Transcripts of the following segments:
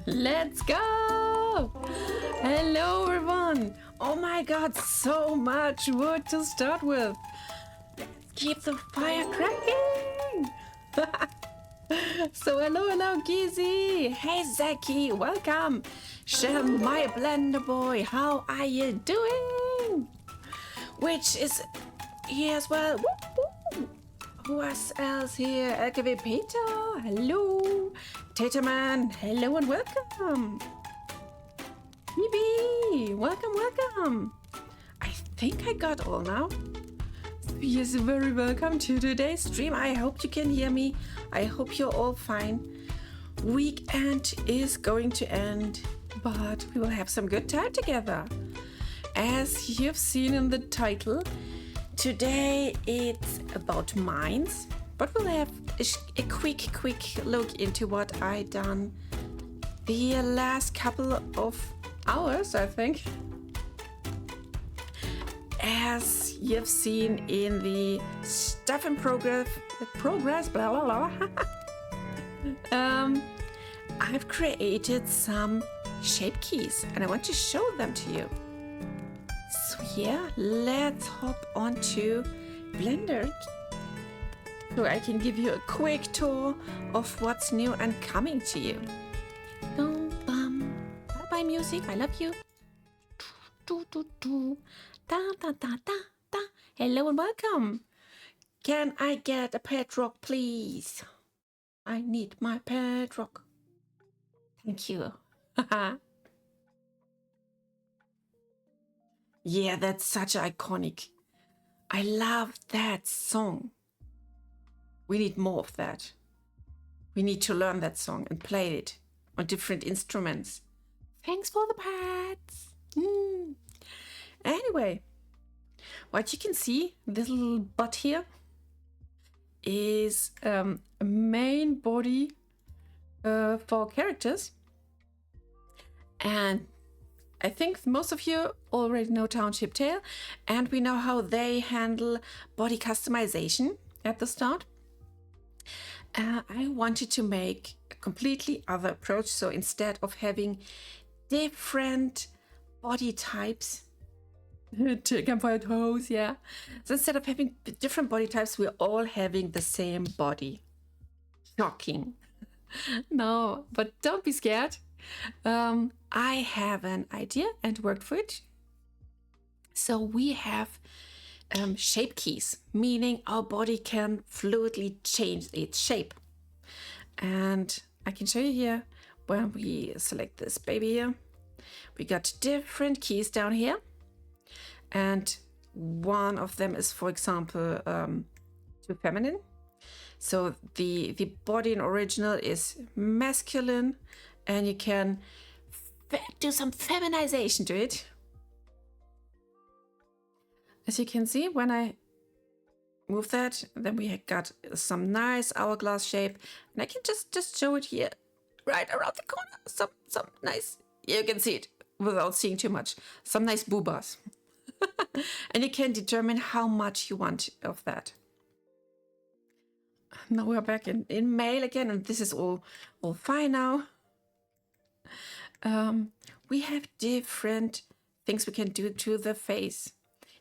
Let's go! Hello everyone! Oh my god, so much wood to start with! Keep the fire cracking! So hello Gizzy! Hey Zaki, welcome! Shem, my blender boy, how are you doing? Which is here as well. Woo, woo. Who else here? LKW Peter, hello! Taterman, hello and welcome! BB, welcome! I think I got all now. Yes, very welcome to today's stream. I hope you can hear me. I hope you're all fine. Weekend is going to end, but we will have some good time together. As you've seen in the title, today it's about mines, but we'll have a quick look into what I done the last couple of hours, I think. As you've seen in the stuff in progress, blah blah blah. I've created some shape keys and I want to show them to you. So yeah, let's hop onto Blender so I can give you a quick tour of what's new and coming to you. Bye bye music, I love you. Da. Hello and welcome. Can I get a pet rock, please? I need my pet rock. Thank you. Yeah, that's such iconic. I love that song. We need more of that. We need to learn that song and play it on different instruments. Thanks for the pets. Anyway, what you can see, this little butt here, is a main body for characters. And I think most of you already know Township Tale, and we know how they handle body customization at the start. I wanted to make a completely other approach. So instead of having different body types, Campfire toes, yeah. So instead of having different body types, we're all having the same body. Shocking. No, but don't be scared. I have an idea and worked for it. So we have shape keys, meaning our body can fluidly change its shape. And I can show you here when we select this baby here. We got different keys down here. And one of them is, for example, too feminine. So the body in original is masculine, and you can do some feminization to it. As you can see, when I move that, then we got some nice hourglass shape, and I can just show it here, right around the corner. Some nice, you can see it without seeing too much. Some nice boobas. And you can determine how much you want of that. Now we're back in male again, and this is all fine now. We have different things we can do to the face.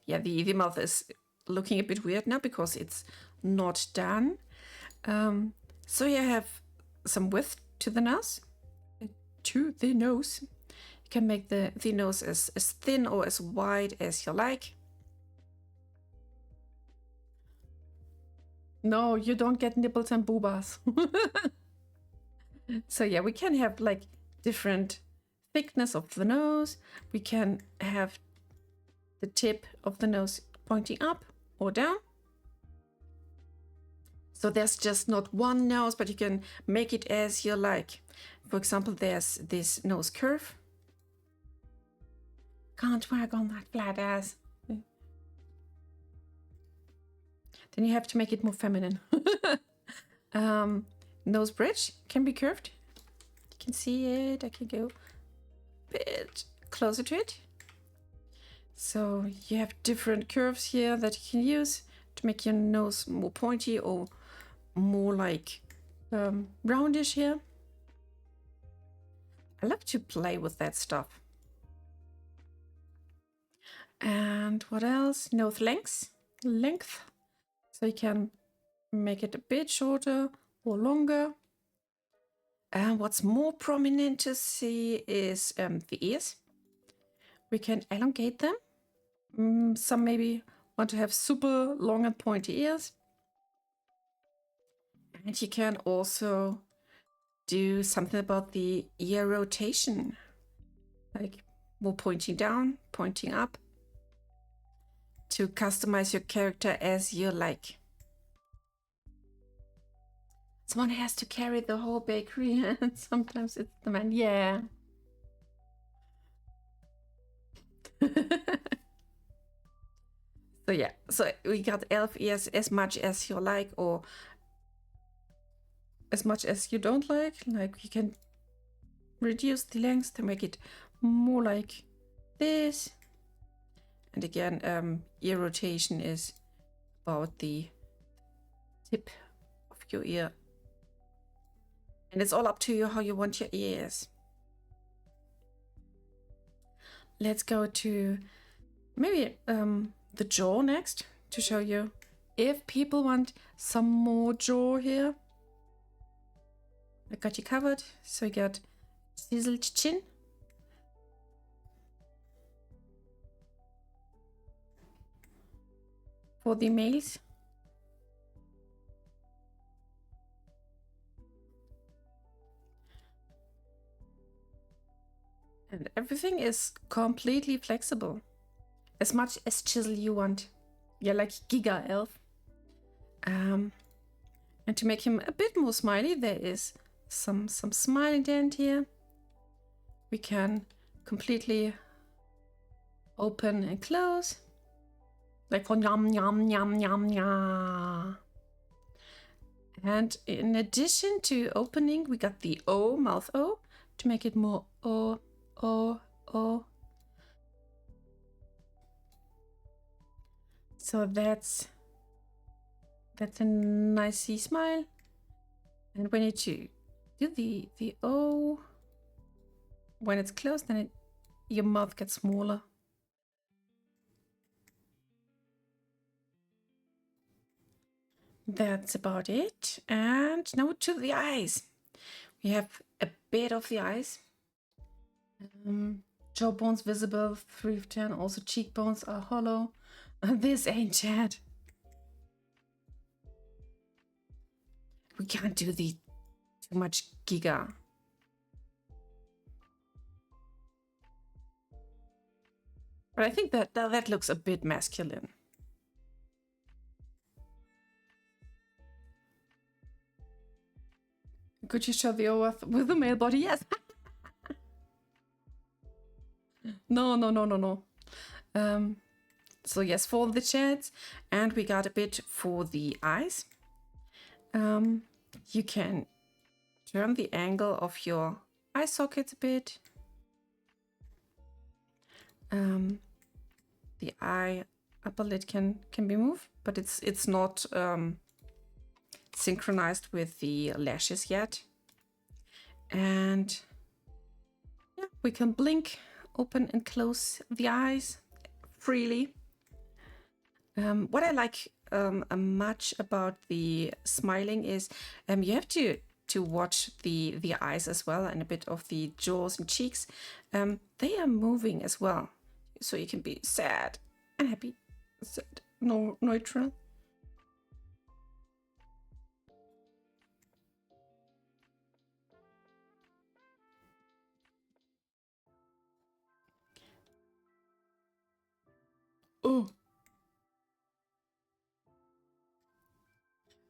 Yeah, the mouth is looking a bit weird now because it's not done. So you have some width to the nose. You can make the nose as thin or as wide as you like. No, you don't get nipples and boobas. So yeah, we can have like different thickness of the nose. We can have the tip of the nose pointing up or down. So there's just not one nose, but you can make it as you like. For example, there's this nose curve. Can't work on that flat ass. Then you have to make it more feminine. Nose bridge can be curved. You can see it. I can go a bit closer to it. So you have different curves here that you can use to make your nose more pointy or more like roundish here. I love to play with that stuff. And what else? Nose length. So you can make it a bit shorter or longer. And what's more prominent to see is the ears. We can elongate them. Some maybe want to have super long and pointy ears. And you can also do something about the ear rotation, like more pointing down, pointing up, to customize your character as you like. Someone has to carry the whole bakery, and sometimes it's the man. Yeah. So yeah, so we got elf ears as much as you like, or as much as you don't like. Like you can reduce the length to make it more like this. And again, ear rotation is about the tip of your ear. And it's all up to you how you want your ears. Let's go to maybe the jaw next to show you if people want some more jaw here. I got you covered. So you got chiseled chin. For the males. And everything is completely flexible. As much as chisel you want. Yeah, like Giga Elf. And to make him a bit more smiley, there is some smile dent here. We can completely open and close. Like for yum yum yum yum yum. And in addition to opening, we got the O, mouth O, to make it more O, O, O. So that's a nice smile. And when you do the O, when it's closed, then your mouth gets smaller. That's about it. And now to the eyes. We have a bit of the eyes. Jawbones visible, 3 of 10. Also cheekbones are hollow. This ain't Chad. We can't do the too much giga. But I think that looks a bit masculine. Could you show the O with the male body? Yes. No. So yes, for the chats, and we got a bit for the eyes. You can turn the angle of your eye sockets a bit. The eye upper lid can be moved, but it's not synchronized with the lashes yet. And yeah, we can blink, open and close the eyes freely. What I like much about the smiling is you have to watch the eyes as well, and a bit of the jaws and cheeks. They are moving as well, so you can be sad and happy, sad, no neutral. Oh.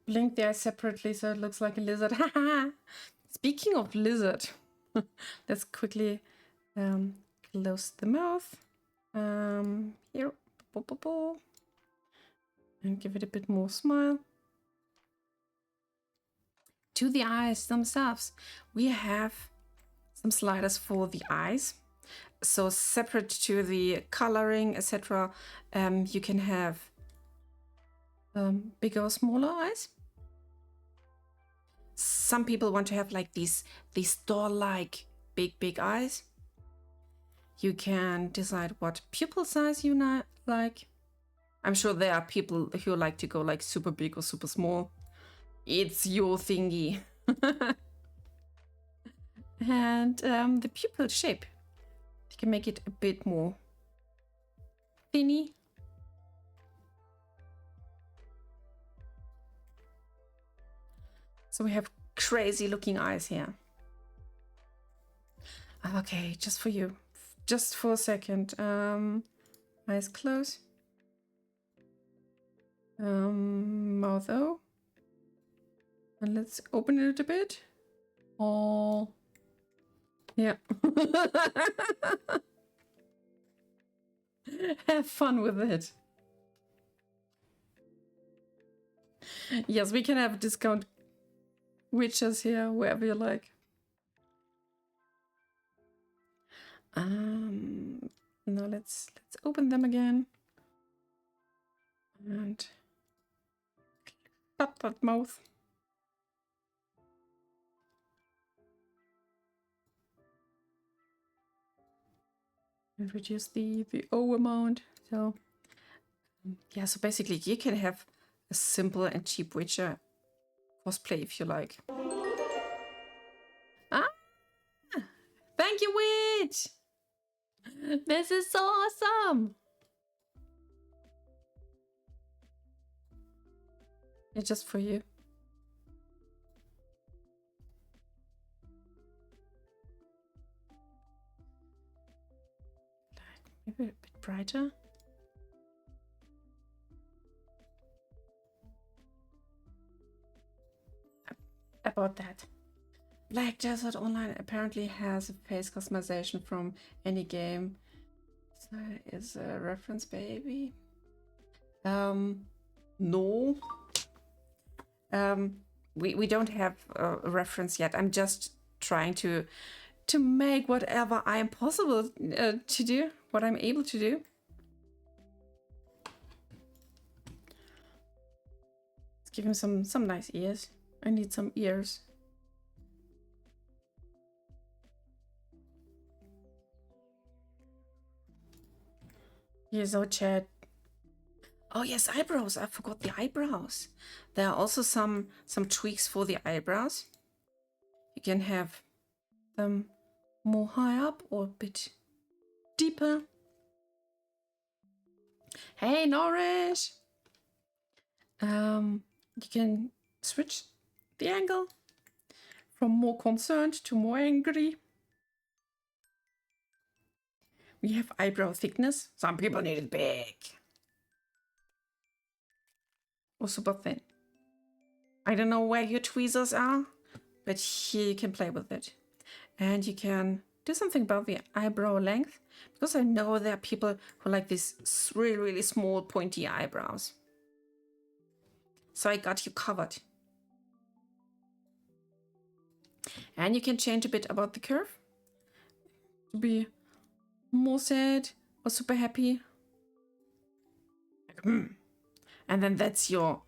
Blink the eyes separately so it looks like a lizard. Speaking of lizard, let's quickly close the mouth. Here. And give it a bit more smile. To the eyes themselves, we have some sliders for the eyes. So separate to the coloring, etc., you can have bigger or smaller eyes. Some people want to have like these doll-like big eyes. You can decide what pupil size you like. I'm sure there are people who like to go like super big or super small. It's your thingy. And the pupil shape. You can make it a bit more thinny. So we have crazy looking eyes here. Okay, just for you. Just for a second. Eyes closed. Mouth O. And let's open it a bit. Oh. Yeah. Have fun with it. Yes, we can have discount witches here, wherever you like. Now let's open them again. And shut that mouth. And reduce the O amount. So yeah, so basically you can have a simple and cheap Witcher cosplay if you like. Ah! Thank you, Witch! This is so awesome! It's just for you. Maybe a bit brighter. About that. Black Desert Online apparently has a face customization from any game. So is a reference, baby. No. We don't have a reference yet. I'm just trying to make whatever I am possible to do, what I'm able to do. Let's give him some nice ears. I need some ears. Here's our chat. Oh yes, eyebrows. I forgot the eyebrows. There are also some tweaks for the eyebrows. You can have them more high up or a bit deeper. Hey, Nourish! You can switch the angle from more concerned to more angry. We have eyebrow thickness. Some people need it big. Or super thin. I don't know where your tweezers are, but here you can play with it. And you can do something about the eyebrow length, because I know there are people who like these really, really small pointy eyebrows. So I got you covered. And you can change a bit about the curve to be more sad or super happy. And then that's your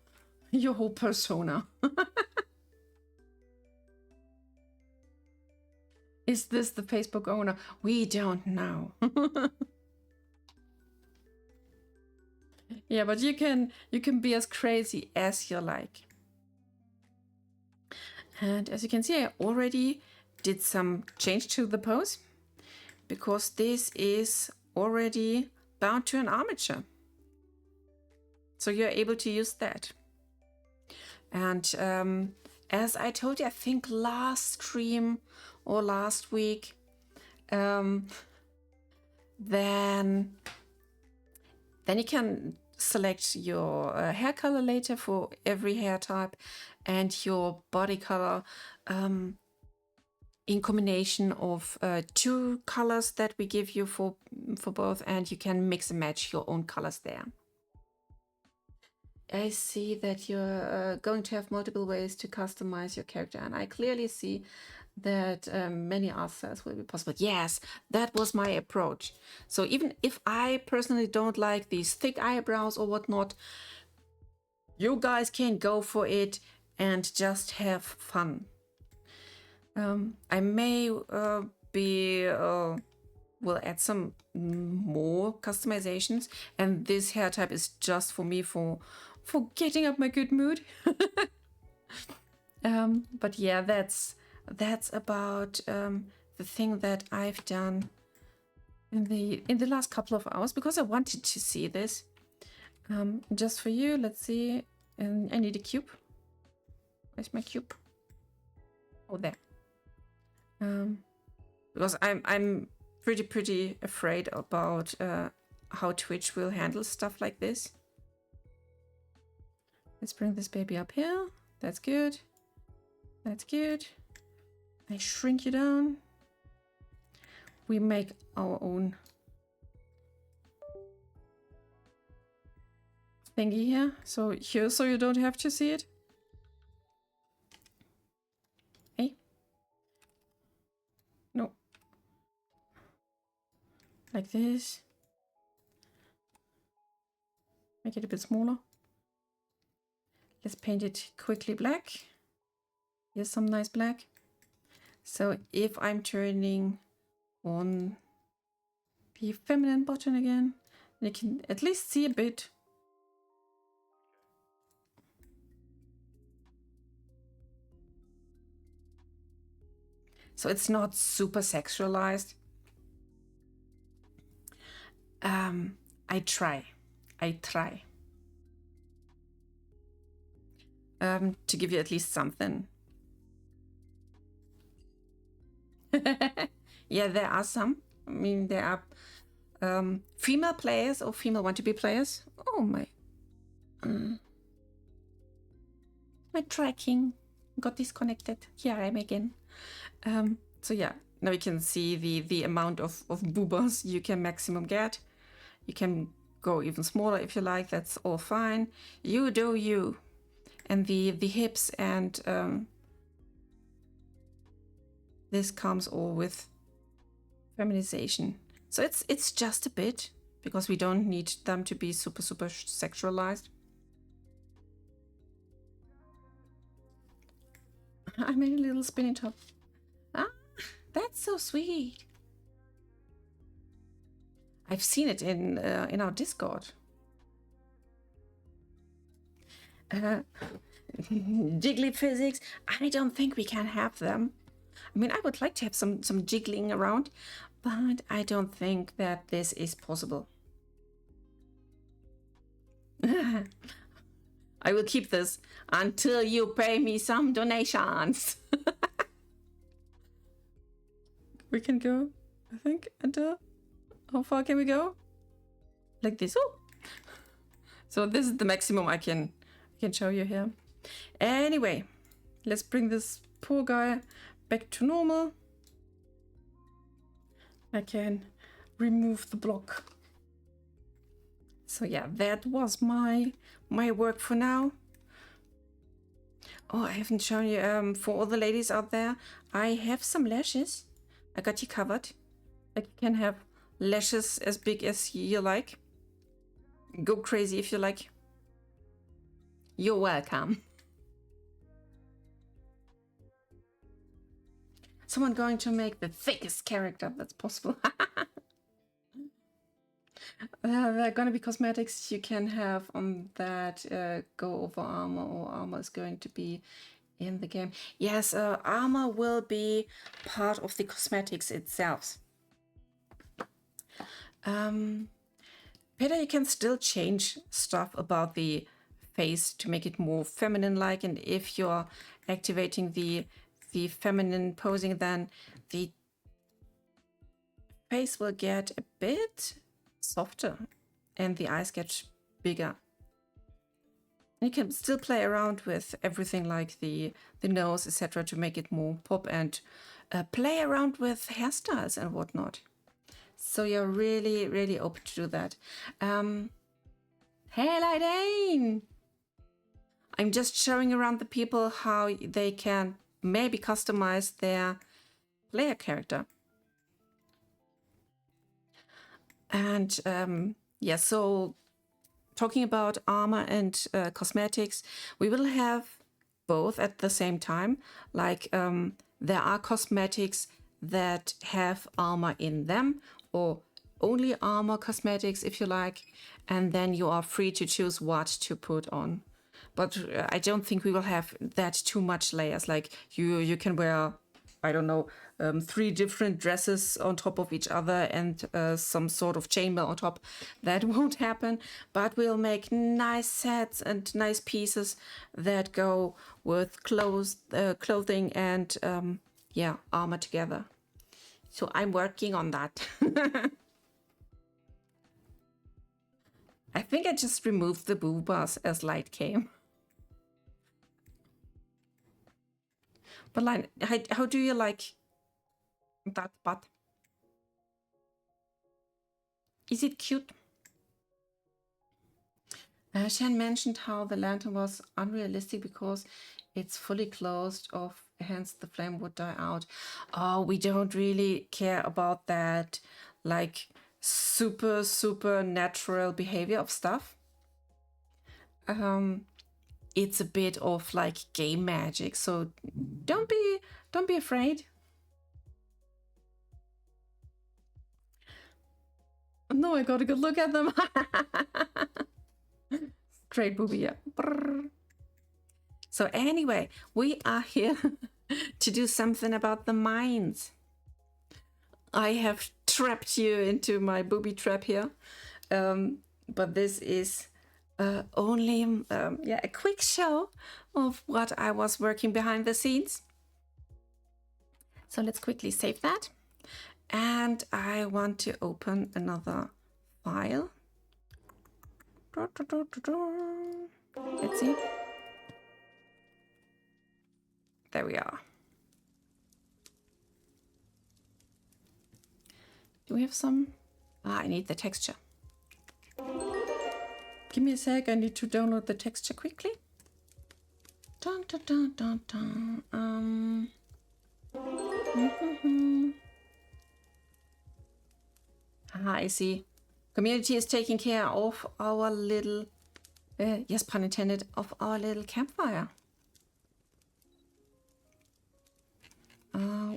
whole persona. Is this the Facebook owner? We don't know. Yeah, but you can be as crazy as you like. And as you can see, I already did some change to the pose, because this is already bound to an armature. So you're able to use that. And as I told you, I think last stream or last week, then you can select your hair color later for every hair type, and your body color in combination of 2 colors that we give you for both, and you can mix and match your own colors there. I see that you're going to have multiple ways to customize your character, and I clearly see that many art styles will be possible. Yes, that was my approach. So even if I personally don't like these thick eyebrows or whatnot, you guys can go for it and just have fun. I may be we'll add some more customizations, and this hair type is just for me for getting up my good mood. But yeah, that's about the thing that I've done in the last couple of hours, because I wanted to see this. Just for you, let's see. And I need a cube. Where's my cube? Oh, there. Because I'm pretty afraid about how Twitch will handle stuff like this. Let's bring this baby up here. That's good. That's good. I shrink you down. We make our own thingy here. So here, so you don't have to see it. Hey. No. Like this. Make it a bit smaller. Let's paint it quickly black. Here's some nice black. So if I'm turning on the feminine button again, you can at least see a bit. So it's not super sexualized. I try to give you at least something. Yeah, there are some. I mean, there are female players or female want-to-be players. Oh my. My tracking got disconnected. Here I am again. So yeah, now you can see the amount of boobas you can maximum get. You can go even smaller if you like. That's all fine. You do you. And the hips and this comes all with feminization. So it's just a bit, because we don't need them to be super sexualized. I made a little spinning top. Ah, that's so sweet. I've seen it in our Discord. Jiggly physics. I don't think we can have them. I mean, I would like to have some jiggling around, but I don't think that this is possible. I will keep this until you pay me some donations. We can go, I think, until... How far can we go? Like this. Oh! So this is the maximum I can show you here. Anyway, let's bring this poor guy back to normal. I can remove the block. So yeah, that was my work for now. Oh, I haven't shown you, for all the ladies out there, I have some lashes. I got you covered. Like, you can have lashes as big as you like. Go crazy if you like. You're welcome. Someone going to make the thickest character that's possible. There are gonna be cosmetics you can have on that go over armor, or armor is going to be in the game. Yes, armor will be part of the cosmetics itself. Peter, you can still change stuff about the face to make it more feminine-like, and if you're activating the feminine posing, then the face will get a bit softer and the eyes get bigger. You can still play around with everything like the nose, etc., to make it more pop, and play around with hairstyles and whatnot. So you're really open to do that. Hey, Lydane! I'm just showing around the people how they can maybe customize their player character. And yeah, so talking about armor and cosmetics, we will have both at the same time. Like there are cosmetics that have armor in them, or only armor cosmetics if you like, and then you are free to choose what to put on. But I don't think we will have that too much layers. Like you can wear, I don't know, 3 different dresses on top of each other and some sort of chainmail on top. That won't happen, but we'll make nice sets and nice pieces that go with clothing and yeah, armor together. So I'm working on that. I think I just removed the boo bars as light came. But like, how do you like that butt? Is it cute? Shan mentioned how the lantern was unrealistic because it's fully closed off, hence the flame would die out. Oh, we don't really care about that, like super natural behavior of stuff. It's a bit of like game magic, so don't be afraid. No, I got a good look at them. Great movie, yeah. Brrr. So anyway, we are here to do something about the mines. I have trapped you into my booby trap here, but this is only yeah, a quick show of what I was working behind the scenes. So let's quickly save that. And I want to open another file. Let's see. There we are. Do we have some? I need the texture. Give me a sec, I need to download the texture quickly. Dun, dun, dun, dun, dun. I see. Community is taking care of our little, yes, pun intended, of our little campfire.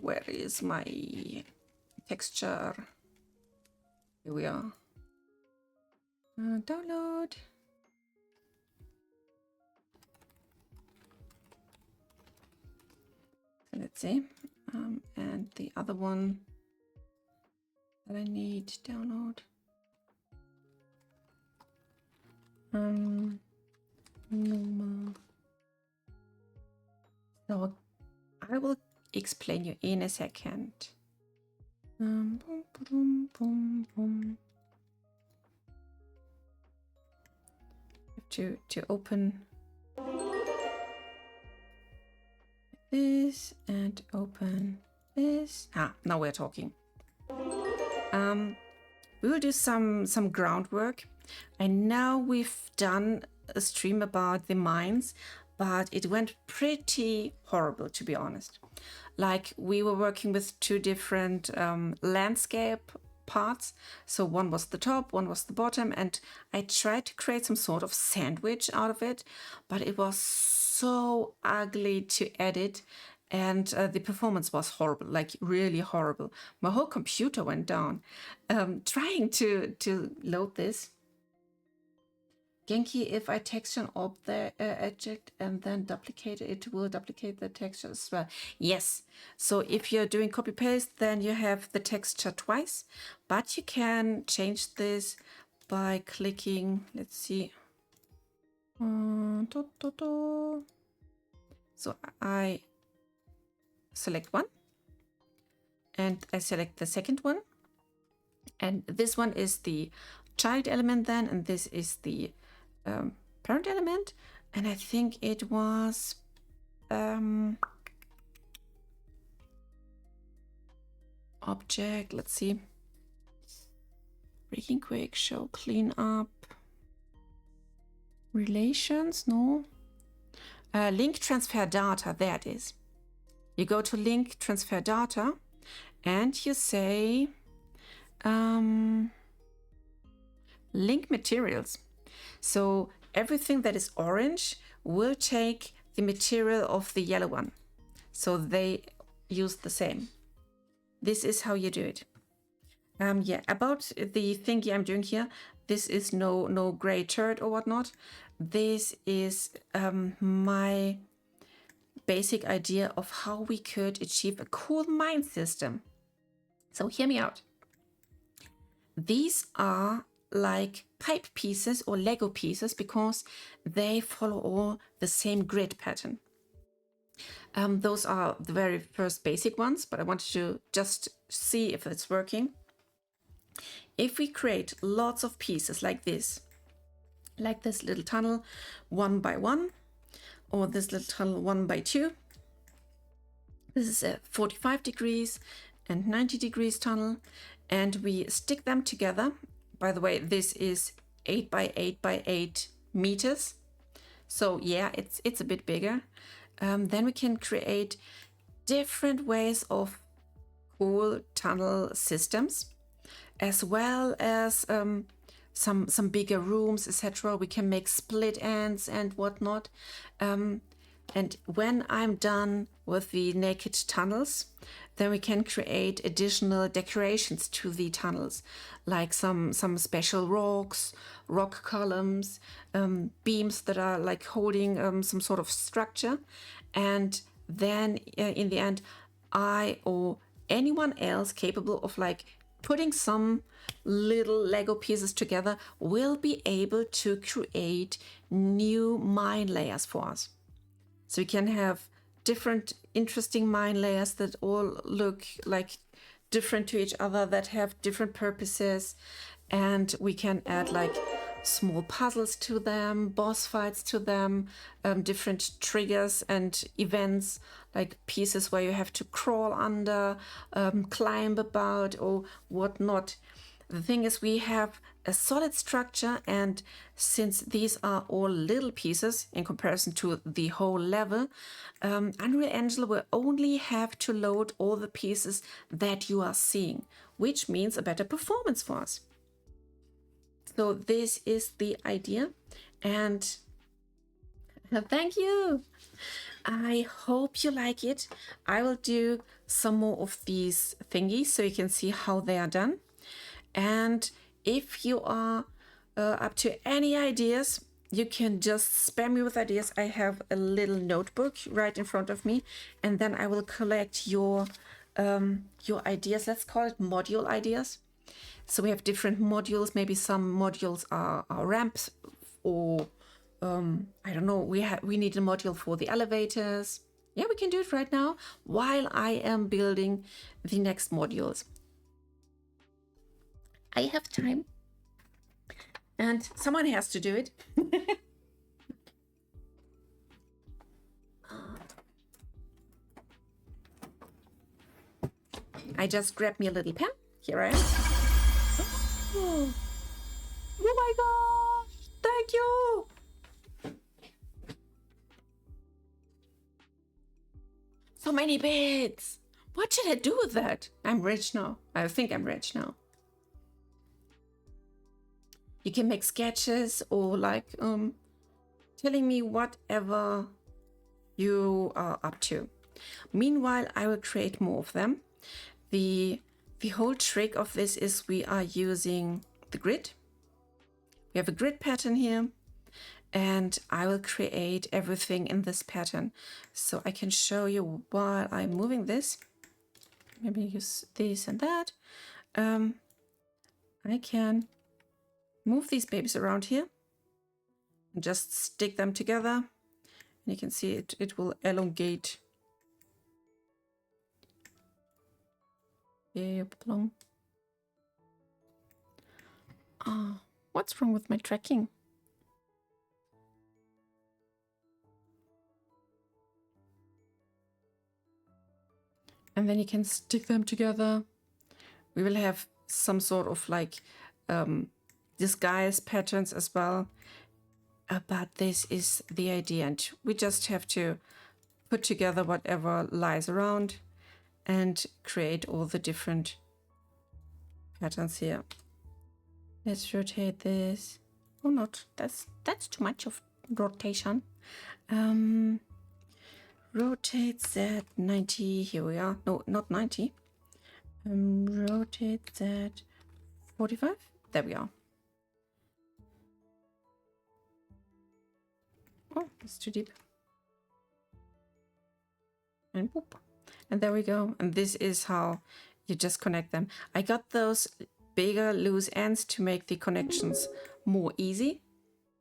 Where is my texture? Here we are. Download. So let's see. And the other one that I need to download. Normal. So I will explain you in a second. Boom, boom, boom, boom. To open this and open this. Now we're talking. We will do some groundwork. I know we've done a stream about the mines, but it went pretty horrible, to be honest. Like, we were working with 2 different landscape parts. So one was the top, one was the bottom, and I tried to create some sort of sandwich out of it, but it was so ugly to edit, and the performance was horrible, like really horrible. My whole computer went down trying to load this. Genki, if I texture an object and then duplicate it, will duplicate the texture as well. Yes. So if you're doing copy paste, then you have the texture twice, but you can change this by clicking, let's see. So I select one and I select the second one. And this one is the child element then, and this is the parent element, and I think it was object, let's see, breaking quick, show, clean up, relations, no, link transfer data, there it is. You go to link transfer data and you say link materials. So everything that is orange will take the material of the yellow one. So they use the same. this is how you do it. Yeah, about the thingy I'm doing here, this is no gray turd or whatnot. This is my basic idea of how we could achieve a cool mine system. So hear me out. These are like pipe pieces or Lego pieces because they follow all the same grid pattern. Those are the very first basic ones, but I wanted to just see if it's working. If we create lots of pieces like this little tunnel 1 by 1, or this little tunnel 1 by 2, this is a 45 degrees and 90 degrees tunnel, and we stick them together. By the way, this is 8 by 8 by 8 meters. So yeah, it's a bit bigger. Then we can create different ways of cool tunnel systems, as well as some bigger rooms, etc. We can make split ends and whatnot. And when I'm done with the naked tunnels, then we can create additional decorations to the tunnels, like some special rock columns, beams that are like holding some sort of structure. And then in the end, I or anyone else capable of like putting some little Lego pieces together will be able to create new mine layers for us. So we can have different interesting mine layers that all look like different to each other, that have different purposes, and we can add like small puzzles to them, boss fights to them, different triggers and events, like pieces where you have to crawl under, climb about or whatnot. The thing is, we have a solid structure, and since these are all little pieces in comparison to the whole level, Unreal Engine will only have to load all the pieces that you are seeing, which means a better performance for us. So this is the idea, and thank you. I hope you like it. I will do some more of these thingies so you can see how they are done. And if you are up to any ideas, you can just spam me with ideas. I have a little notebook right in front of me, and then I will collect your ideas. Let's call it module ideas. So we have different modules. Maybe some modules are ramps, or I don't know. We need a module for the elevators. Yeah, we can do it right now while I am building the next modules. I have time, and someone has to do it. I just grabbed me a little pen. Here I am. Oh my gosh! Thank you! So many bits! What should I do with that? I'm rich now. I think I'm rich now. You can make sketches or like telling me whatever you are up to. Meanwhile, I will create more of them. The whole trick of this is we are using the grid. We have a grid pattern here, and I will create everything in this pattern. So I can show you while I'm moving this. Maybe use this and that. I can move these babies around here and just stick them together. And you can see it will elongate. Oh, what's wrong with my tracking? And then you can stick them together. We will have some sort of like disguise patterns as well. But this is the idea, and we just have to put together whatever lies around and create all the different patterns here. Let's rotate this. Oh, not. That's too much of rotation. Rotate Z 90. Here we are. No, not 90. Rotate that 45. There we are. Oh, it's too deep. And whoop. And there we go. And this is how you just connect them. I got those bigger loose ends to make the connections more easy.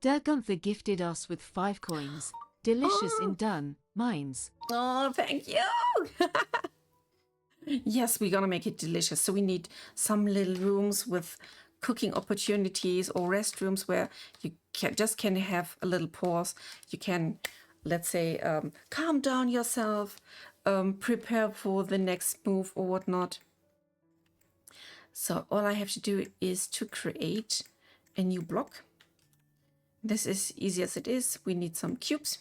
Gunther gifted us with 5 coins. Delicious Oh. in done, mines. Oh, thank you. Yes, we're gonna make it delicious. So we need some little rooms with cooking opportunities or restrooms where you can have a little pause. You can, let's say, calm down yourself, prepare for the next move or whatnot. So all I have to do is to create a new block. This is easy as it is. We need some cubes.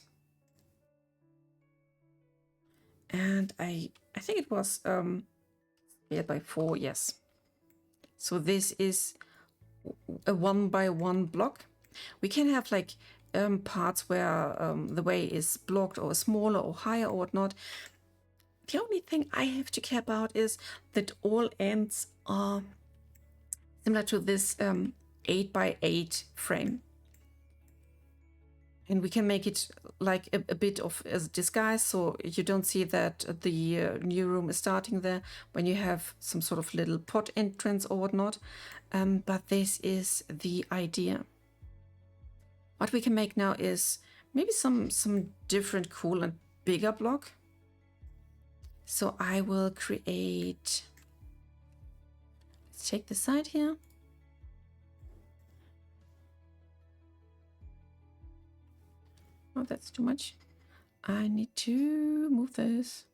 And I think it was scaled by 4, yes. So this is a 1 by 1 block. We can have like parts where the way is blocked or smaller or higher or whatnot. The only thing I have to care about is that all ends are similar to this 8 by 8 frame. And we can make it like a bit of a disguise, so you don't see that the new room is starting there when you have some sort of little pot entrance or whatnot. But this is the idea. What we can make now is maybe some different cool and bigger block. So I will create, let's take the side here. Oh, that's too much. I need to move this.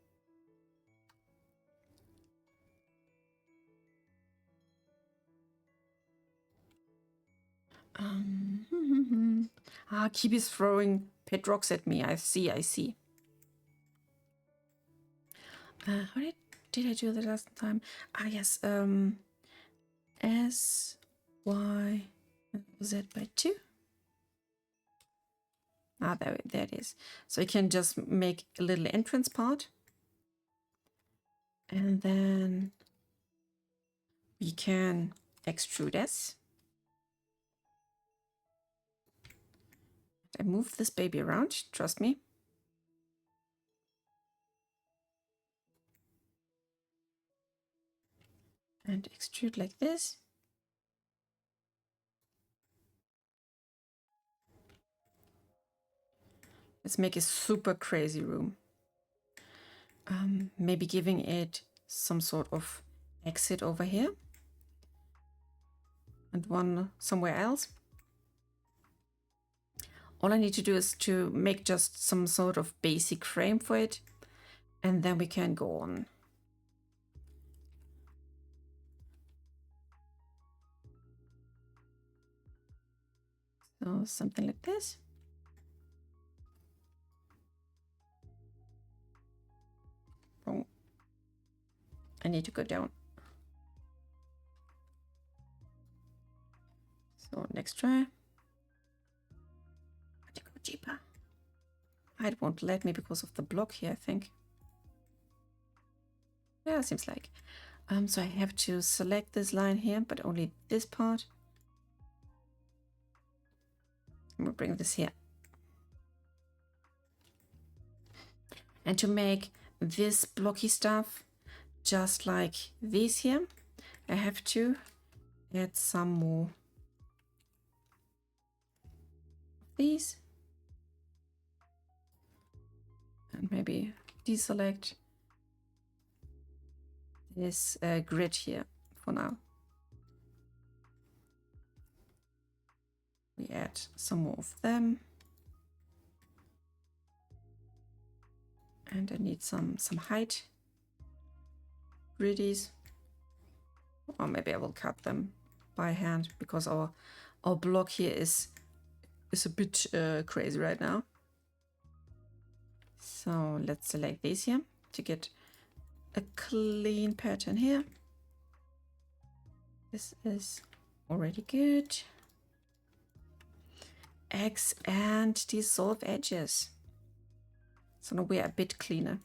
Keep is throwing pet rocks at me. I see. How did I do that last time? Yes. S, Y, Z by 2. There it is. So you can just make a little entrance part. And then we can extrude S. I move this baby around, trust me. And extrude like this. Let's make a super crazy room. Maybe giving it some sort of exit over here. And one somewhere else. All I need to do is to make just some sort of basic frame for it. And then we can go on. So something like this. Oh, I need to go down. So next try. I to go deeper. It won't let me because of the block here, I think. Yeah, seems like. So I have to select this line here, but only this part. And we'll bring this here. And to make this blocky stuff, just like these here, I have to add some more of these. And maybe deselect this grid here for now. We add some more of them. And I need some height griddies. Or maybe I will cut them by hand because our block here is a bit crazy right now. So let's select these here to get a clean pattern here. This is already good. X and dissolve edges. So now we are a bit cleaner.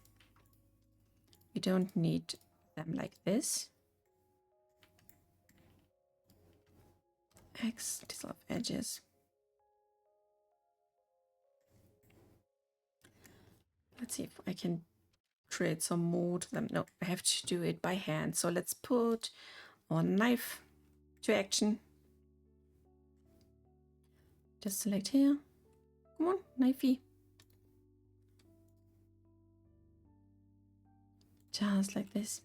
We don't need them like this. X, dissolve edges. Let's see if I can create some more to them. No, I have to do it by hand. So let's put our knife to action. Just select here. Come on, knifey. Just like this.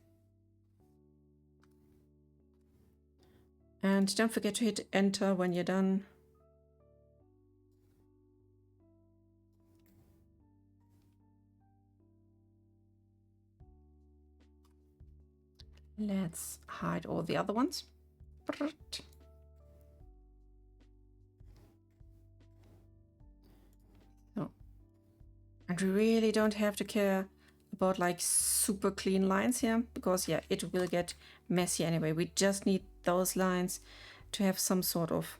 And don't forget to hit enter when you're done. Let's hide all the other ones. So, and we really don't have to care about like super clean lines here, because yeah, it will get messy anyway. We just need those lines to have some sort of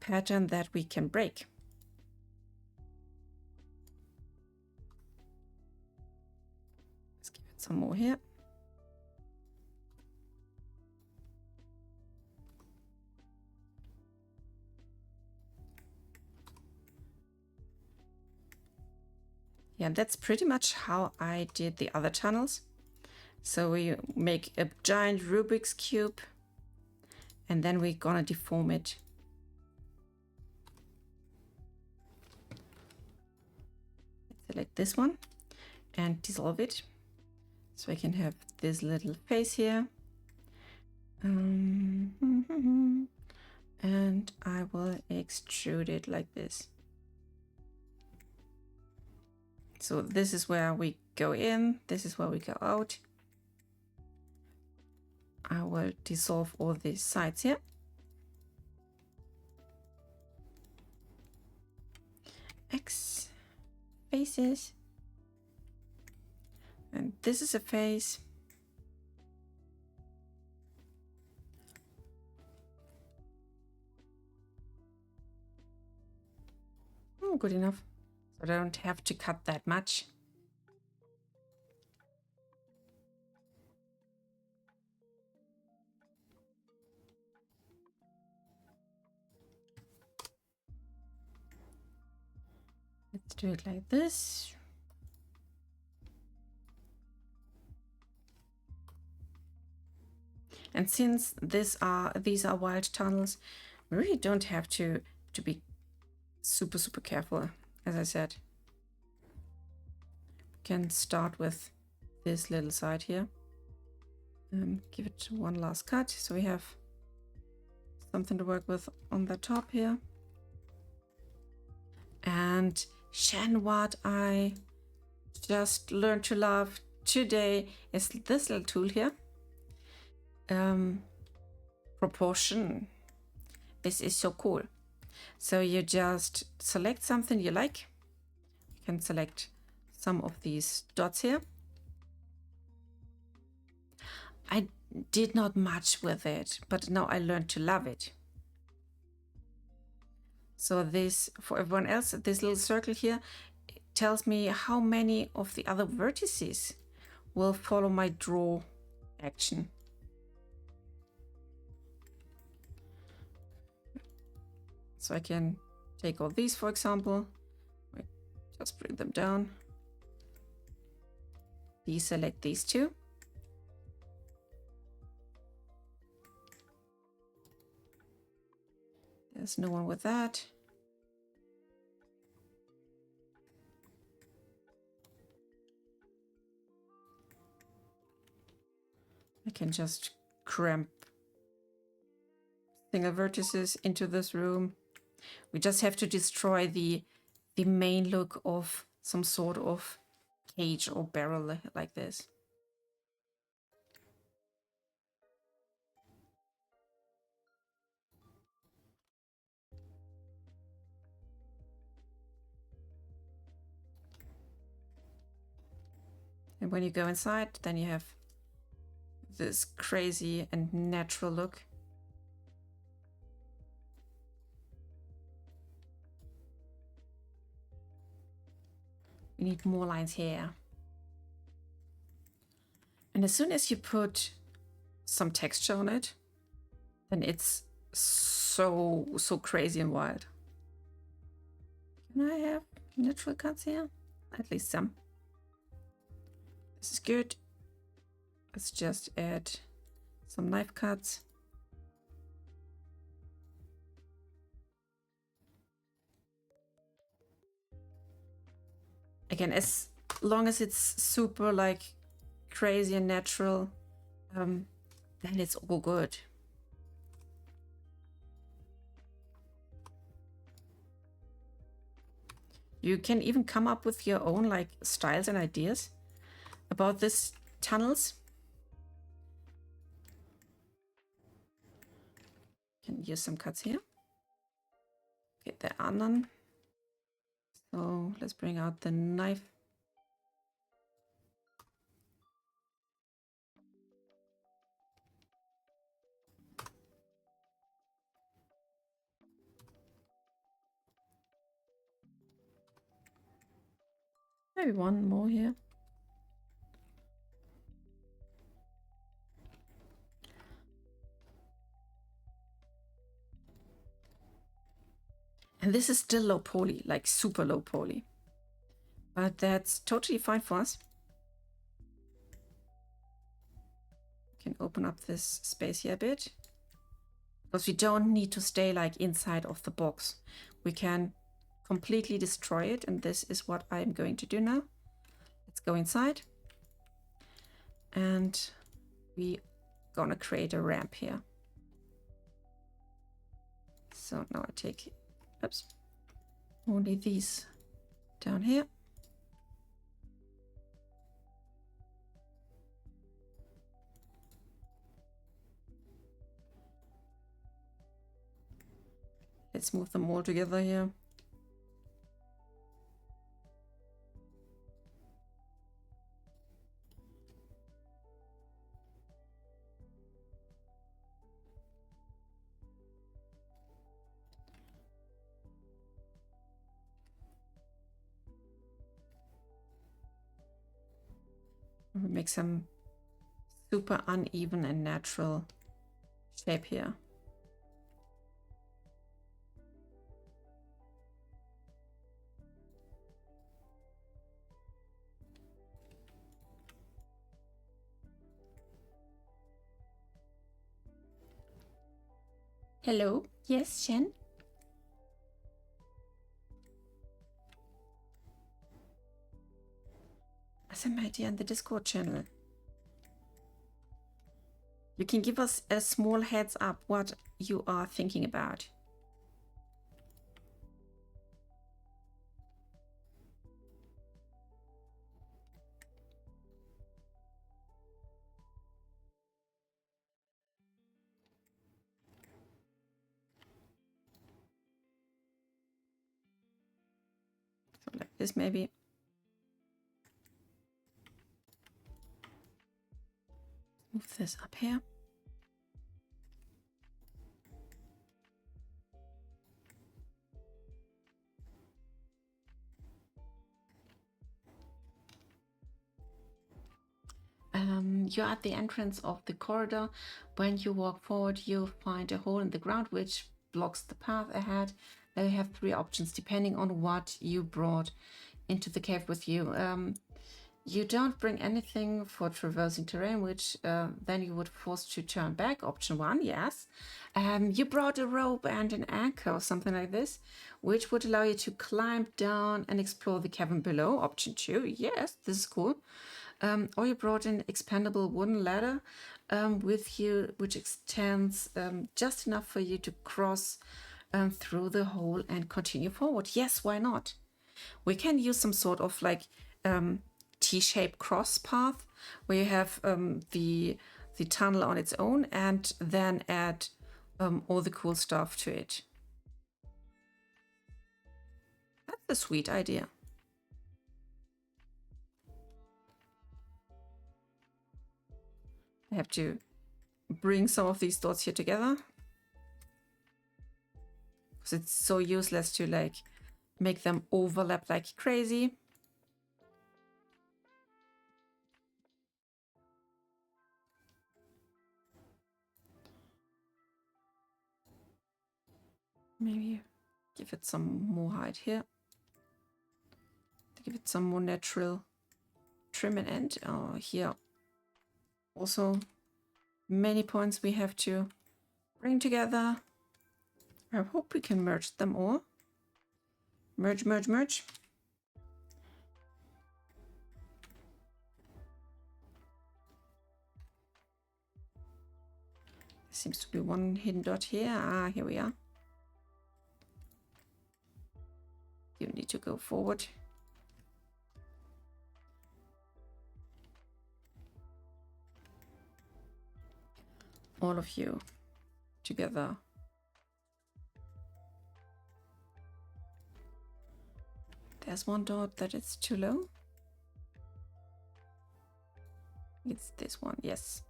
pattern that we can break. Let's give it some more here. Yeah, that's pretty much how I did the other tunnels. So we make a giant Rubik's Cube and then we're gonna deform it. Let's select this one and dissolve it. So I can have this little face here. And I will extrude it like this. So this is where we go in, this is where we go out. I will dissolve all these sides here. X faces. And this is a face. Oh, good enough. So I don't have to cut that much. Let's do it like this. And since these are wild tunnels, we really don't have to be super careful. As I said, we can start with this little side here. Give it one last cut so we have something to work with on the top here. And Shan, what I just learned to love today is this little tool here. Proportion. This is so cool. So you just select something you like. You can select some of these dots here. I did not much with it, but now I learned to love it. So this, for everyone else, this little circle here tells me how many of the other vertices will follow my draw action. So I can take all these, for example, just bring them down, deselect these two. There's no one with that. I can just cramp single vertices into this room. We just have to destroy the main look of some sort of cage or barrel like this. And when you go inside, then you have this crazy and natural look. We need more lines here. And as soon as you put some texture on it, then it's so crazy and wild. Can I have natural cuts here? At least some. This is good. Let's just add some knife cuts. Again, as long as it's super like crazy and natural, then it's all good. You can even come up with your own like styles and ideas about this tunnels. Can use some cuts here. Okay, there are none. So let's bring out the knife. Maybe one more here. And this is still low poly, like super low poly. But that's totally fine for us. We can open up this space here a bit. Because we don't need to stay like inside of the box. We can completely destroy it, and this is what I'm going to do now. Let's go inside. And we're gonna create a ramp here. So now I take, oops, only these down here. Let's move them all together here. We make some super uneven and natural shape here. Hello, yes, Shen? As an idea on the Discord channel. You can give us a small heads up what you are thinking about. So like this maybe. Move this up here. You're at the entrance of the corridor. When you walk forward, you'll find a hole in the ground which blocks the path ahead. Now you have 3 options depending on what you brought into the cave with you. You don't bring anything for traversing terrain, which then you would force to turn back. Option 1, yes. You brought a rope and an anchor or something like this, which would allow you to climb down and explore the cavern below. Option 2, yes, this is cool. Or you brought an expandable wooden ladder with you, which extends just enough for you to cross through the hole and continue forward. Yes, why not? We can use some sort of like T-shaped cross path where you have the tunnel on its own and then add all the cool stuff to it. That's a sweet idea. I have to bring some of these dots here together because it's so useless to like make them overlap like crazy. Maybe give it some more height here. To give it some more natural trim and end. Oh, here also many points we have to bring together. I hope we can merge them all. Merge, merge, merge. There seems to be one hidden dot here. Ah, here we are. You need to go forward. All of you together. There's one dot that is too low. It's this one, yes.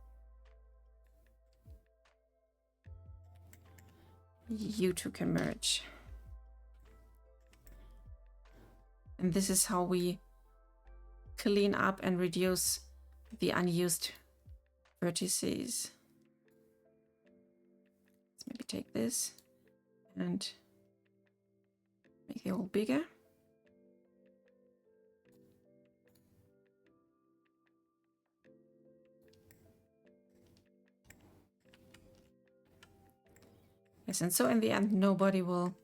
You two can merge. And this is how we clean up and reduce the unused vertices. Let's maybe take this and make it all bigger. Yes, and so in the end, nobody will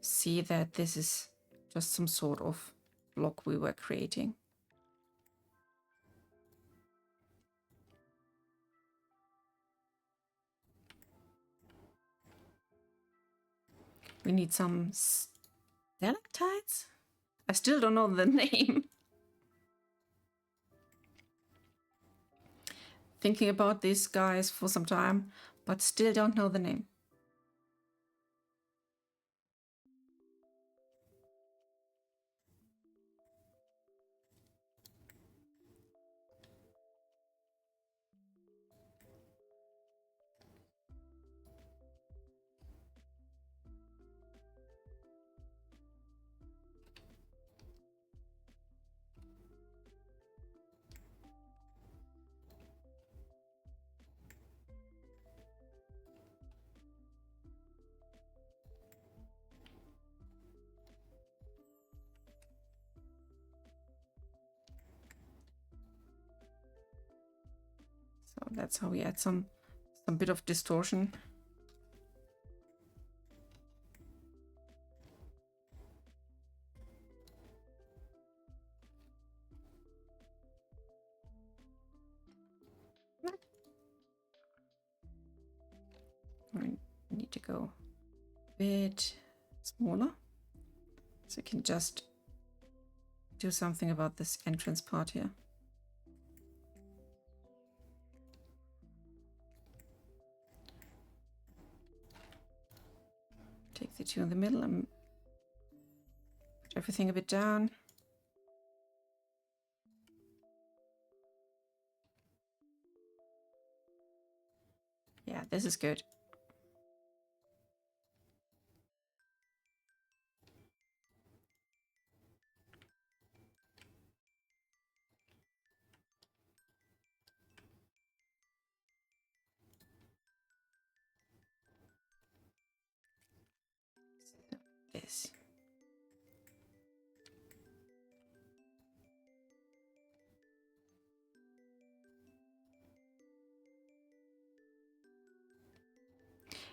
see that this is just some sort of block we were creating. We need some stalactites? I still don't know the name. Thinking about these guys for some time, but still don't know the name. So that's how we add some bit of distortion. We need to go a bit smaller, so we can just do something about this entrance part here. Take the two in the middle and put everything a bit down. Yeah, this is good. This.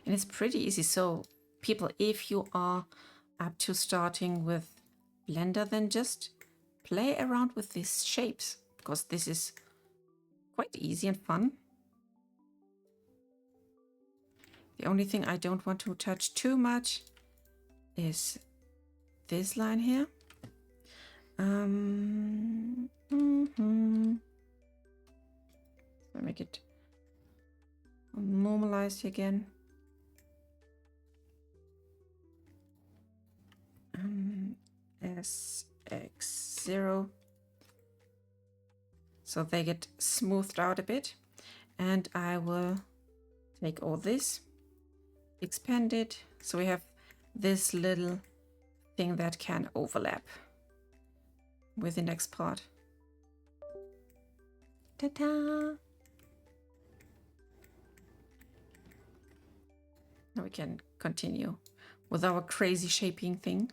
And it's pretty easy. So people, if you are up to starting with Blender, then just play around with these shapes, because this is quite easy and fun. The only thing I don't want to touch too much is this line here. I make it normalized again. SX0. So they get smoothed out a bit. And I will take all this, expand it, so we have this little thing that can overlap with the next part. Ta-da! Now we can continue with our crazy shaping thing.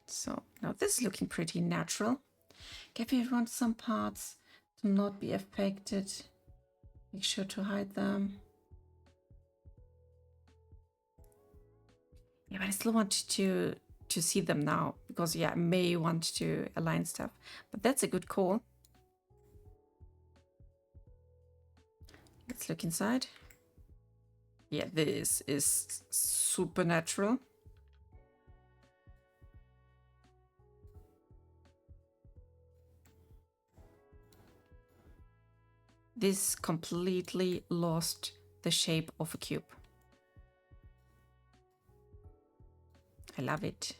So now this is looking pretty natural. If we want some parts to not be affected, make sure to hide them. Yeah, but I still want to see them now because yeah, I may want to align stuff, but that's a good call. Let's look inside. Yeah, this is supernatural. This completely lost the shape of a cube. I love it.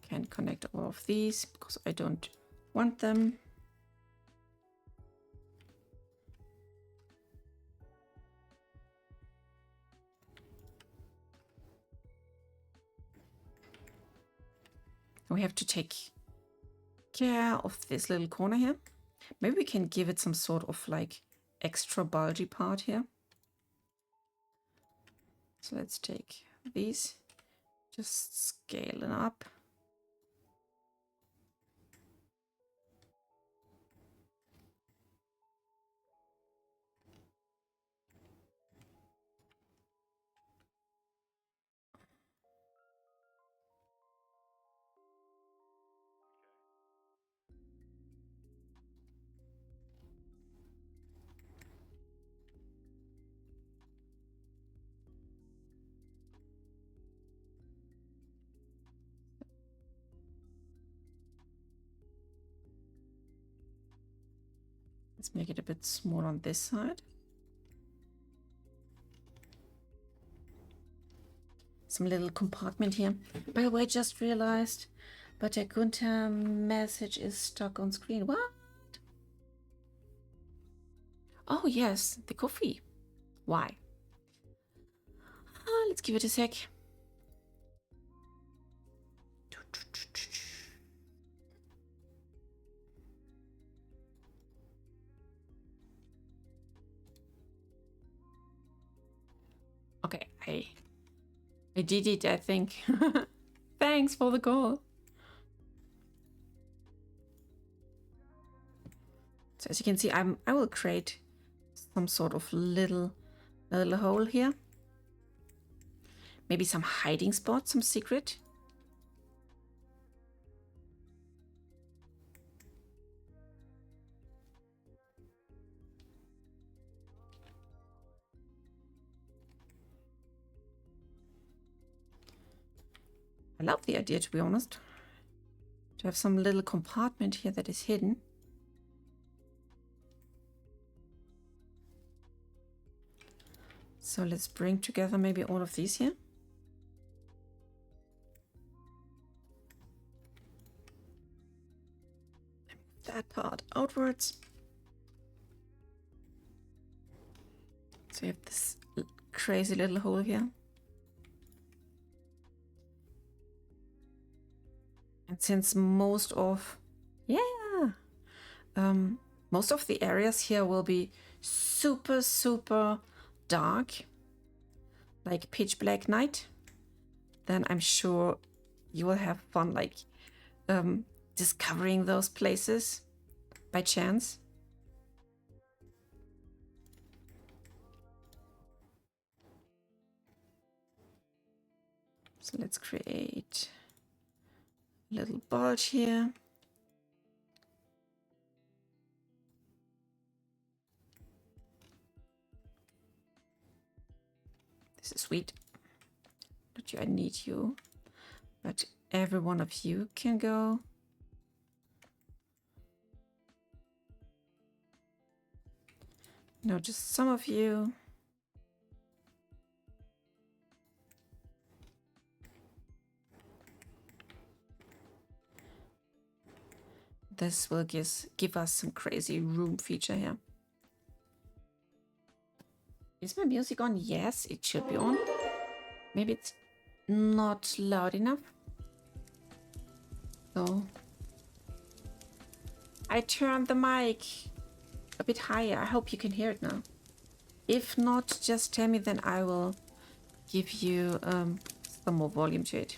Can connect all of these because I don't want them. We have to take care of this little corner here. Maybe we can give it some sort of like extra bulgy part here. So let's take these, just scale it up. Let's make it a bit smaller on this side. Some little compartment here. By the way, I just realized, but a Gunther message is stuck on screen. What? Oh yes, the coffee. Why? Let's give it a sec. Okay, I did it, I think. Thanks for the call. So as you can see, I will create some sort of little hole here. Maybe some hiding spot, some secret. I love the idea, to be honest. To have some little compartment here that is hidden. So let's bring together maybe all of these here. That part outwards. So you have this crazy little hole here. And since most of the areas here will be super dark, like pitch black night, then I'm sure you will have fun like discovering those places by chance. So let's create a little bulge here. This is sweet. Not you, I need you, but every one of you can go. No, just some of you. this will give us some crazy room feature here. Is my music on? Yes, it should be on. Maybe it's not loud enough. So I turned the mic a bit higher. I hope you can hear it now. If not, just tell me, then I will give you some more volume to it.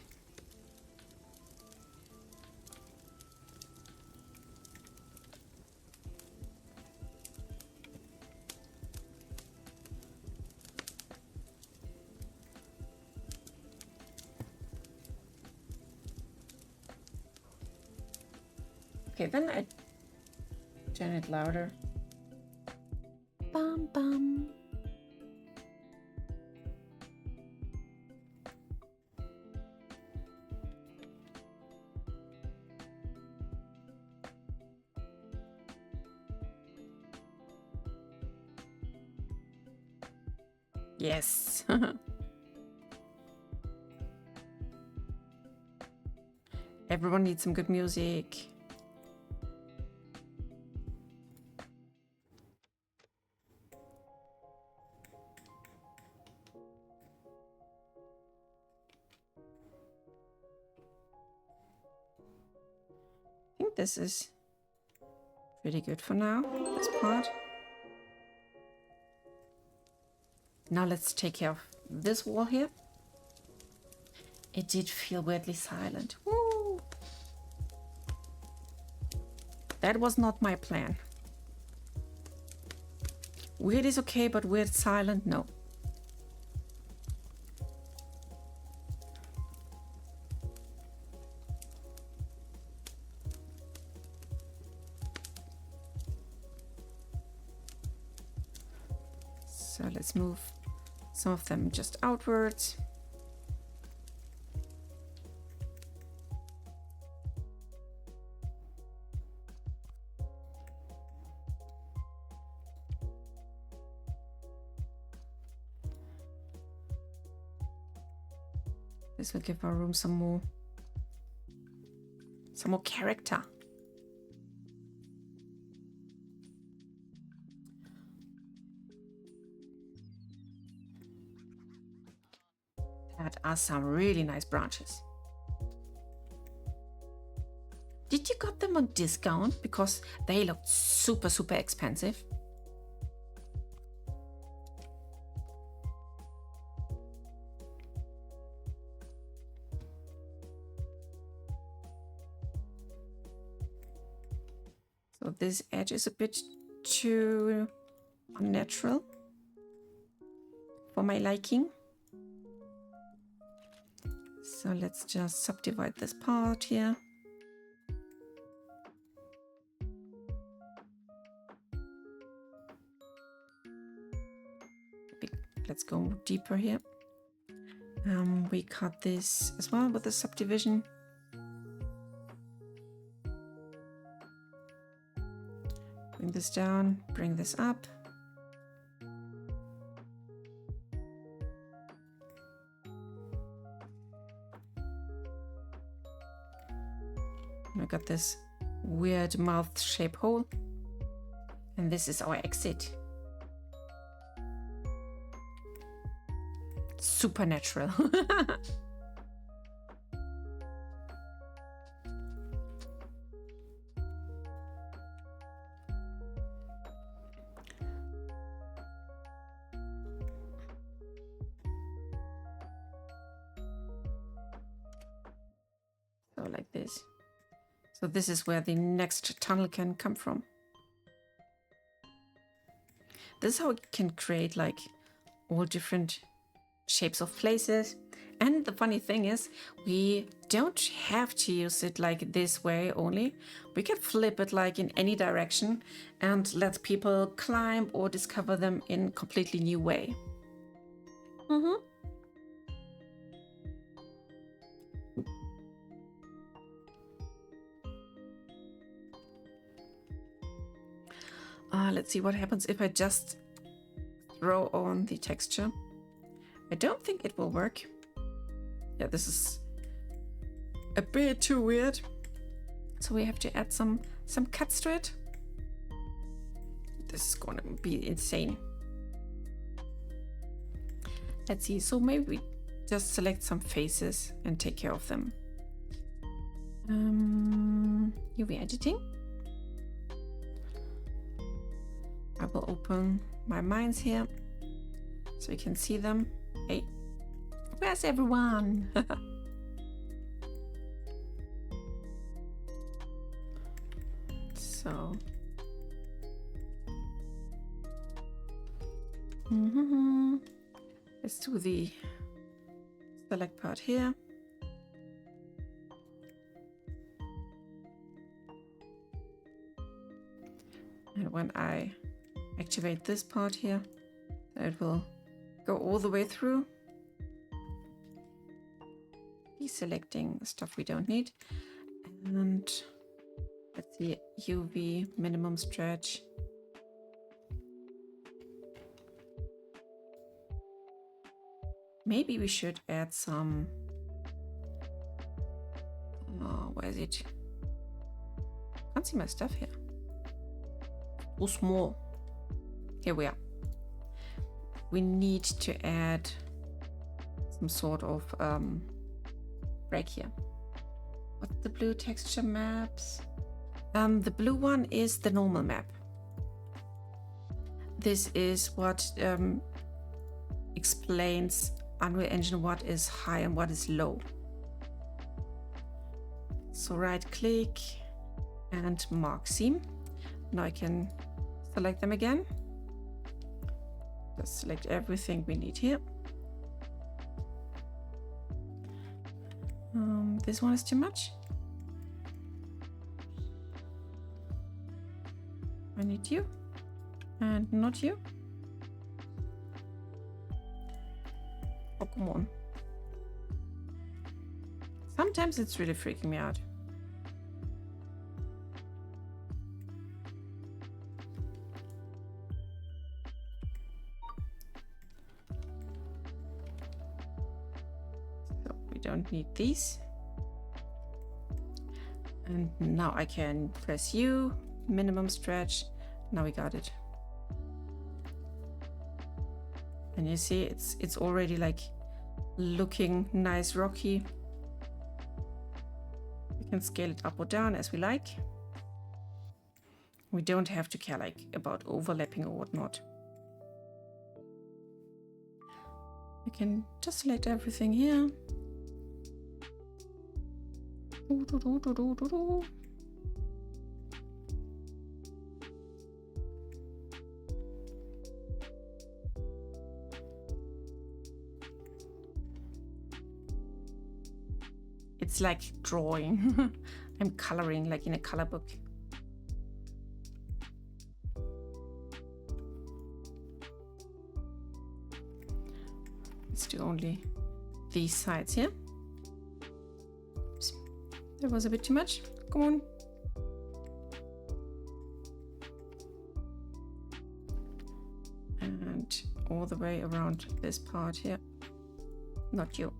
Okay, then I turn it louder. Bum bum. Yes. Everyone needs some good music. I think this is pretty good for now, this part. Now let's take care of this wall here. It did feel weirdly silent. Woo! That was not my plan. Weird is okay, but weird silent, no. So let's move some of them just outwards. This will give our room some more character. That are some really nice branches. Did you got them on discount? Because they looked super, super expensive. So this edge is a bit too unnatural for my liking. So let's just subdivide this part here. Let's go deeper here. We cut this as well with the subdivision. Bring this down, bring this up. I got this weird mouth shape hole, and this is our exit. Supernatural. So like this. So this is where the next tunnel can come from. This is how it can create like all different shapes of places. And the funny thing is, we don't have to use it like this way only. We can flip it like in any direction and let people climb or discover them in a completely new way. Let's see what happens if I just throw on the texture. I don't think it will work. Yeah, this is a bit too weird. So we have to add some some cuts to it. This is gonna be insane. Let's see, so maybe we just select some faces and take care of them. UV editing. I will open my mines here so you can see them. Hey, where's everyone? So let's do the select part here. And when I activate this part here, it will go all the way through, deselecting the stuff we don't need. And let's see, UV minimum stretch. Maybe we should add some, where is it? Can't see my stuff here. Oh, small. Here we are. We need to add some sort of break here. What's the blue texture maps? The blue one is the normal map. This is what explains Unreal Engine what is high and what is low. So right click and mark seam. Now I can select them again. Just select everything we need here. This one is too much. I need you and not you. Oh, come on. Sometimes it's really freaking me out. So we don't need these. And now I can press U, minimum stretch. Now we got it. And you see it's already like looking nice rocky. We can scale it up or down as we like. We don't have to care like about overlapping or whatnot. We can just select everything here. It's like drawing. I'm coloring like in a color book. Let's do only these sides here. Oops. That was a bit too much. Come on. And all the way around this part here. Not you.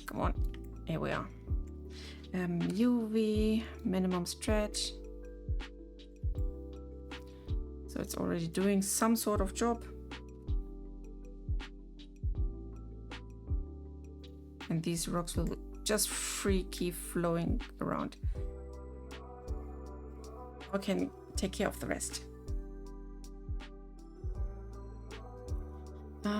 Come on, here we are. UV minimum stretch. So it's already doing some sort of job. And these rocks will just keep flowing around. I can take care of the rest.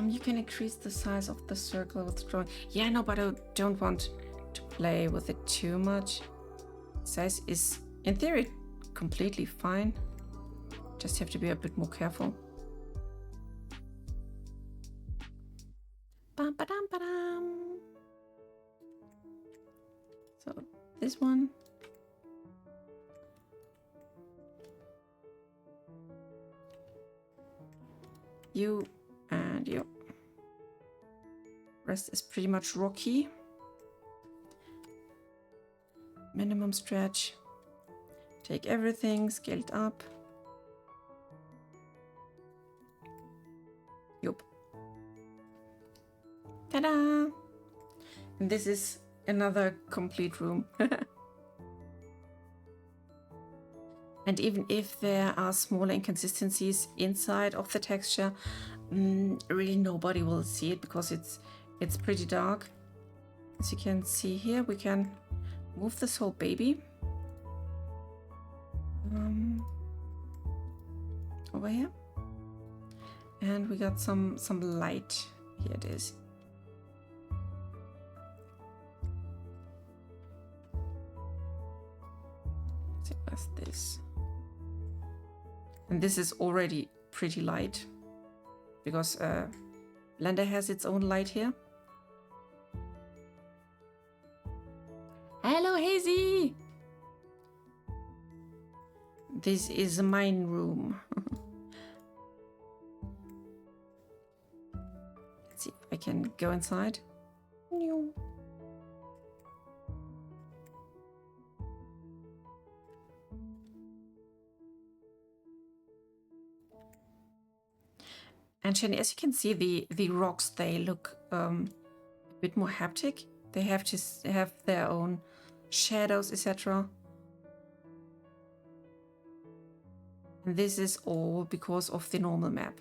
You can increase the size of the circle with drawing. Yeah, no, but I don't want to play with it too much. Size is, in theory, completely fine. Just have to be a bit more careful. Bam, ba-dam, ba-dam. So this one. You and you. Rest is pretty much rocky. Minimum stretch. Take everything, scale it up. Yup. Ta-da! And this is another complete room. And even if there are smaller inconsistencies inside of the texture, really nobody will see it because it's pretty dark. As you can see here, we can move this whole baby over here, and we got some light. Here it is. So what's this? And this is already pretty light because Blender has its own light here. Hello, Hazy! This is mine room. Let's see if I can go inside. No. And Shani, as you can see, the rocks, they look a bit more haptic. They have to have their own shadows, etc. And this is all because of the normal map.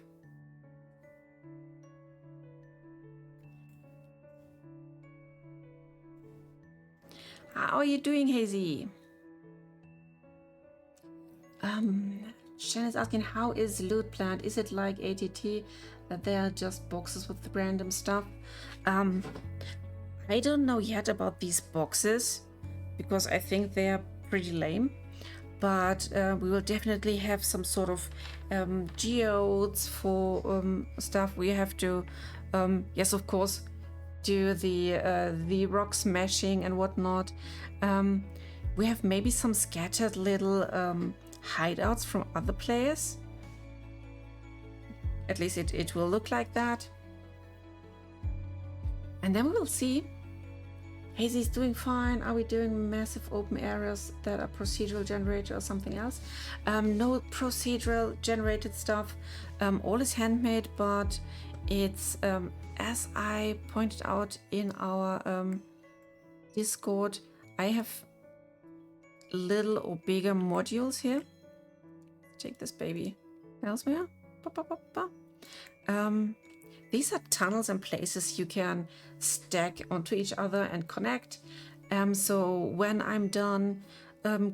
How are you doing, Hazy? Shannon is asking, how is loot planned? Is it like ATT, that they are just boxes with random stuff? I don't know yet about these boxes because I think they are pretty lame. But we will definitely have some sort of geodes for stuff. We have to, yes, of course, do the rock smashing and whatnot. We have maybe some scattered little hideouts from other players. At least it will look like that. And then we will see. Hazy's doing fine. Are we doing massive open areas that are procedural generated or something else? No procedural generated stuff. All is handmade, but it's, as I pointed out in our Discord, I have little or bigger modules here. Take this baby elsewhere. These are tunnels and places you can stack onto each other and connect. So when I'm done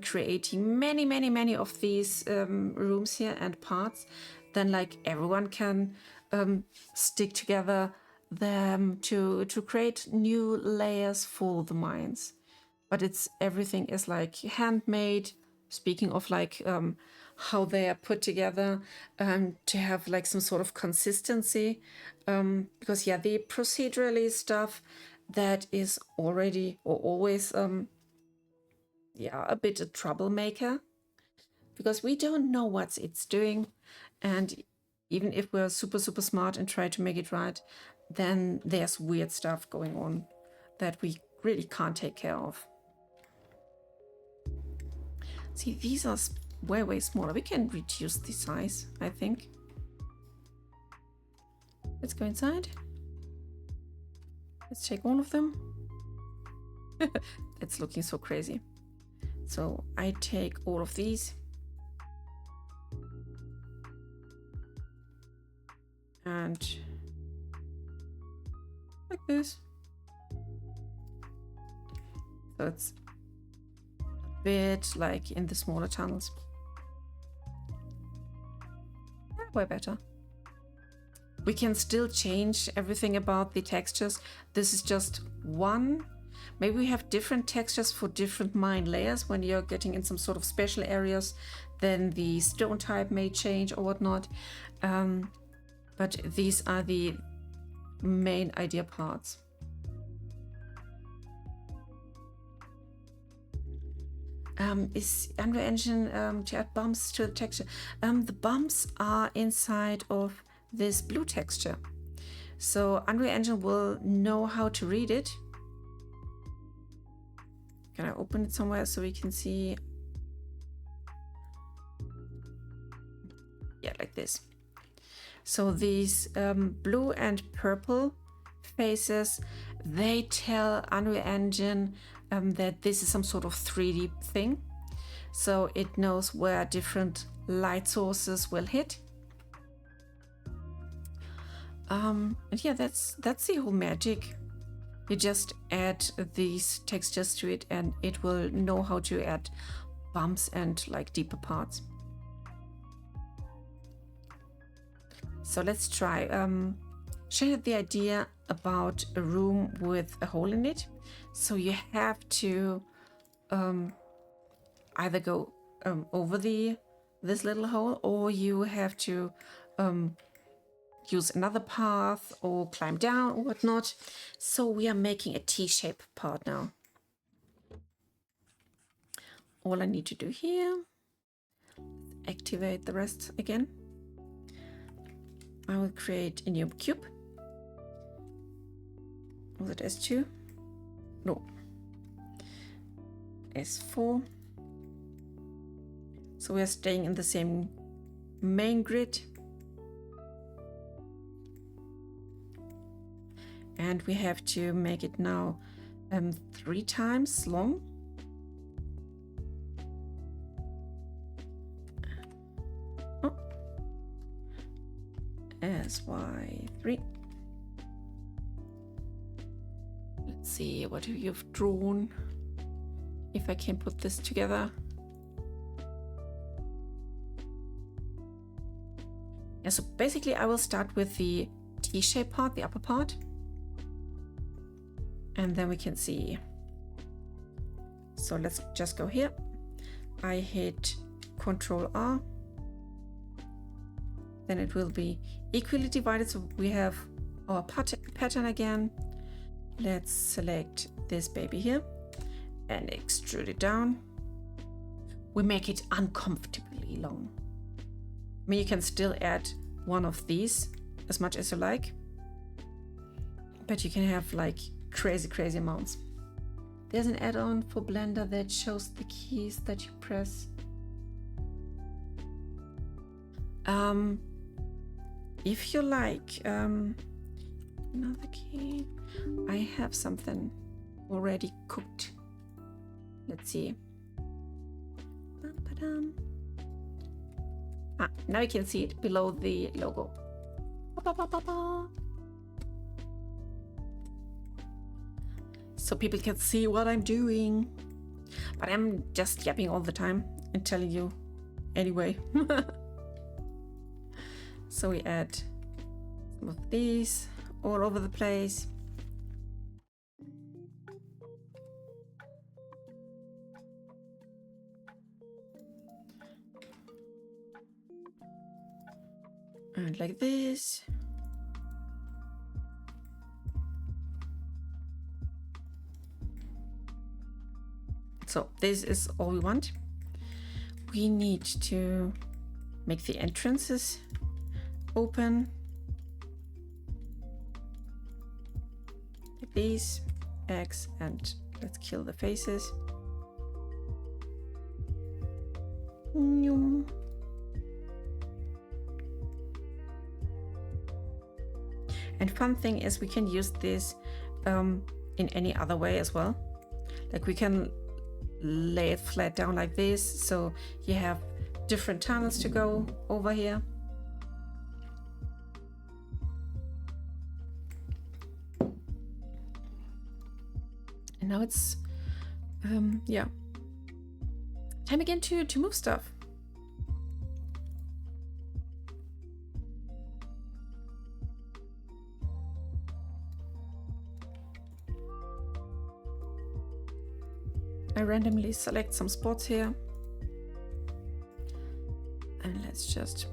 creating many of these rooms here and parts, then like everyone can stick together them to create new layers for the mines. But everything is like handmade. Speaking of like how they are put together, to have like some sort of consistency, because yeah, the procedurally stuff, that is already or always yeah, a bit a troublemaker, because we don't know what it's doing, and even if we're super smart and try to make it right, then there's weird stuff going on that we really can't take care of. See, these are way smaller. We can reduce the size, I think. Let's go inside. Let's take all of them. It's looking so crazy. So I take all of these. And like this. So it's a bit like in the smaller tunnels. Yeah, way better. We can still change everything about the textures. This is just one. Maybe we have different textures for different mine layers. When you're getting in some sort of special areas, then the stone type may change or whatnot. But these are the main idea parts. Is Unreal Engine to add bumps to the texture? The bumps are inside of this blue texture. So Unreal Engine will know how to read it. Can I open it somewhere so we can see? Yeah, like this. So these blue and purple faces, they tell Unreal Engine that this is some sort of 3D thing. So it knows where different light sources will hit. And yeah, that's the whole magic. You just add these textures to it and it will know how to add bumps and like deeper parts. So let's try. She had the idea about a room with a hole in it. So you have to either go over this little hole, or you have to use another path or climb down or whatnot. So we are making a T-shaped part now. All I need to do here, activate the rest again. I will create a new cube. Was it S2? No. S4. So we are staying in the same main grid. And we have to make it now 3 times long. Oh. SY3. Let's see what you've drawn. If I can put this together. Yeah, so basically I will start with the T-shaped part, the upper part. And then we can see. So let's just go here. I hit Control R. Then it will be equally divided. So we have our pattern again. Let's select this baby here and extrude it down. We make it uncomfortably long. I mean, you can still add one of these as much as you like, but you can have like crazy amounts. There's an add-on for Blender that shows the keys that you press. If you like another key, I have something already cooked. Let's see. Now you can see it below the logo. So people can see what I'm doing. But I'm just yapping all the time and telling you anyway. So we add some of these all over the place. And like this. So this is all we want. We need to make the entrances open. Like these, X, and let's kill the faces. And fun thing is we can use this in any other way as well. Like we can lay it flat down like this, so you have different tunnels to go over here. And now it's yeah, time again to move stuff. I randomly select some spots here and let's just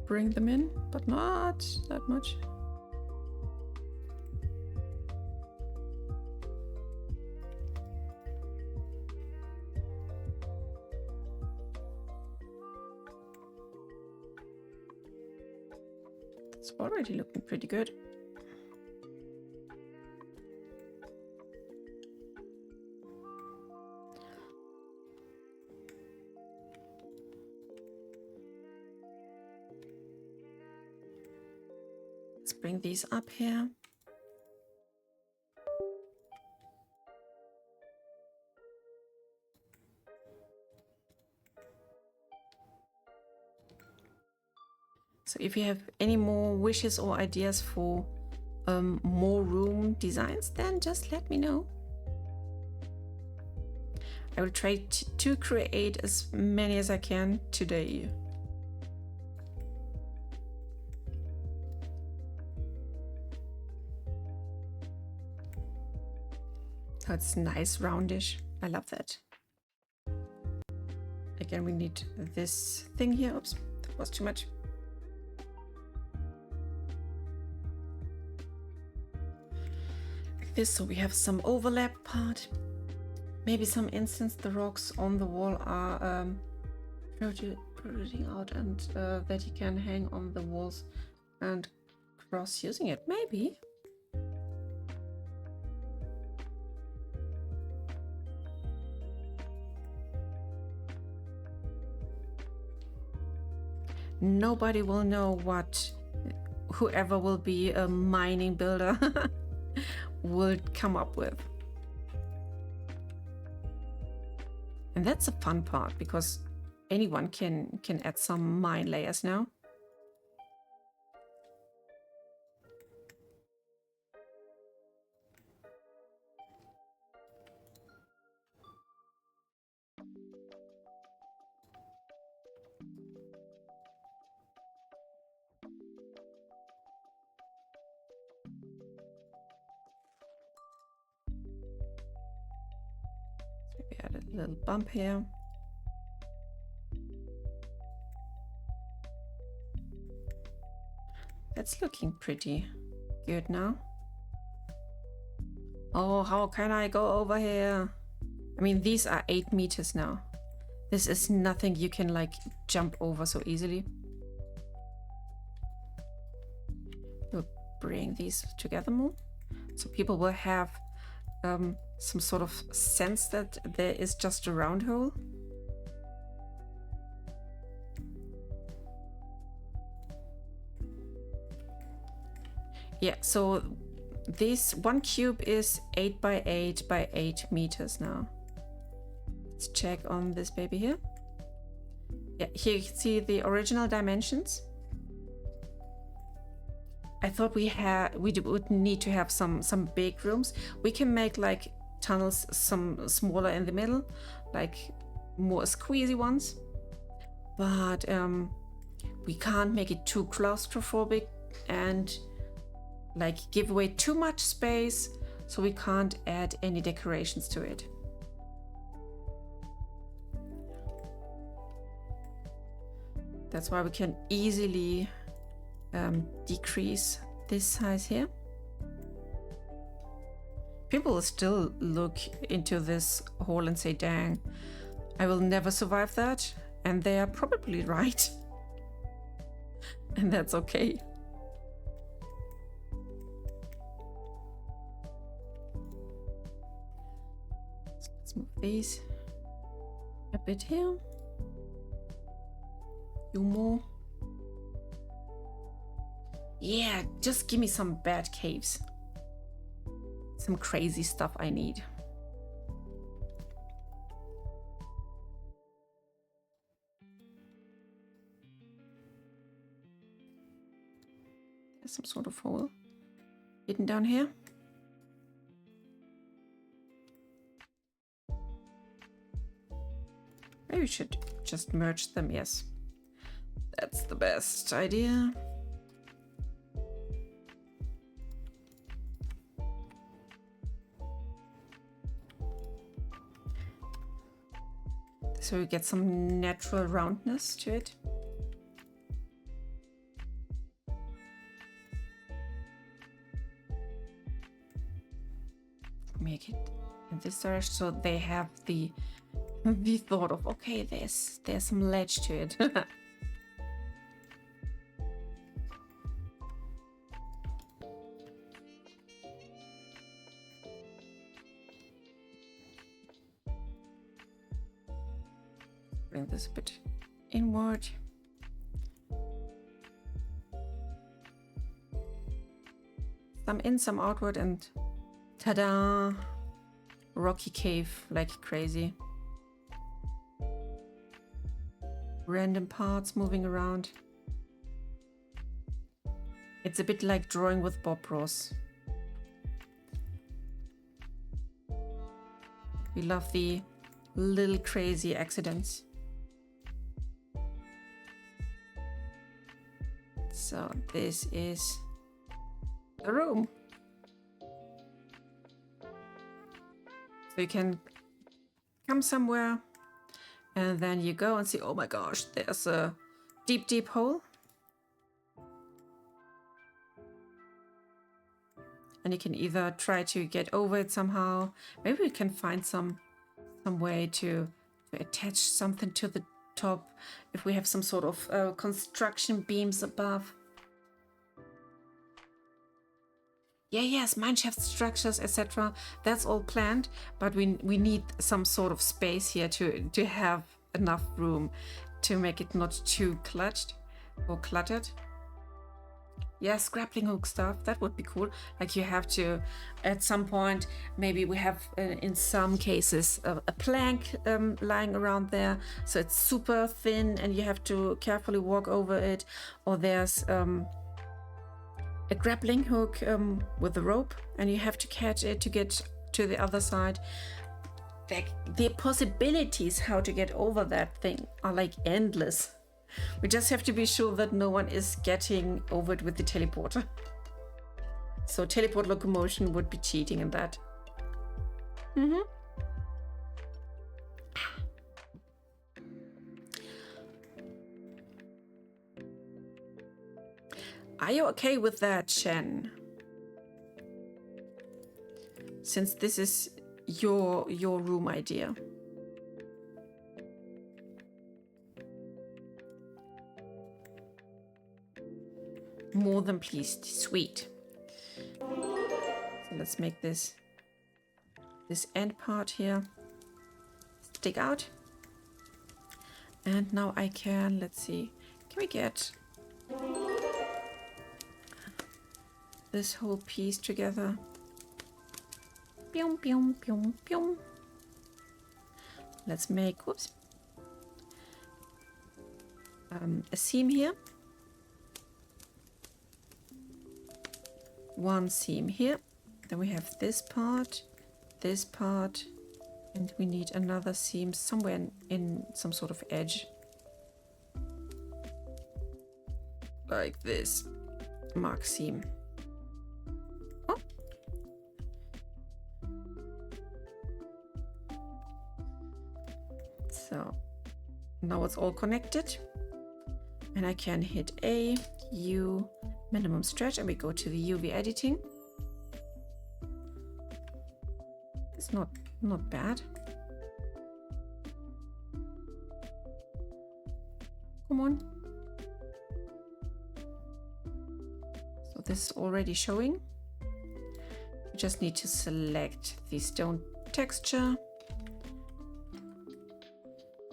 bring them in, but not that much. It's already looking pretty good. Bring these up here. So if you have any more wishes or ideas for more room designs, then just let me know. I will try to create as many as I can today. Oh, it's nice, roundish. I love that. Again, we need this thing here. Oops, that was too much. Like this, so we have some overlap part. Maybe some instance the rocks on the wall are protruding out, and that you can hang on the walls and cross using it. Maybe. Nobody will know what whoever will be a mining builder will come up with. And that's a fun part, because anyone can add some mine layers now. Maybe add a little bump here. That's looking pretty good now. Oh, how can I go over here? I mean, these are 8 meters now. This is nothing you can like jump over so easily. We'll bring these together more, so people will have some sort of sense that there is just a round hole. Yeah, so this 1 cube is 8 by 8 by 8 meters now. Let's check on this baby here. Yeah, here you can see the original dimensions. I thought we would need to have some big rooms. We can make like tunnels some smaller in the middle, like more squeezy ones, but we can't make it too claustrophobic and like give away too much space, so we can't add any decorations to it. That's why we can easily decrease this size here. People will still look into this hole and say, dang, I will never survive that. And they are probably right. And that's okay. So let's move these a bit here. Few more. Yeah, just give me some bad caves. Some crazy stuff I need. There's some sort of hole hidden down here. Maybe we should just merge them, yes. That's the best idea. So we get some natural roundness to it. Make it in this direction so they have the thought of, okay, there's some ledge to it. Bring this a bit inward. Some in, some outward, and ta-da! Rocky cave like crazy. Random parts moving around. It's a bit like drawing with Bob Ross. We love the little crazy accidents. So this is the room. So you can come somewhere and then you go and see, oh my gosh, there's a deep, deep hole. And you can either try to get over it somehow. Maybe we can find some way to attach something to the top if we have some sort of construction beams above. Yeah, yes, mineshaft structures, etc. That's all planned, but we need some sort of space here to have enough room to make it not too clutched or cluttered. Yes, grappling hook stuff, that would be cool. Like you have to, at some point, maybe we have, in some cases, a plank lying around there. So it's super thin and you have to carefully walk over it. Or there's a grappling hook with a rope and you have to catch it to get to the other side. The possibilities how to get over that thing are like endless. We just have to be sure that no one is getting over it with the teleporter. So teleport locomotion would be cheating in that. Are you okay with that, Shen? Since this is your room idea. More than pleased. Sweet. So let's make this end part here stick out. And now I can, let's see, can we get this whole piece together? Pyong, pyong, pyong, pyong. Let's make, whoops, a seam here. One seam here. Then we have this part, and we need another seam somewhere in some sort of edge. Like this. Mark seam. Oh. So now it's all connected. And I can hit A, U, minimum stretch, and we go to the UV editing. It's not bad. Come on. So this is already showing. We just need to select the stone texture.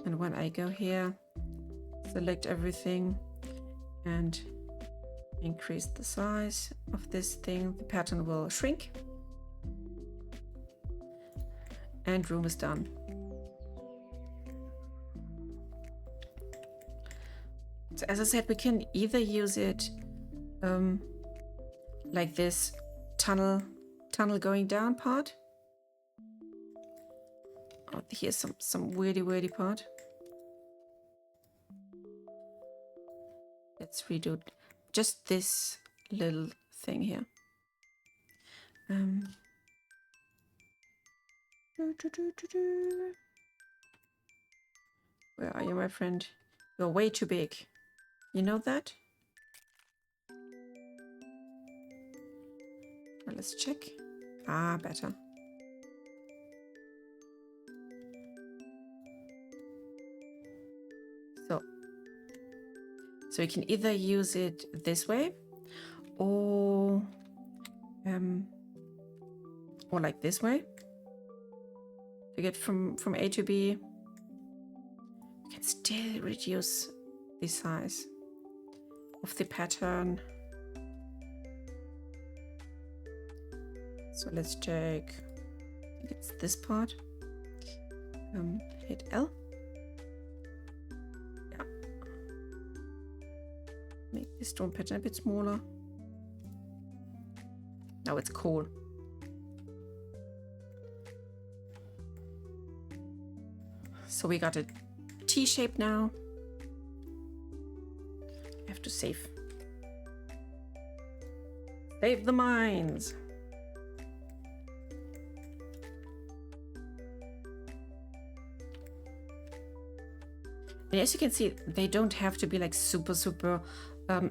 And when I go here, select everything and increase the size of this thing, the pattern will shrink. And room is done. So as I said, we can either use it like this tunnel going down part. Oh, here's some weirdy part. Let's redo just this little thing here. Where are you, my friend? You're way too big. You know that? Well, let's check. Ah, better. So you can either use it this way or like this way to get from A to B. You can still reduce the size of the pattern. So let's check. I think it's this part. Hit L. Yeah. Make this stone pattern a bit smaller. Now it's cool. So we got a T shape now. I have to save. Save the mines. And as you can see, they don't have to be like super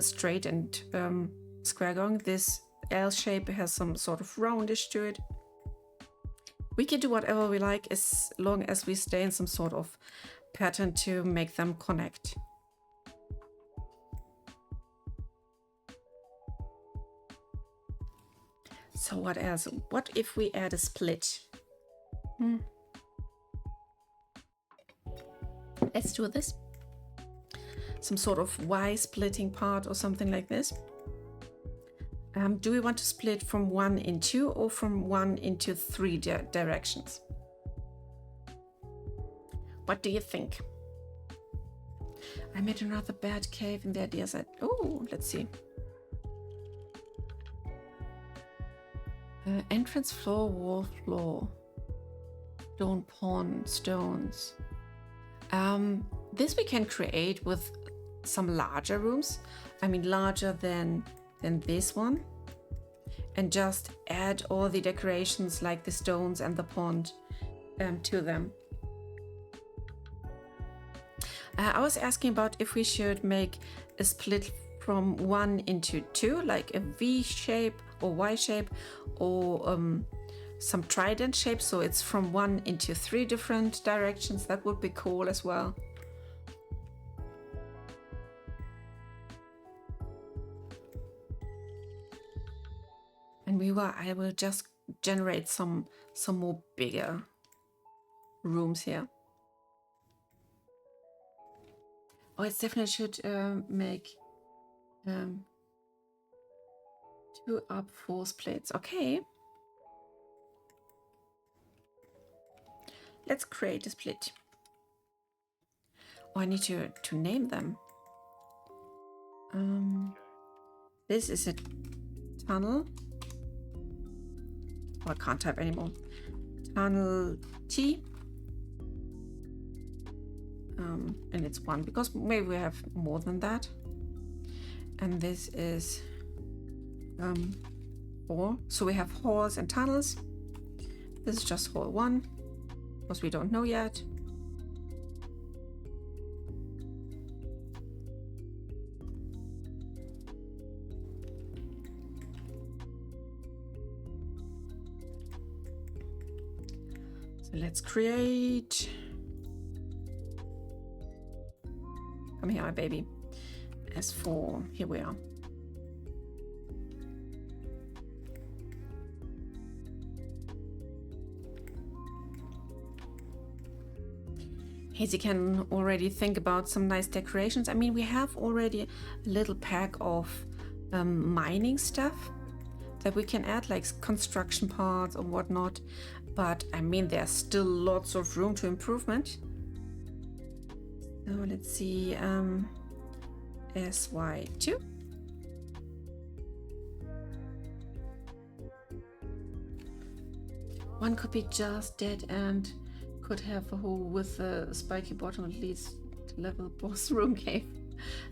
straight and square going. This L shape has some sort of roundish to it. We can do whatever we like as long as we stay in some sort of pattern to make them connect. So what else? What if we add a split? Let's do this. Some sort of Y splitting part or something like this. Do we want to split from 1 in 2 or from 1 into 3 directions? What do you think? I made another bad cave in the idea set. Oh, let's see. Entrance floor, wall floor. Stone pond, stones. This we can create with some larger rooms. I mean larger than this one. And just add all the decorations like the stones and the pond to them. I was asking about if we should make a split from 1 into 2, like a V shape or Y shape, or some trident shape, so it's from 1 into 3 different directions. That would be cool as well. And I will just generate some more bigger rooms here. Oh, it definitely should make 2 up 4 splits. Okay. Let's create a split. Oh, I need to name them. This is a tunnel. Oh, I can't type anymore. Tunnel T. And it's 1 because maybe we have more than that. And this is 4. So we have halls and tunnels. This is just hall 1 because we don't know yet. So let's create. Come here, my baby. S4, here we are. Hazy can already think about some nice decorations. I mean, we have already a little pack of mining stuff that we can add, like construction parts or whatnot. But I mean, there's still lots of room to improvement. So let's see, SY2. One could be just dead and could have a hole with a spiky bottom that leads to level boss room cave.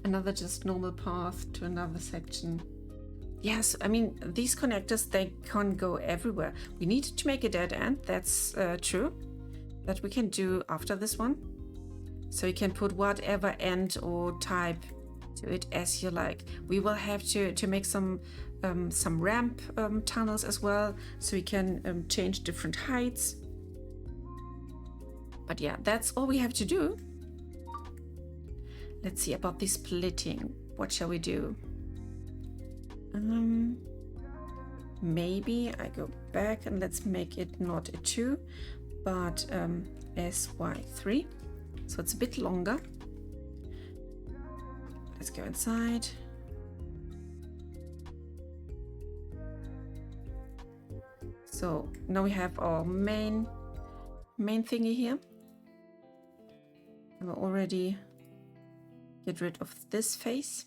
Another just normal path to another section. Yes, I mean, these connectors, they can't go everywhere. We need to make a dead end, that's true. That we can do after this one. So you can put whatever end or type to it as you like. We will have to make some ramp tunnels as well, so we can change different heights. But yeah, that's all we have to do. Let's see about the splitting. What shall we do? Maybe I go back and let's make it not a 2, but SY3. So it's a bit longer. Let's go inside. So now we have our main thingy here. I will already get rid of this face.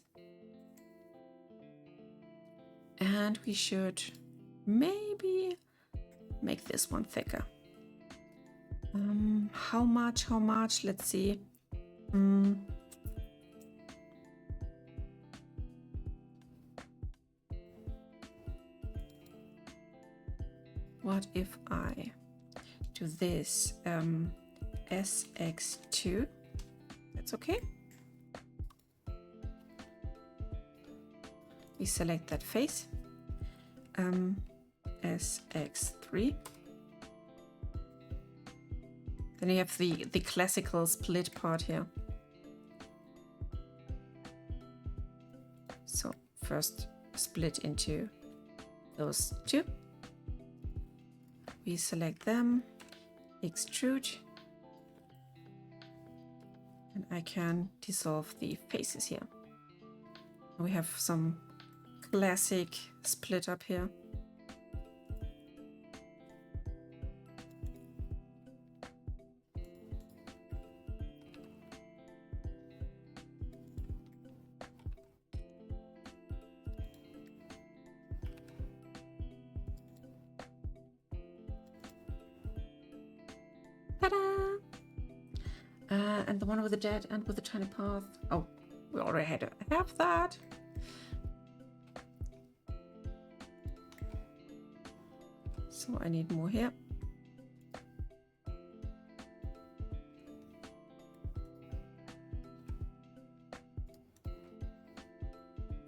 And we should maybe make this one thicker. How much? Let's see. What if I do this SX2? That's okay. We select that face. SX3. Then you have the classical split part here. So first split into those two. We select them, extrude, and I can dissolve the faces here. We have some classic split up here. And the one with the dead and with the tiny path. Oh, we already had to have that. So I need more here.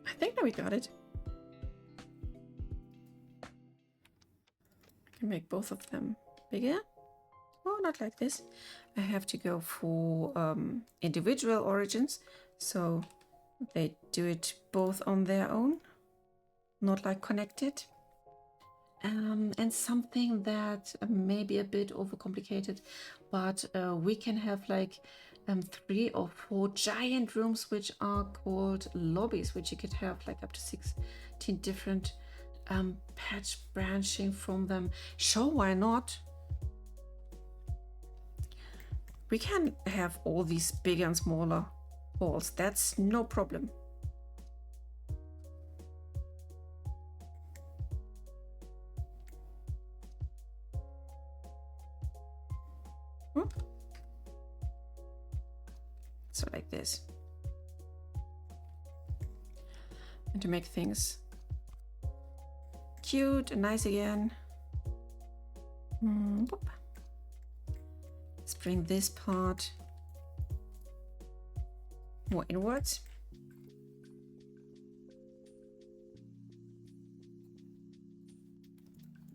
I think that we got it. I can make both of them bigger. Oh, not like this. I have to go for individual origins, so they do it both on their own, not like connected. And something that may be a bit overcomplicated, but we can have like 3 or 4 giant rooms which are called lobbies, which you could have like up to 16 different patch branching from them. Sure, why not? We can have all these bigger and smaller halls. That's no problem. So like this. And to make things cute and nice again. Let's bring this part more inwards.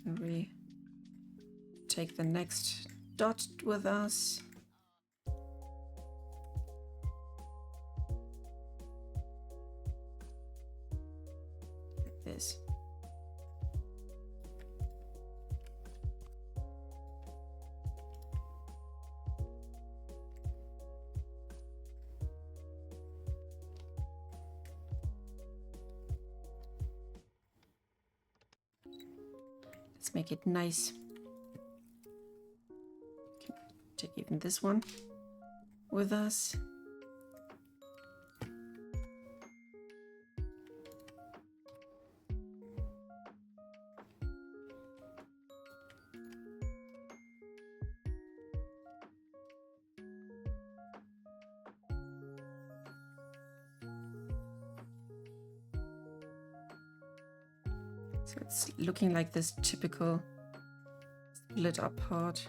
And we take the next dot with us. Like this. Let's make it nice. Okay, take even this one with us. So it's looking like this typical split up part.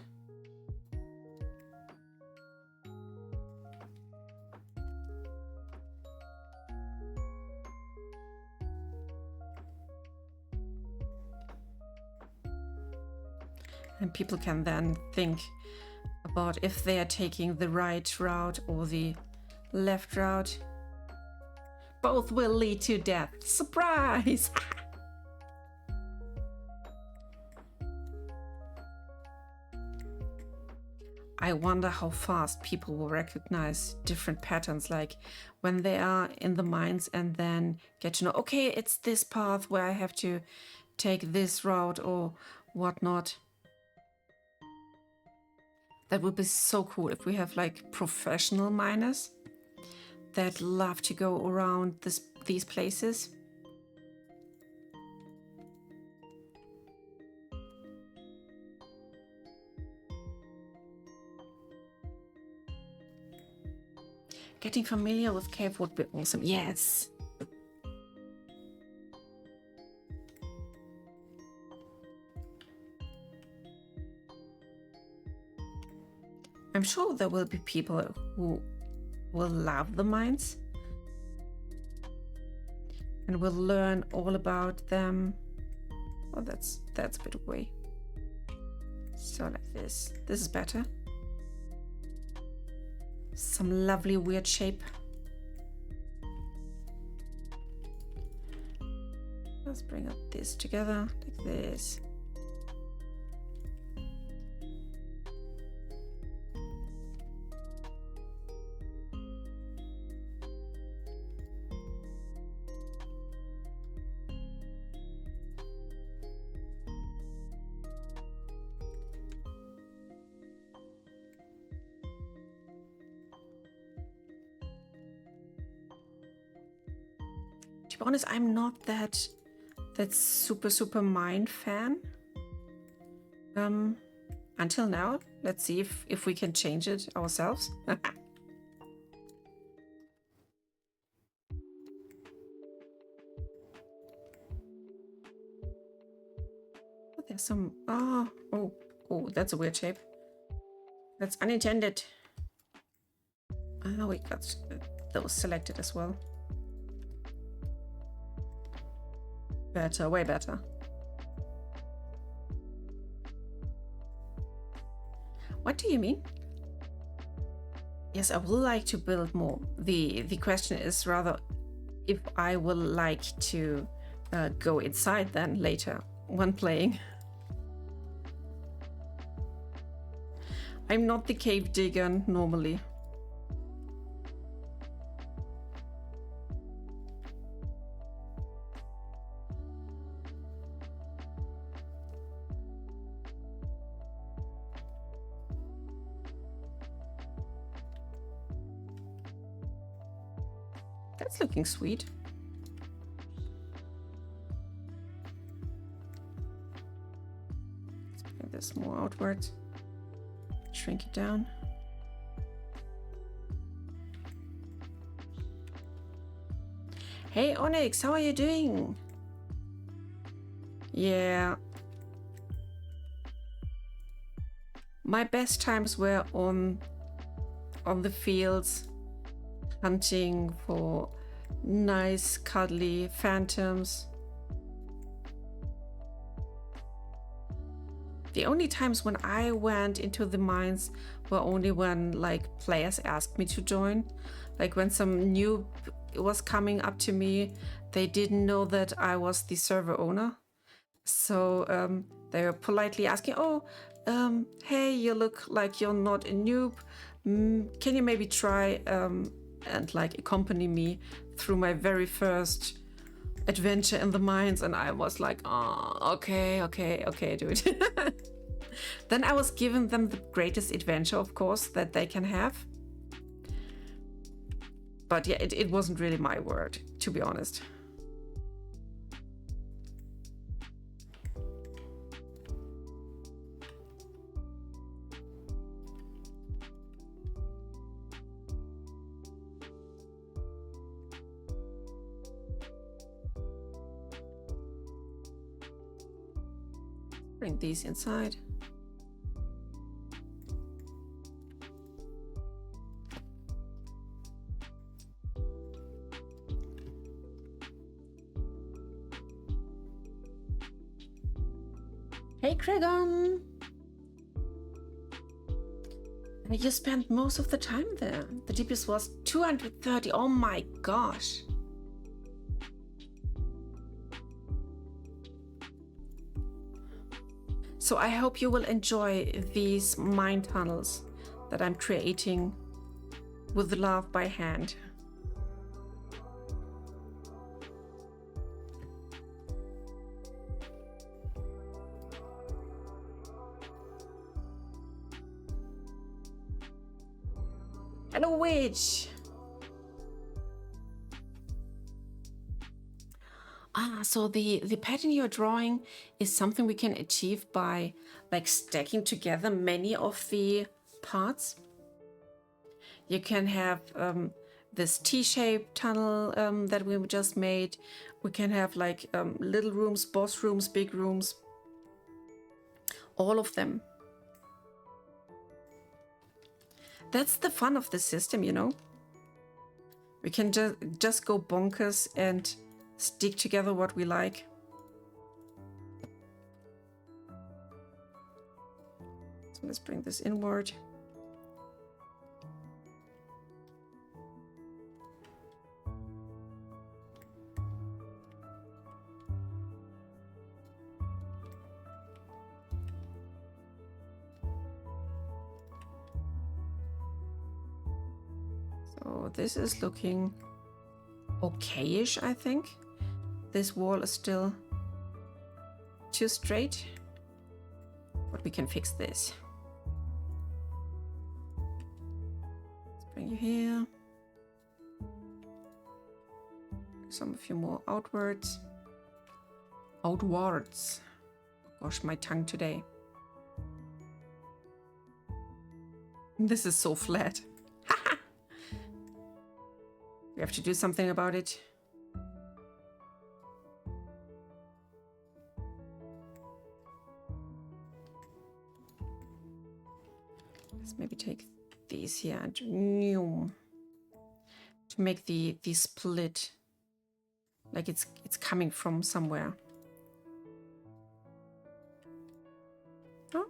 And people can then think about if they are taking the right route or the left route. Both will lead to death. Surprise! I wonder how fast people will recognize different patterns, like when they are in the mines and then get to know, okay, it's this path where I have to take this route or whatnot. That would be so cool if we have like professional miners that love to go around these places. Getting familiar with cave would be awesome. Yes. I'm sure there will be people who will love the mines and will learn all about them. Oh, that's a bit away. So like this. This is better. Some lovely weird shape. Let's bring up this together like this. To be honest, I'm not that super mine fan. Until now. Let's see if we can change it ourselves. Oh, there's some. Oh, that's a weird shape. That's unintended. We got those selected as well. Better, way better. What do you mean? Yes, I would like to build more. The question is rather if I would like to go inside then later when playing. I'm not the cave digger normally. That's looking sweet. Let's bring this more outwards. Shrink it down. Hey Onyx, how are you doing? Yeah. My best times were on the fields, hunting for nice cuddly phantoms. The only times when I went into the mines were only when like players asked me to join. Like when some noob was coming up to me, they didn't know that I was the server owner. So they were politely asking, hey, you look like you're not a noob. Can you maybe try and like accompany me through my very first adventure in the mines? And I was like, oh, okay, dude. Then I was giving them the greatest adventure, of course, that they can have. But yeah, it wasn't really my word, to be honest. Bring these inside. Hey Cregon! You spent most of the time there. The DPS was 230. Oh my gosh. So I hope you will enjoy these mine tunnels that I'm creating with love by hand. Hello, witch! So the pattern you're drawing is something we can achieve by like stacking together many of the parts. You can have this T-shaped tunnel that we just made. We can have like little rooms, boss rooms, big rooms, all of them. That's the fun of the system, you know. We can just go bonkers and stick together what we like. So let's bring this inward. So this is looking okay-ish, I think. This wall is still too straight, but we can fix this. Let's bring you here. Some of you more outwards. Outwards. Gosh, my tongue today. This is so flat. We have to do something about it. Let's maybe take these here and to make the split like it's coming from somewhere. Oh.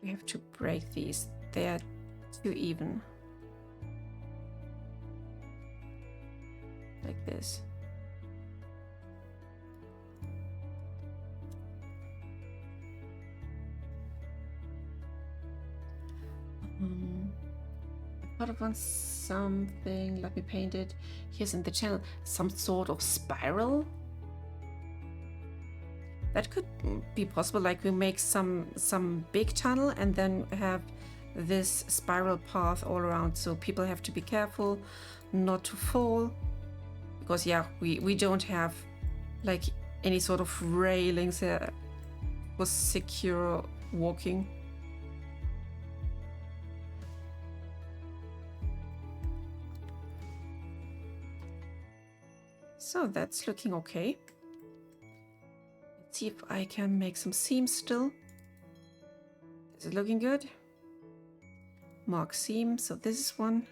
We have to break these. They are too even. Like this. I thought of on something. Let me paint it. Here's in the channel. Some sort of spiral. That could be possible, like we make some big tunnel and then have this spiral path all around, so people have to be careful not to fall, because yeah, we don't have like any sort of railings for secure walking. So that's looking okay. See if I can make some seams still. Is it looking good? Mark seam. So this is one.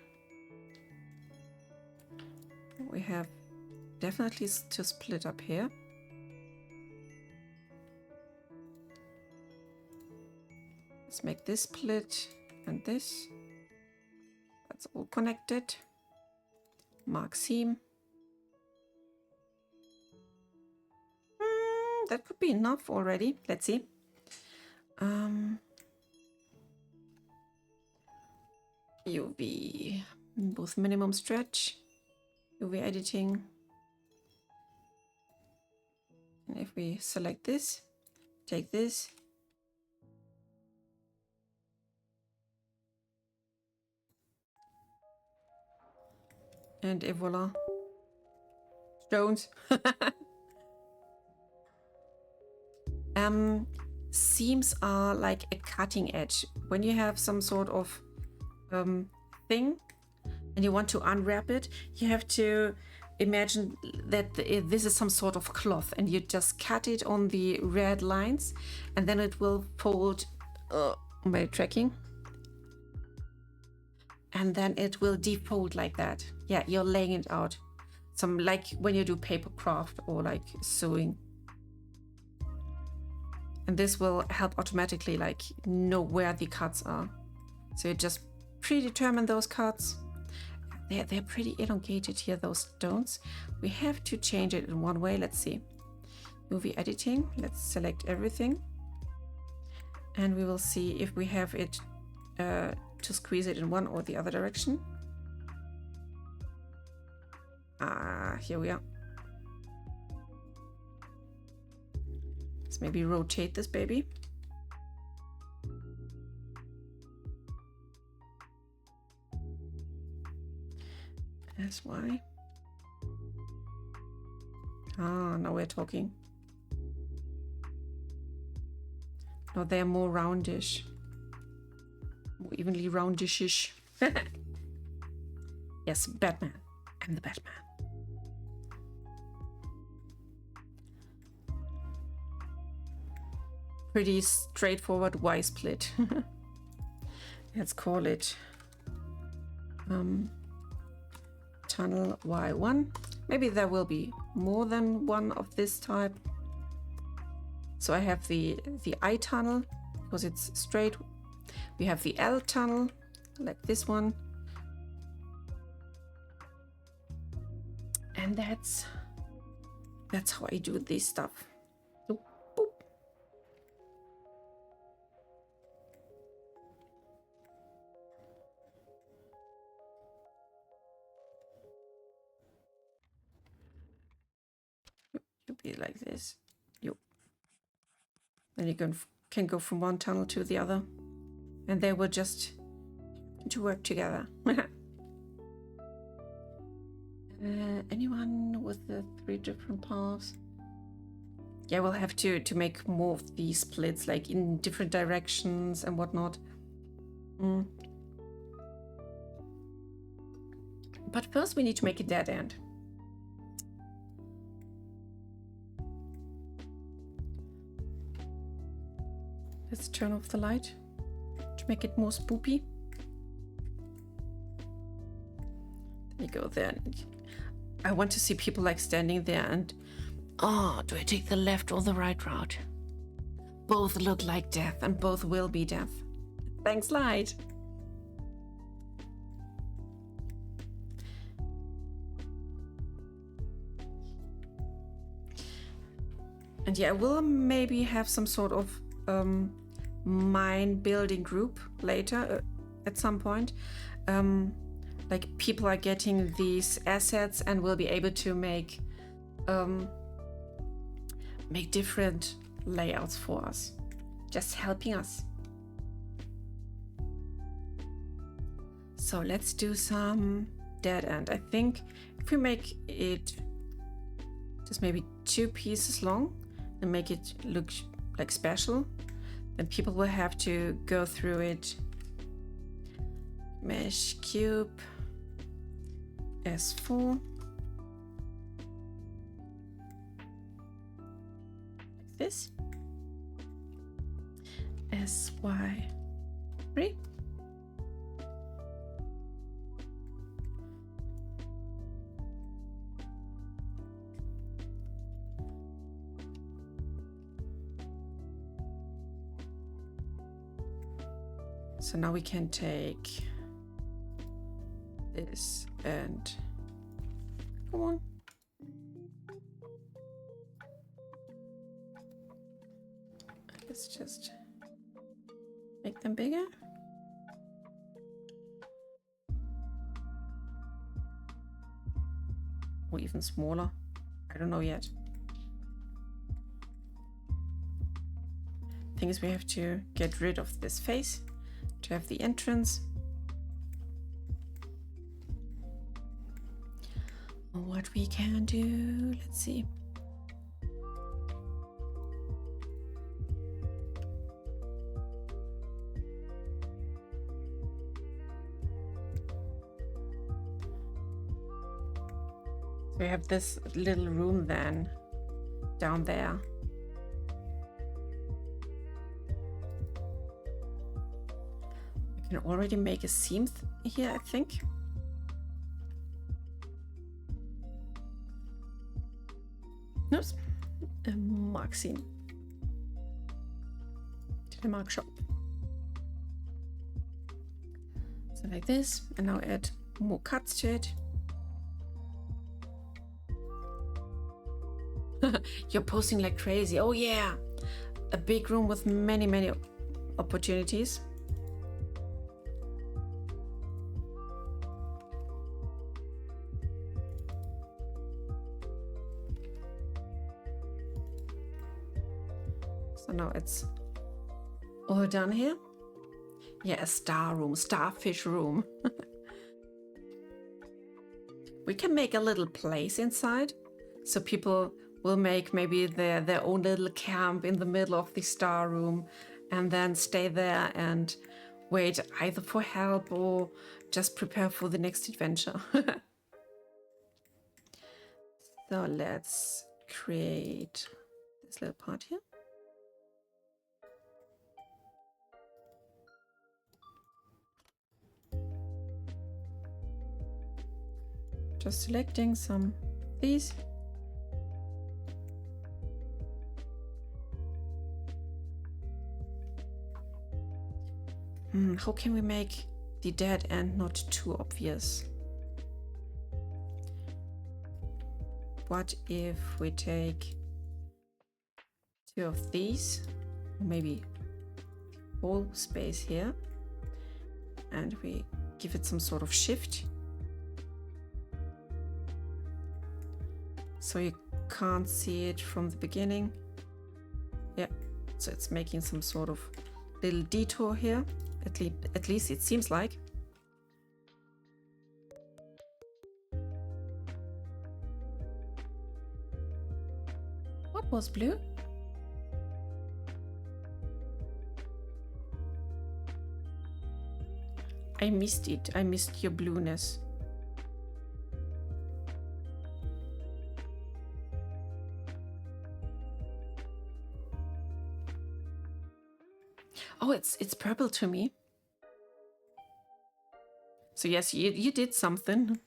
We have definitely to split up here. Let's make this split and this. That's all connected. Mark seam. That could be enough already. Let's see. UV, both minimum stretch, UV editing. And if we select this, take this. And voila. Stones. Seams are like a cutting edge. When you have some sort of thing and you want to unwrap it, you have to imagine that this is some sort of cloth, and you just cut it on the red lines, and then it will fold. My tracking. And then it will defold like that. Yeah, you're laying it out. Some like when you do paper craft or like sewing. And this will help automatically like know where the cuts are. So you just predetermine those cuts. They're pretty elongated here, those stones. We have to change it in one way. Let's see. UV editing. Let's select everything. And we will see if we have it to squeeze it in one or the other direction. Here we are. Let's maybe rotate this baby. That's why. Ah, now we're talking. No, they're more roundish. More evenly roundish-ish. Yes, Batman. I'm the Batman. Pretty straightforward Y split. Let's call it tunnel Y1. Maybe there will be more than one of this type. So I have the I tunnel because it's straight. We have the L tunnel like this one. And that's how I do this stuff. So, boop. You be like this. You. Then you can go from one tunnel to the other, and they will just to work together. Anyone with the 3 different paths? Yeah, we'll have to make more of these splits, like in different directions and whatnot. But first we need to make a dead end. Let's turn off the light to make it more spoopy. There you go there. I want to see people like standing there and, oh, do I take the left or the right route? Both look like death and both will be death. Thanks, light. And yeah, we'll maybe have some sort of mine building group later at some point. Like people are getting these assets and will be able to make different layouts for us, just helping us. So let's do some dead end. I think if we make it just maybe 2 pieces long and make it look like special, then people will have to go through it. Mesh cube S4 like this, SY3. So now we can take this and come on. Let's just make them bigger. Or even smaller. I don't know yet. Thing is, we have to get rid of this face to have the entrance. What we can do, let's see. So we have this little room then down there. I can already make a seam here, I think. Oops, a mark seam to the mark shop. So like this, and now add more cuts to it. You're posting like crazy. Oh yeah, a big room with many opportunities. So now it's all done here. Yeah, a star room, starfish room. We can make a little place inside, so people will make maybe their own little camp in the middle of the star room and then stay there and wait either for help or just prepare for the next adventure. So let's create this little part here. Just selecting some of these. How can we make the dead end not too obvious? What if we take 2 of these, maybe whole space here, and we give it some sort of shift, so you can't see it from the beginning. Yeah, so it's making some sort of little detour here. At least it seems like. What was blue? I missed it. I missed your blueness. Oh, it's purple to me. So yes, you did something.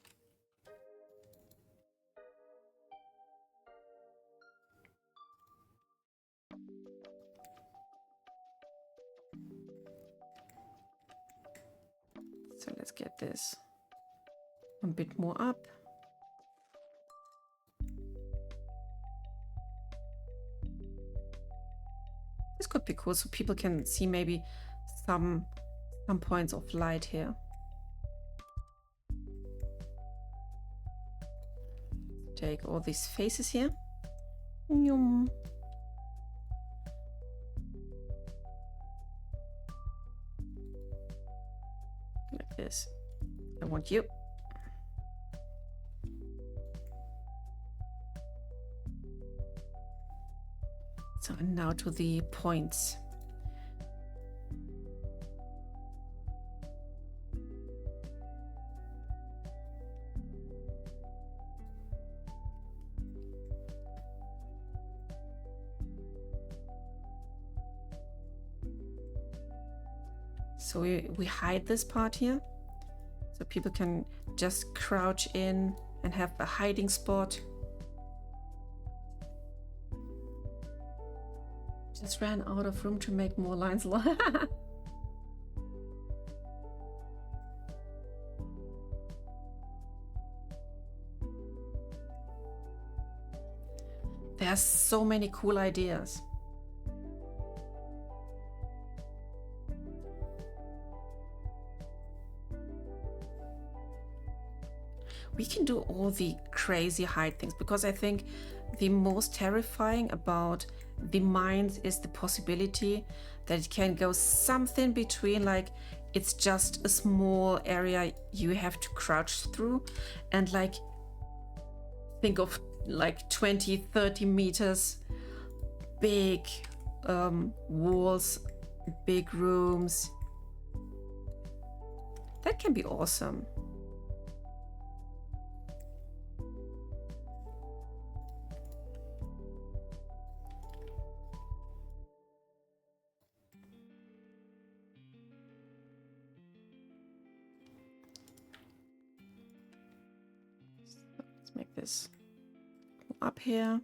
So let's get this a bit more up. This could be cool, so people can see maybe some points of light here. Take all these faces here. Like this. I want you. So now to the points. So we hide this part here, so people can just crouch in and have a hiding spot. Just ran out of room to make more lines. There's so many cool ideas. We can do all the crazy hide things, because I think the most terrifying about the mines is the possibility that it can go something between, like, it's just a small area you have to crouch through, and like think of like 20-30 meters big walls, big rooms. That can be awesome. Make this up here.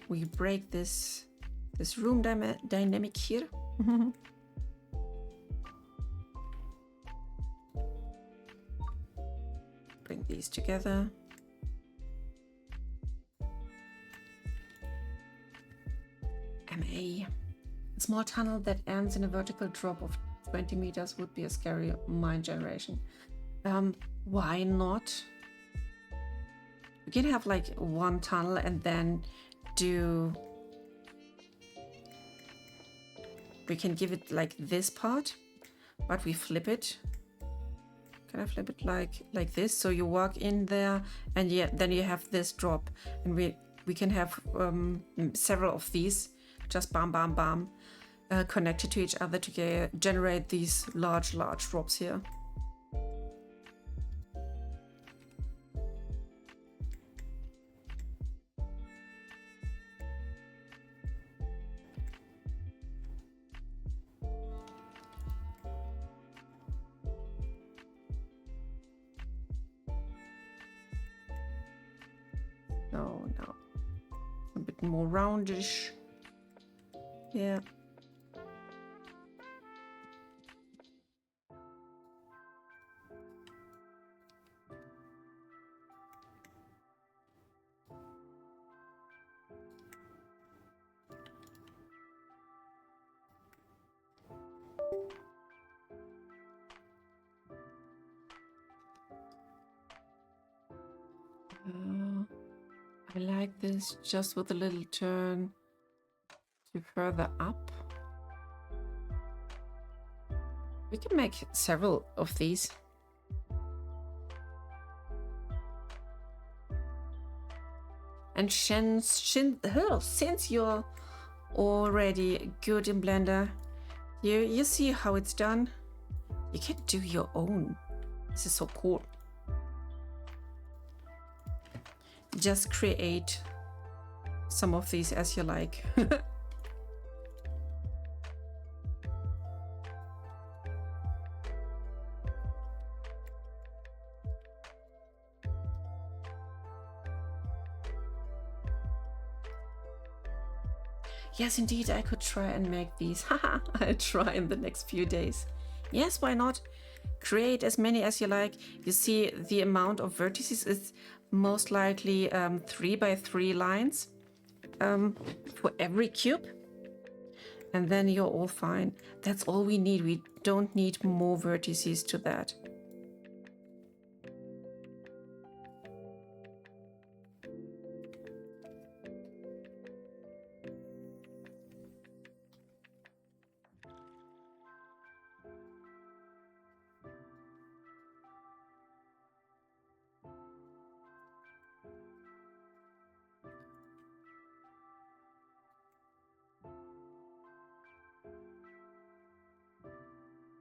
We break this room dynamic here. Bring these together. MA. A small tunnel that ends in a vertical drop of 20 meters would be a scary mine generation. Why not? We can have like one tunnel and then do We can give it like this part, but we flip it. Can I flip it like this? So you walk in there, and yeah, then you have this drop, and we can have several of these, just bam, bam, bam, connected to each other to generate these large drops here. No, a bit more roundish. Yeah. I like this just with a little turn to further up. We can make several of these. And since you're already good in Blender, you see how it's done. You can do your own. This is so cool. Just create some of these as you like. Yes, indeed, I could try and make these. Haha, I'll try in the next few days. Yes, why not? Create as many as you like. You see, the amount of vertices is most likely 3 by 3 lines for every cube. And then you're all fine. That's all we need. We don't need more vertices to that.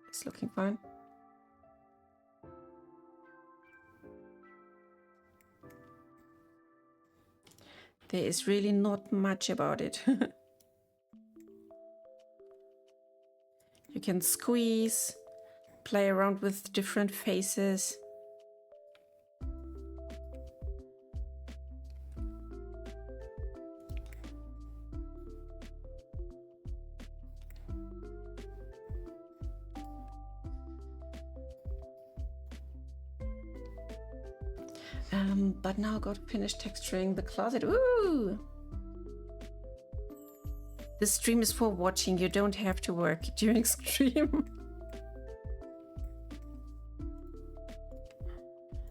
It's looking fine. There is really not much about it. You can squeeze, play around with different faces. But now got to finish texturing the closet. Ooh! The stream is for watching. You don't have to work during stream.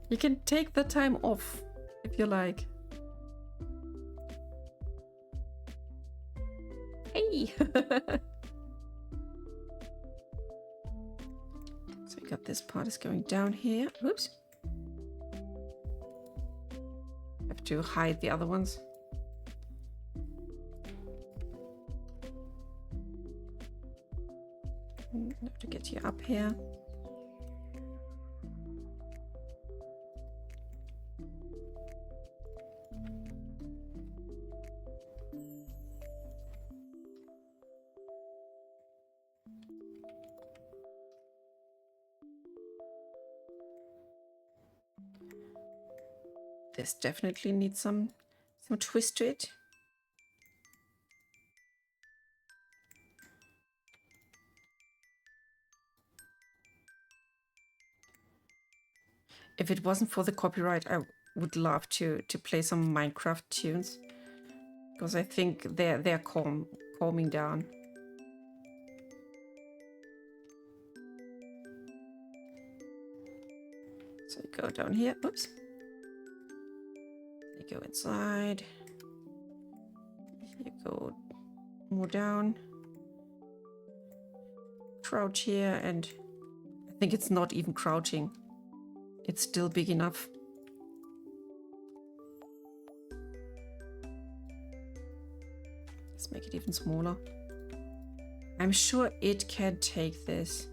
You can take the time off if you like. Hey! So we got this part is going down here. Oops. Have to hide the other ones. Have to get you up here. This definitely needs some twist to it. If it wasn't for the copyright, I would love to play some Minecraft tunes, because I think they're calming down. So you go down here. Oops. You go inside. You go more down. crouch here, and I think it's not even crouching. It's still big enough. Let's make it even smaller. I'm sure it can take this.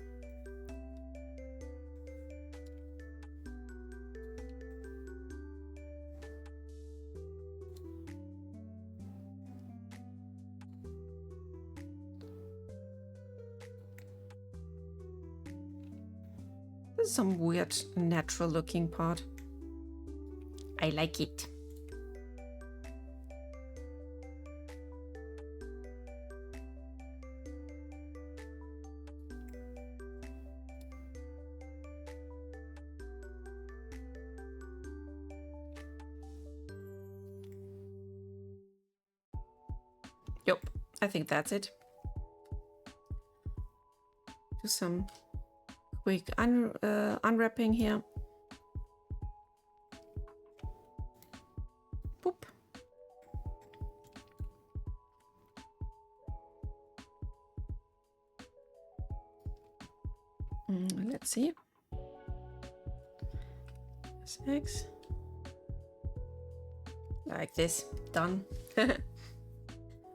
This is some weird natural looking part. I like it. Yep, I think that's it. Do some quick unwrapping here. Boop. Let's see. Six. Like this. Done.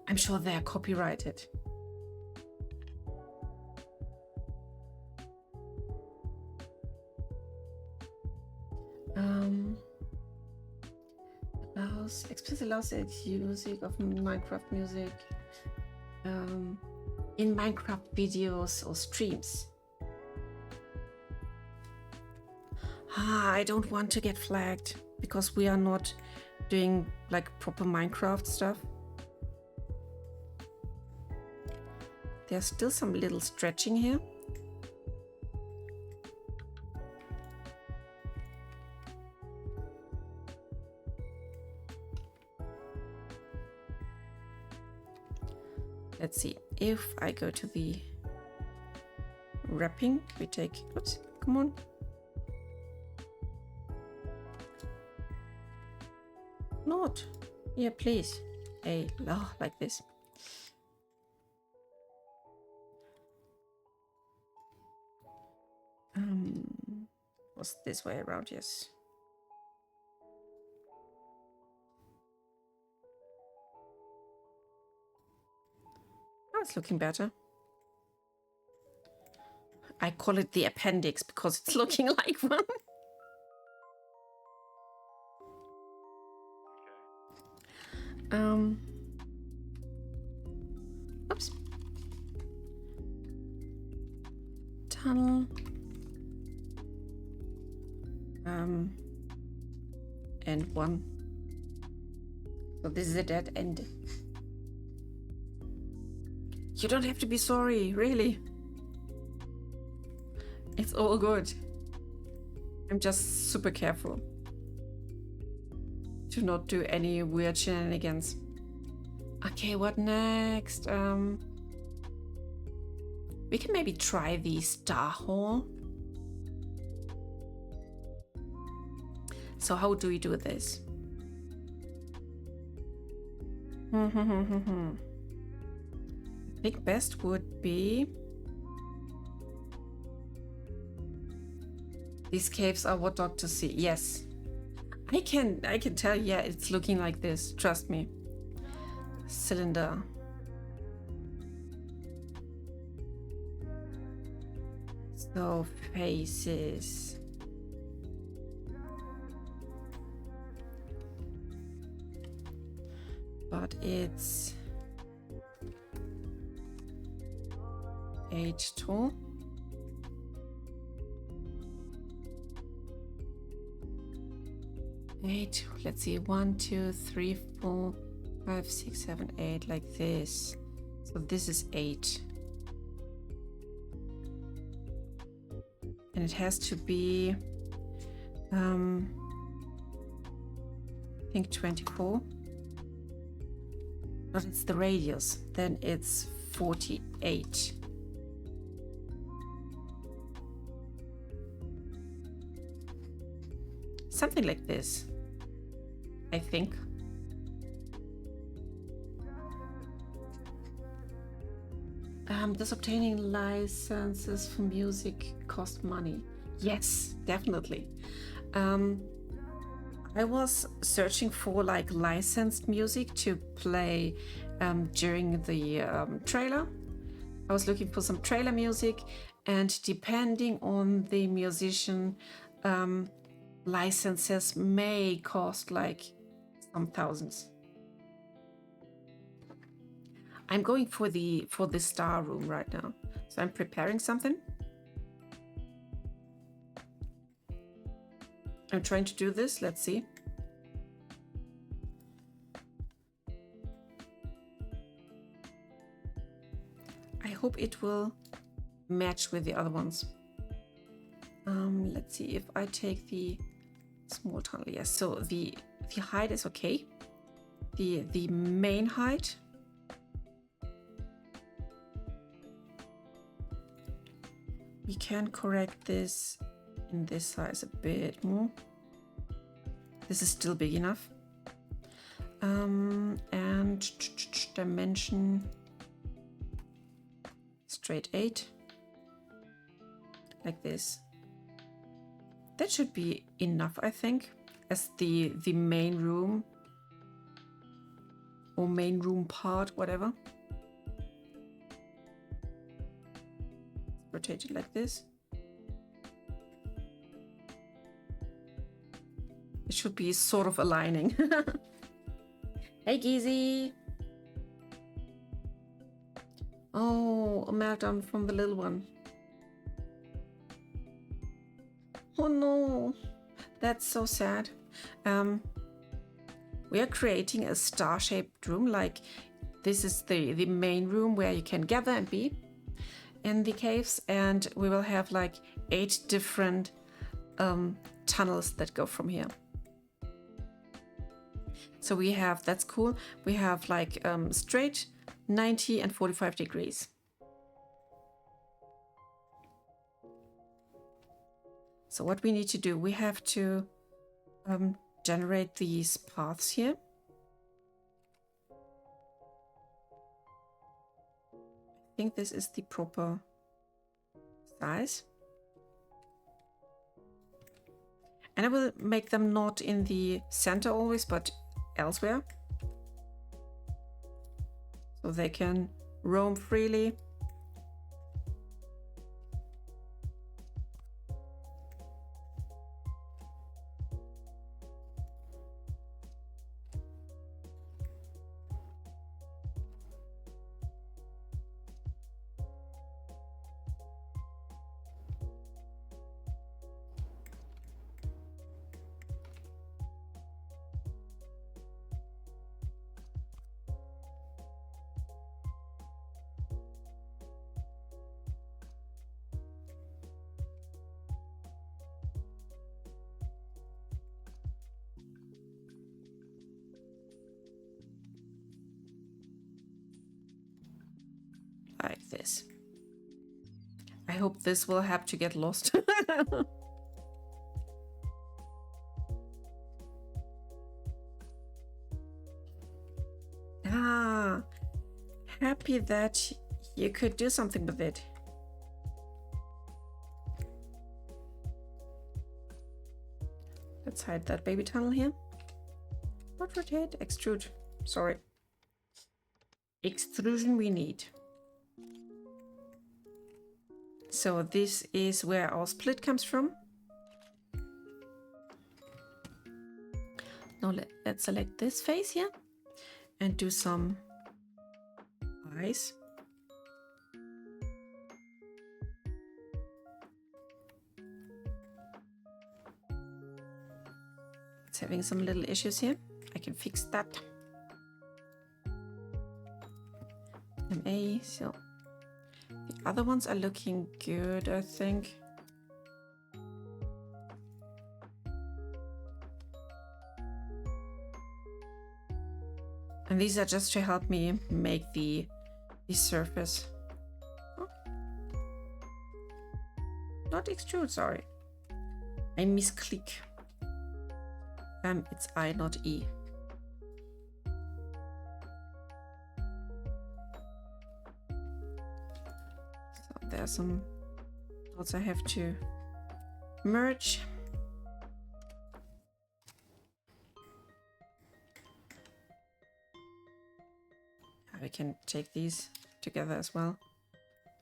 I'm sure they're copyrighted. Explicit allows the use of Minecraft music in Minecraft videos or streams. I don't want to get flagged because we are not doing like proper Minecraft stuff. There's still some little stretching here. Let's see, if I go to the wrapping, we take, oops, come on. Not, yeah, please. Like this. Was this way around, yes. Oh, it's looking better. I call it the appendix because it's looking like one. Oops. Tunnel. And one. So this is a dead end. You don't have to be sorry, really. It's all good. I'm just super careful to not do any weird shenanigans. Okay, what next? We can maybe try the star hole. So how do we do this? I think best would be... These caves are what doctors see. Yes. I can tell, yeah, it's looking like this. Trust me. Cylinder. So faces. But it's H2. Eight. Let's see. 1, 2, 3, 4, 5, 6, 7, 8. Like this. So this is 8. And it has to be, I think 24. But it's the radius. Then it's 48. Something like this, I think. Does obtaining licenses for music cost money? Yes, definitely. I was searching for like licensed music to play during the trailer. I was looking for some trailer music, and depending on the musician, licenses may cost like some thousands. I'm going for the star room right now, so I'm preparing something. I'm trying to do this. Let's see. I hope it will match with the other ones. Let's see if I take the small tunnel. Yes, so the height is okay. The main height. We can correct this in this size a bit more. This is still big enough. And dimension straight 8, like this. That should be enough, I think, as the main room or main room part, whatever. Rotate it like this. It should be sort of aligning. Hey, Geezy. Oh, a meltdown from the little one. Oh no, that's so sad. We are creating a star-shaped room. Like this is the main room where you can gather and be in the caves, and we will have like 8 different tunnels that go from here. So we have, that's cool. We have like straight, 90 and 45 degrees. So what we need to do, we have to generate these paths here. I think this is the proper size. And I will make them not in the center always, but elsewhere, so they can roam freely. Like this. I hope this will have to get lost. Happy that you could do something with it. Let's hide that baby tunnel here. Not rotate, extrude. Sorry. Extrusion we need. So this is where our split comes from. Now let's select this face here and do some eyes. It's having some little issues here. I can fix that. MA, so the other ones are looking good, I think. And these are just to help me make the surface. Oh. Not extrude, sorry. I misclick. It's I, not E. there are some dots I have to merge. We can take these together as well.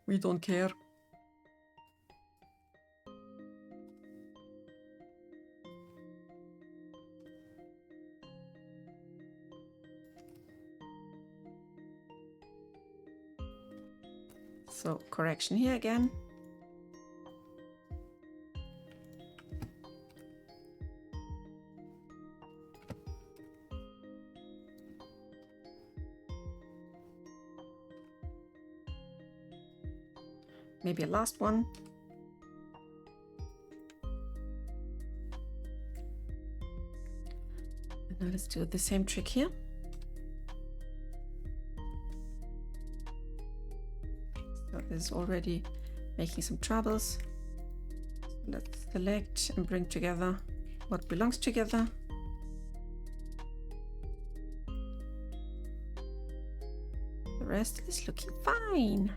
We don't care. So correction here again. Maybe a last one. And now let's do the same trick here. So this is already making some troubles. Let's select and bring together what belongs together. The rest is looking fine.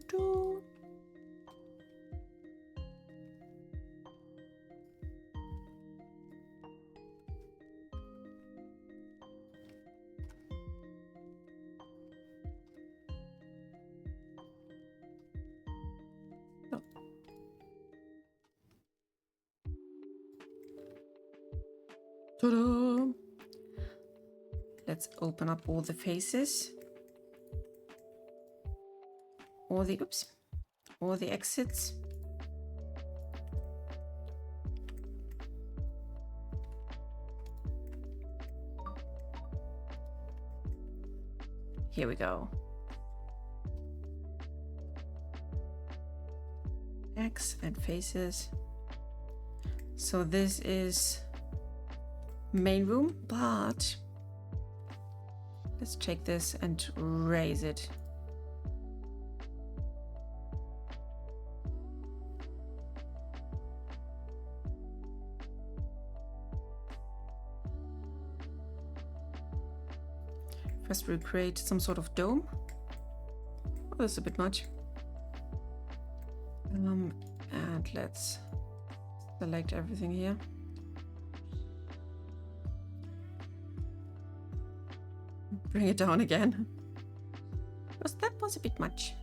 Do. Oh. Ta-da! Let's open up all the faces. All the exits. Here we go. X and faces. So this is main room, but let's take this and raise it. First we'll create some sort of dome. Oh, that's a bit much. And let's select everything here. Bring it down again. Because that was a bit much.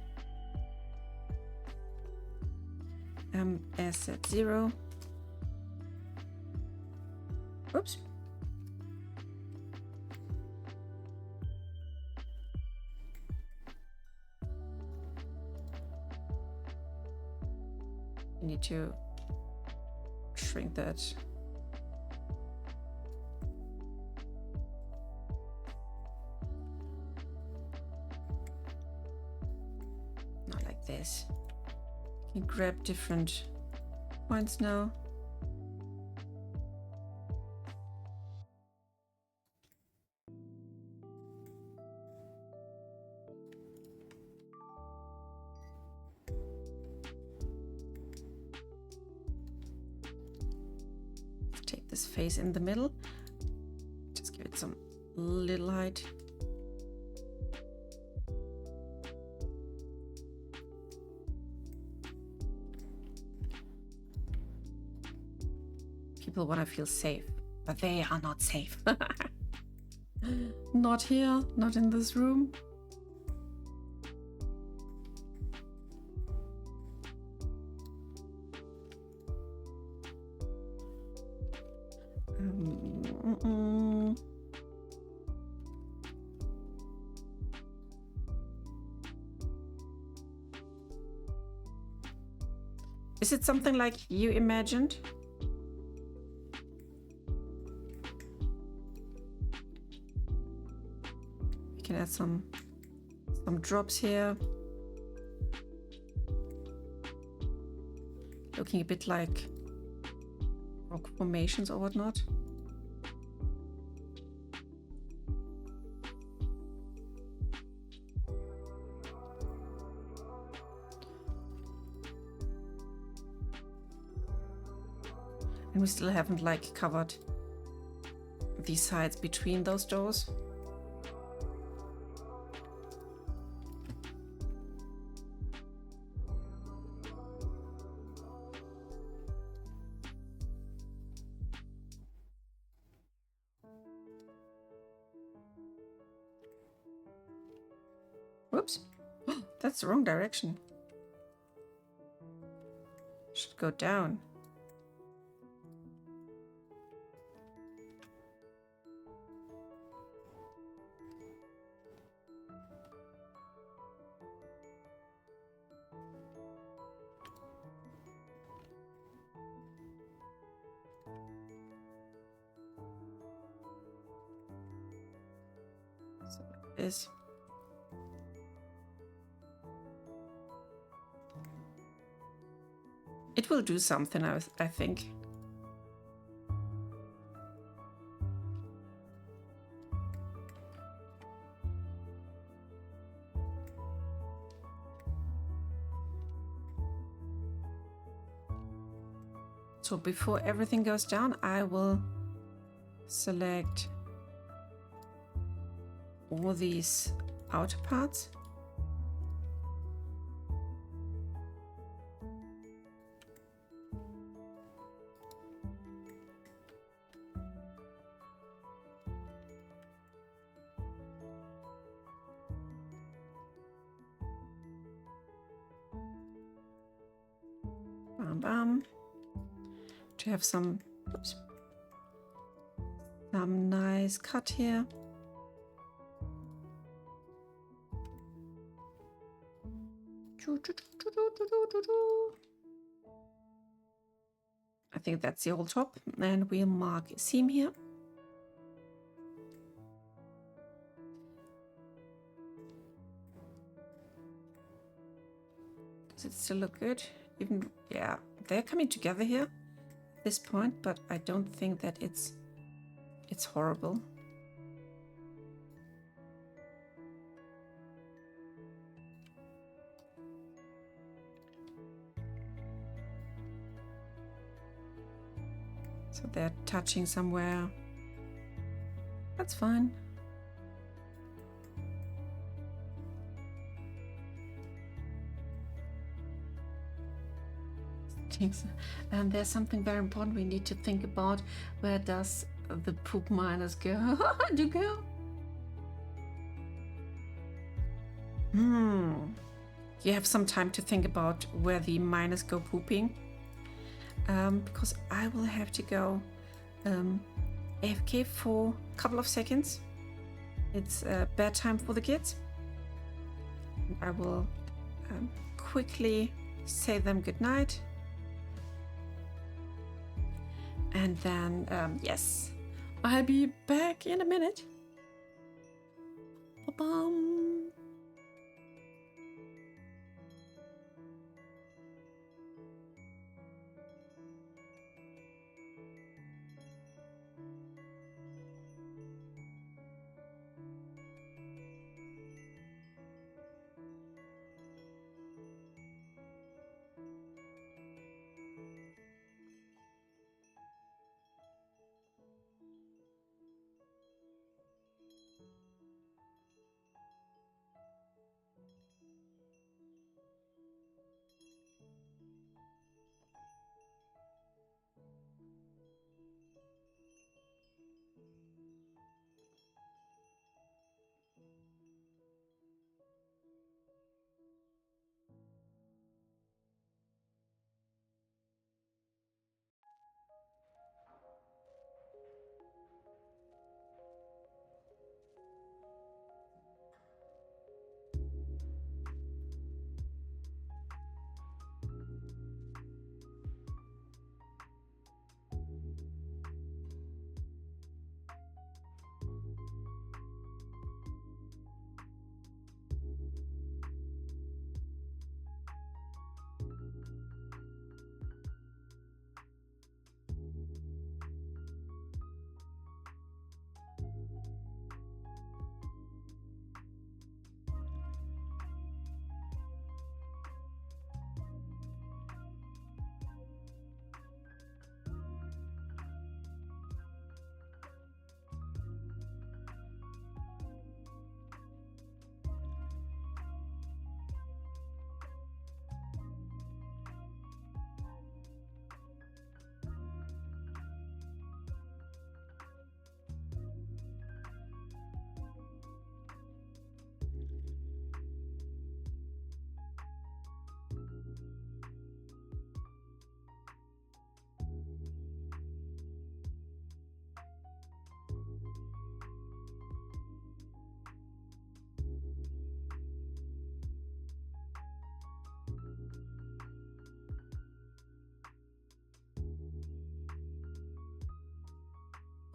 S at 0. Oops. Need to shrink that. Not like this. You can grab different points now. This face in the middle, just give it some little height. People want to feel safe, but they are not safe. Not here, not in this room. Is it something like you imagined? We can add some drops here. Looking a bit like rock formations or whatnot. And we still haven't like covered these sides between those doors. Whoops, that's the wrong direction. Should go down. So it is. It will do something, I think. So before everything goes down, I will select all these outer parts. Bam, bam. To have some, oops, some nice cut here. I think that's the old top, and we'll mark a seam here. Does it still look good? Even, yeah, they're coming together here at this point, but I don't think that it's horrible. So they're touching somewhere. That's fine. And there's something very important we need to think about. Where does the poop miners go? Do go? You have some time to think about where the miners go pooping. Because I will have to go AFK for a couple of seconds. It's bedtime for the kids. I will quickly say them goodnight. And then, yes, I'll be back in a minute. Ba-bum.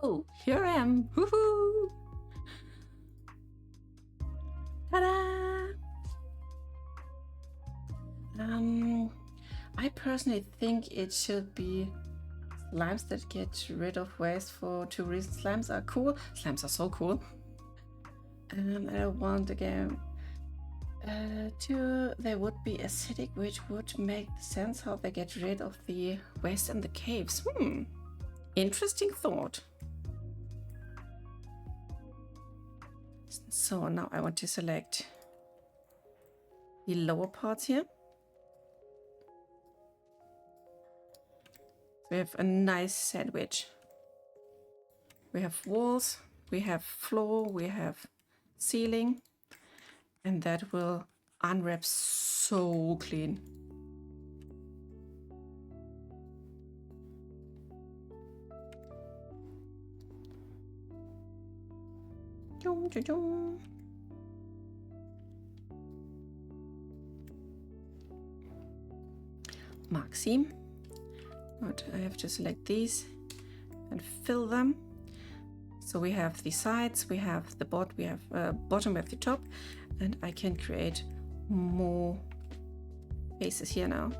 Oh, here I am. Woohoo! Ta-da! I personally think it should be slimes that get rid of waste for 2 reasons. Slimes are cool. Slimes are so cool. And I want again 2, they would be acidic, which would make sense how they get rid of the waste in the caves. Interesting thought. So now I want to select the lower parts here. We have a nice sandwich. We have walls, we have floor, we have ceiling, and that will unwrap so clean. Mark seam. But I have to select these and fill them. So we have the sides, we have the bottom, we have the top, and I can create more faces here now.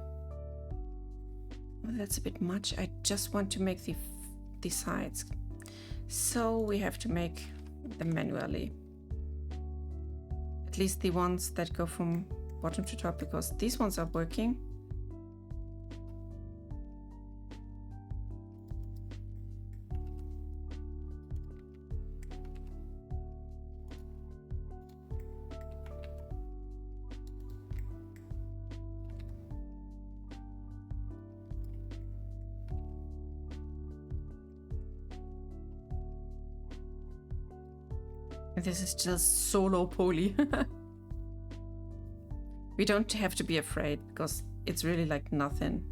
Well, that's a bit much. I just want to make the sides. So we have to make them manually. At least the ones that go from bottom to top, because these ones are working. This is just so low poly. We don't have to be afraid because it's really like nothing.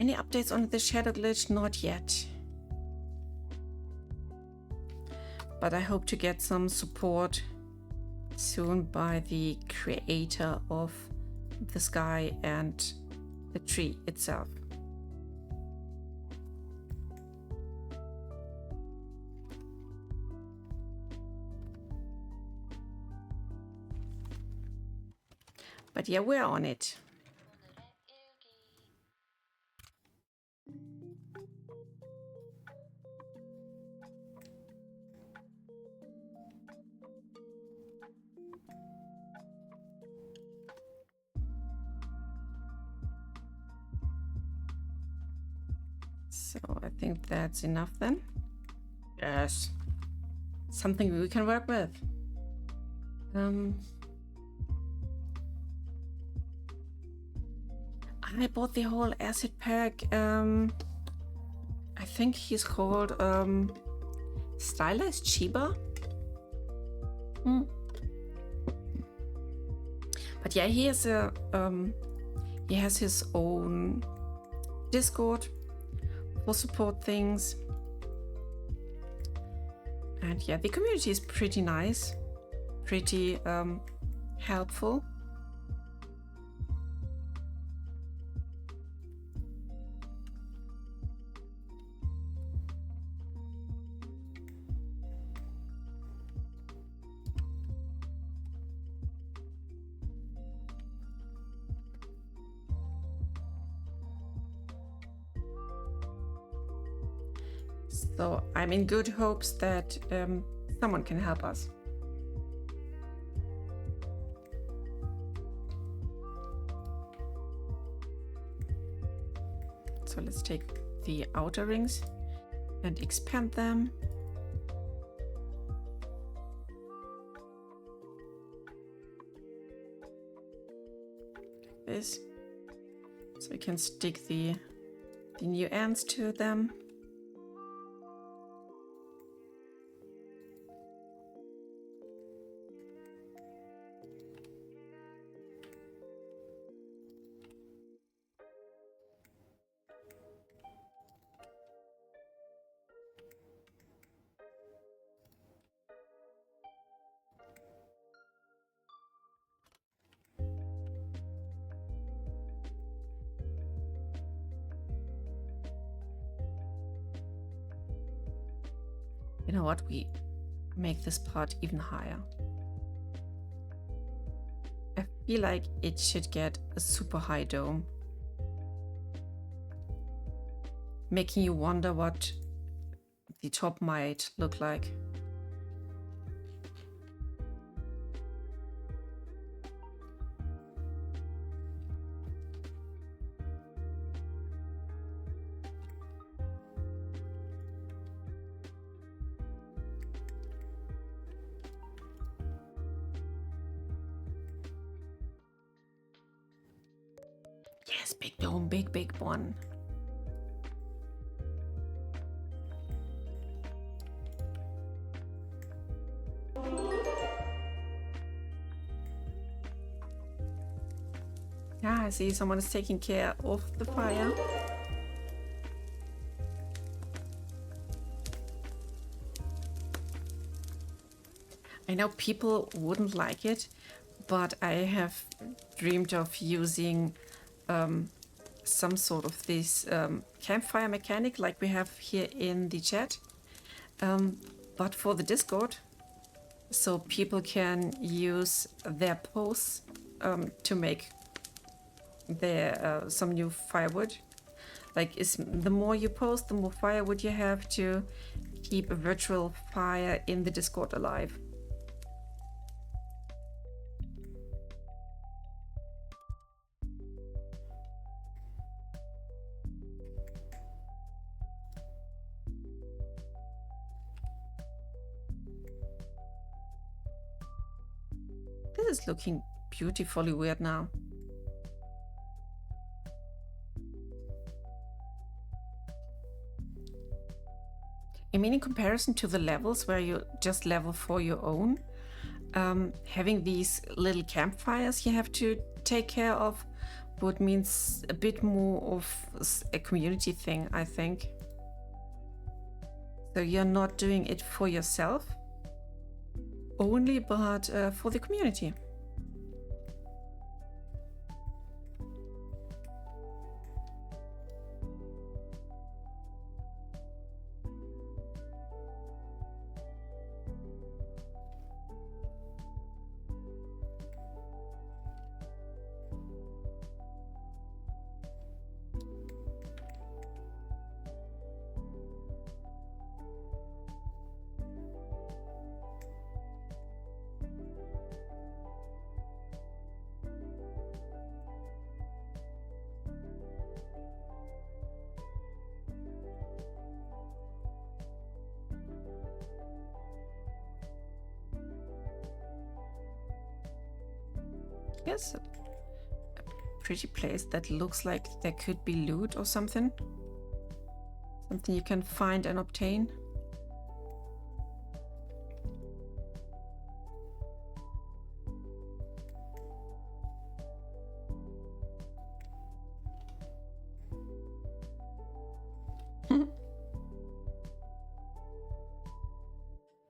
Any updates on the shadow glitch? Not yet. But I hope to get some support soon by the creator of the sky and the tree itself. But yeah, we're on it. So I think that's enough then. Yes. Something we can work with. I bought the whole acid pack. I think he's called Stylized Chiba. But yeah, he has his own Discord for support things. And yeah, the community is pretty nice, pretty helpful. So I'm in good hopes that someone can help us. So let's take the outer rings and expand them. Like this. So we can stick the new ends to them. You know what? We make this part even higher. I feel like it should get a super high dome, making you wonder what the top might look like. Yes, big dome, big one. Yeah, I see someone is taking care of the fire. I know people wouldn't like it, but I have dreamed of using some sort of this campfire mechanic like we have here in the chat, but for the Discord, so people can use their posts to make their some new firewood. Like, the more you post, the more firewood you have to keep a virtual fire in the Discord alive. This is looking beautifully weird now. I mean, in comparison to the levels where you just level for your own, having these little campfires you have to take care of would mean a bit more of a community thing, I think. So you're not doing it for yourself only, but for the community. Yes, a pretty place that looks like there could be loot or something. Something you can find and obtain.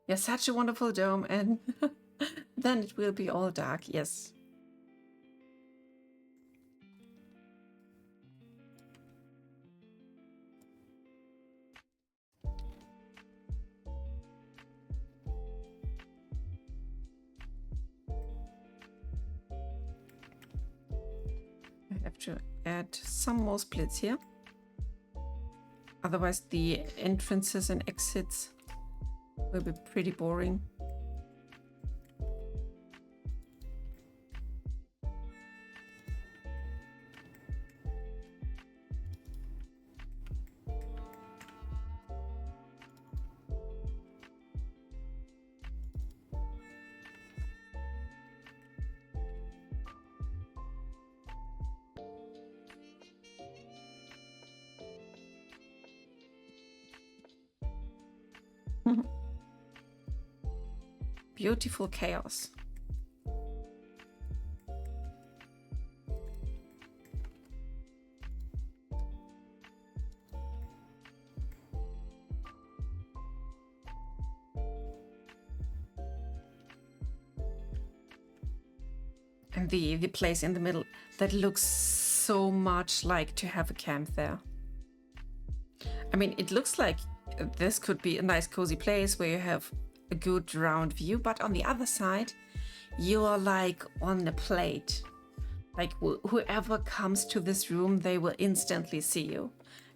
Yeah, such a wonderful dome, and then it will be all dark, yes. I have to add some more splits here. Otherwise the entrances and exits will be pretty boring. Beautiful chaos. And the place in the middle that looks so much like to have a camp there. I mean, it looks like this could be a nice cozy place where you have a good round view, but on the other side, you're like on the plate. Like whoever comes to this room, they will instantly see you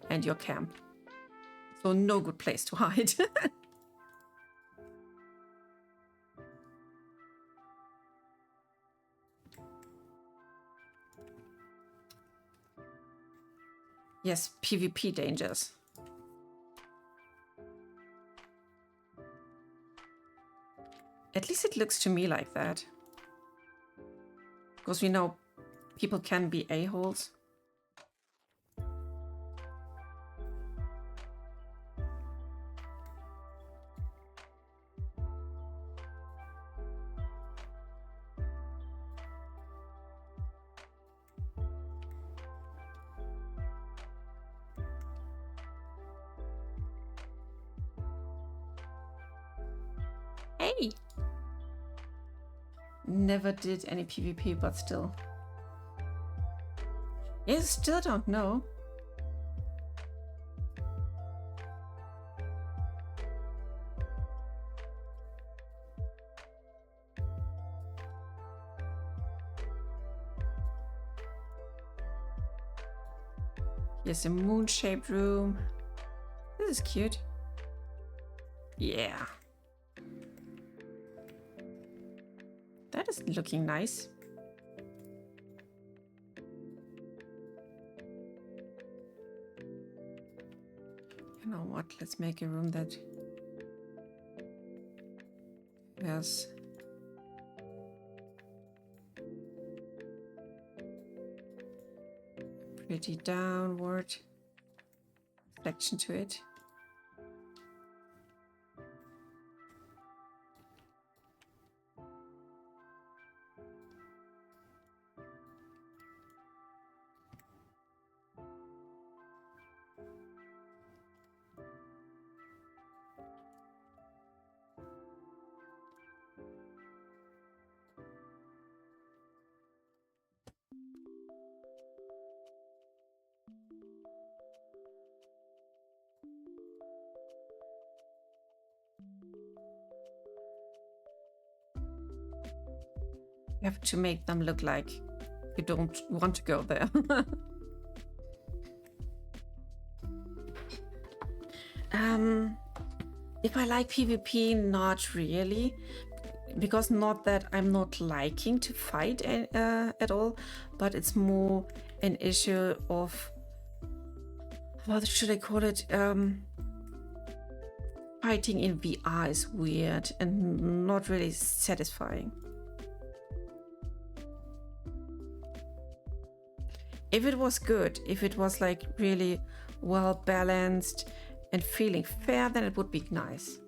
and your camp. So no good place to hide. Yes, PvP dangers. At least it looks to me like that. Because we know people can be a-holes. Hey! Never did any PvP, but still. Yes, still don't know. Here's a moon-shaped room. This is cute. Yeah. That is looking nice. You know what? Let's make a room that has pretty downward section to it. You have to make them look like you don't want to go there. If I like PvP, not really. Because not that I'm not liking to fight at all, but it's more an issue of, what should I call it? Fighting in VR is weird and not really satisfying. If it was good, if it was like really well balanced and feeling fair, then it would be nice.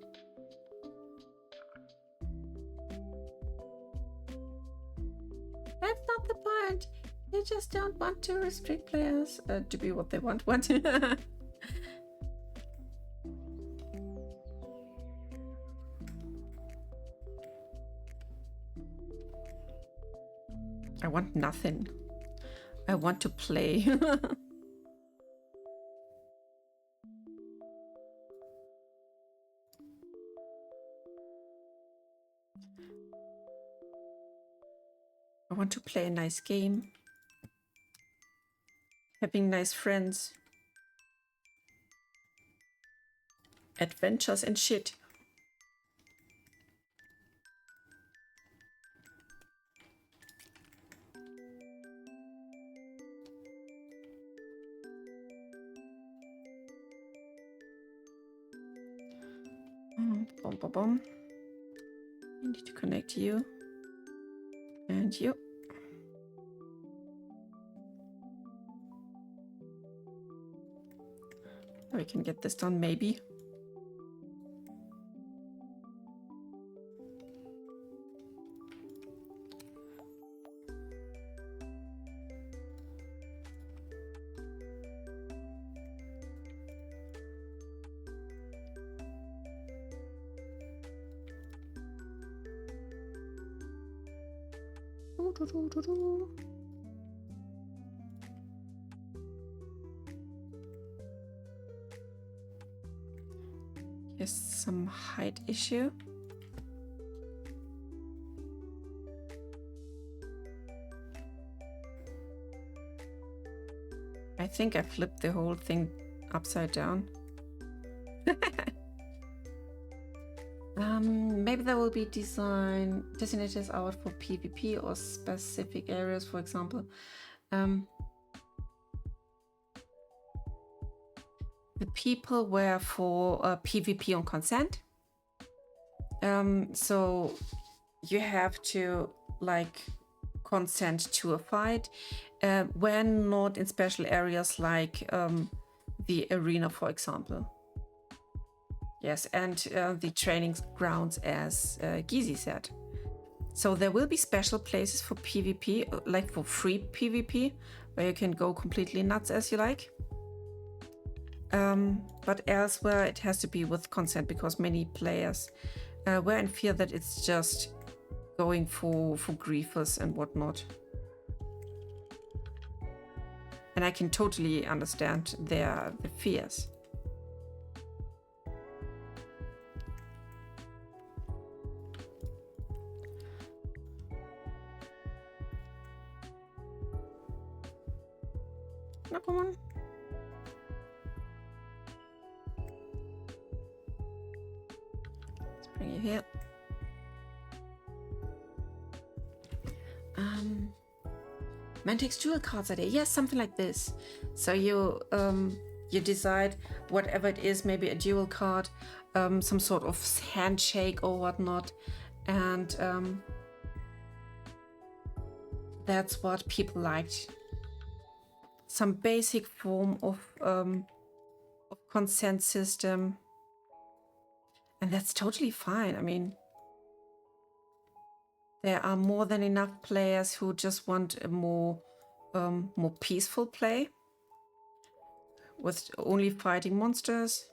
That's not the point. They just don't want to restrict players to be what they want. I want nothing. I want to play. I want to play a nice game. Having nice friends. Adventures and shit. Boom, boom, boom. I need to connect you. And you. We can get this done, maybe. Just some height issue. I think I flipped the whole thing upside down. Maybe there will be designated out for PvP or specific areas, for example. The people were for PvP on consent. So you have to like consent to a fight when not in special areas like the arena, for example. Yes, and the training grounds, as Gizi said. So there will be special places for PvP, like for free PvP, where you can go completely nuts as you like. But elsewhere it has to be with consent, because many players were in fear that it's just going for griefers and whatnot. And I can totally understand the fears. No, come on. Let's bring you here. Mantic's dual cards are there. Yes, something like this. So you decide whatever it is, maybe a dual card, some sort of handshake or whatnot, and that's what people liked. Some basic form of consent system, and that's totally fine. I mean, there are more than enough players who just want a more peaceful play with only fighting monsters.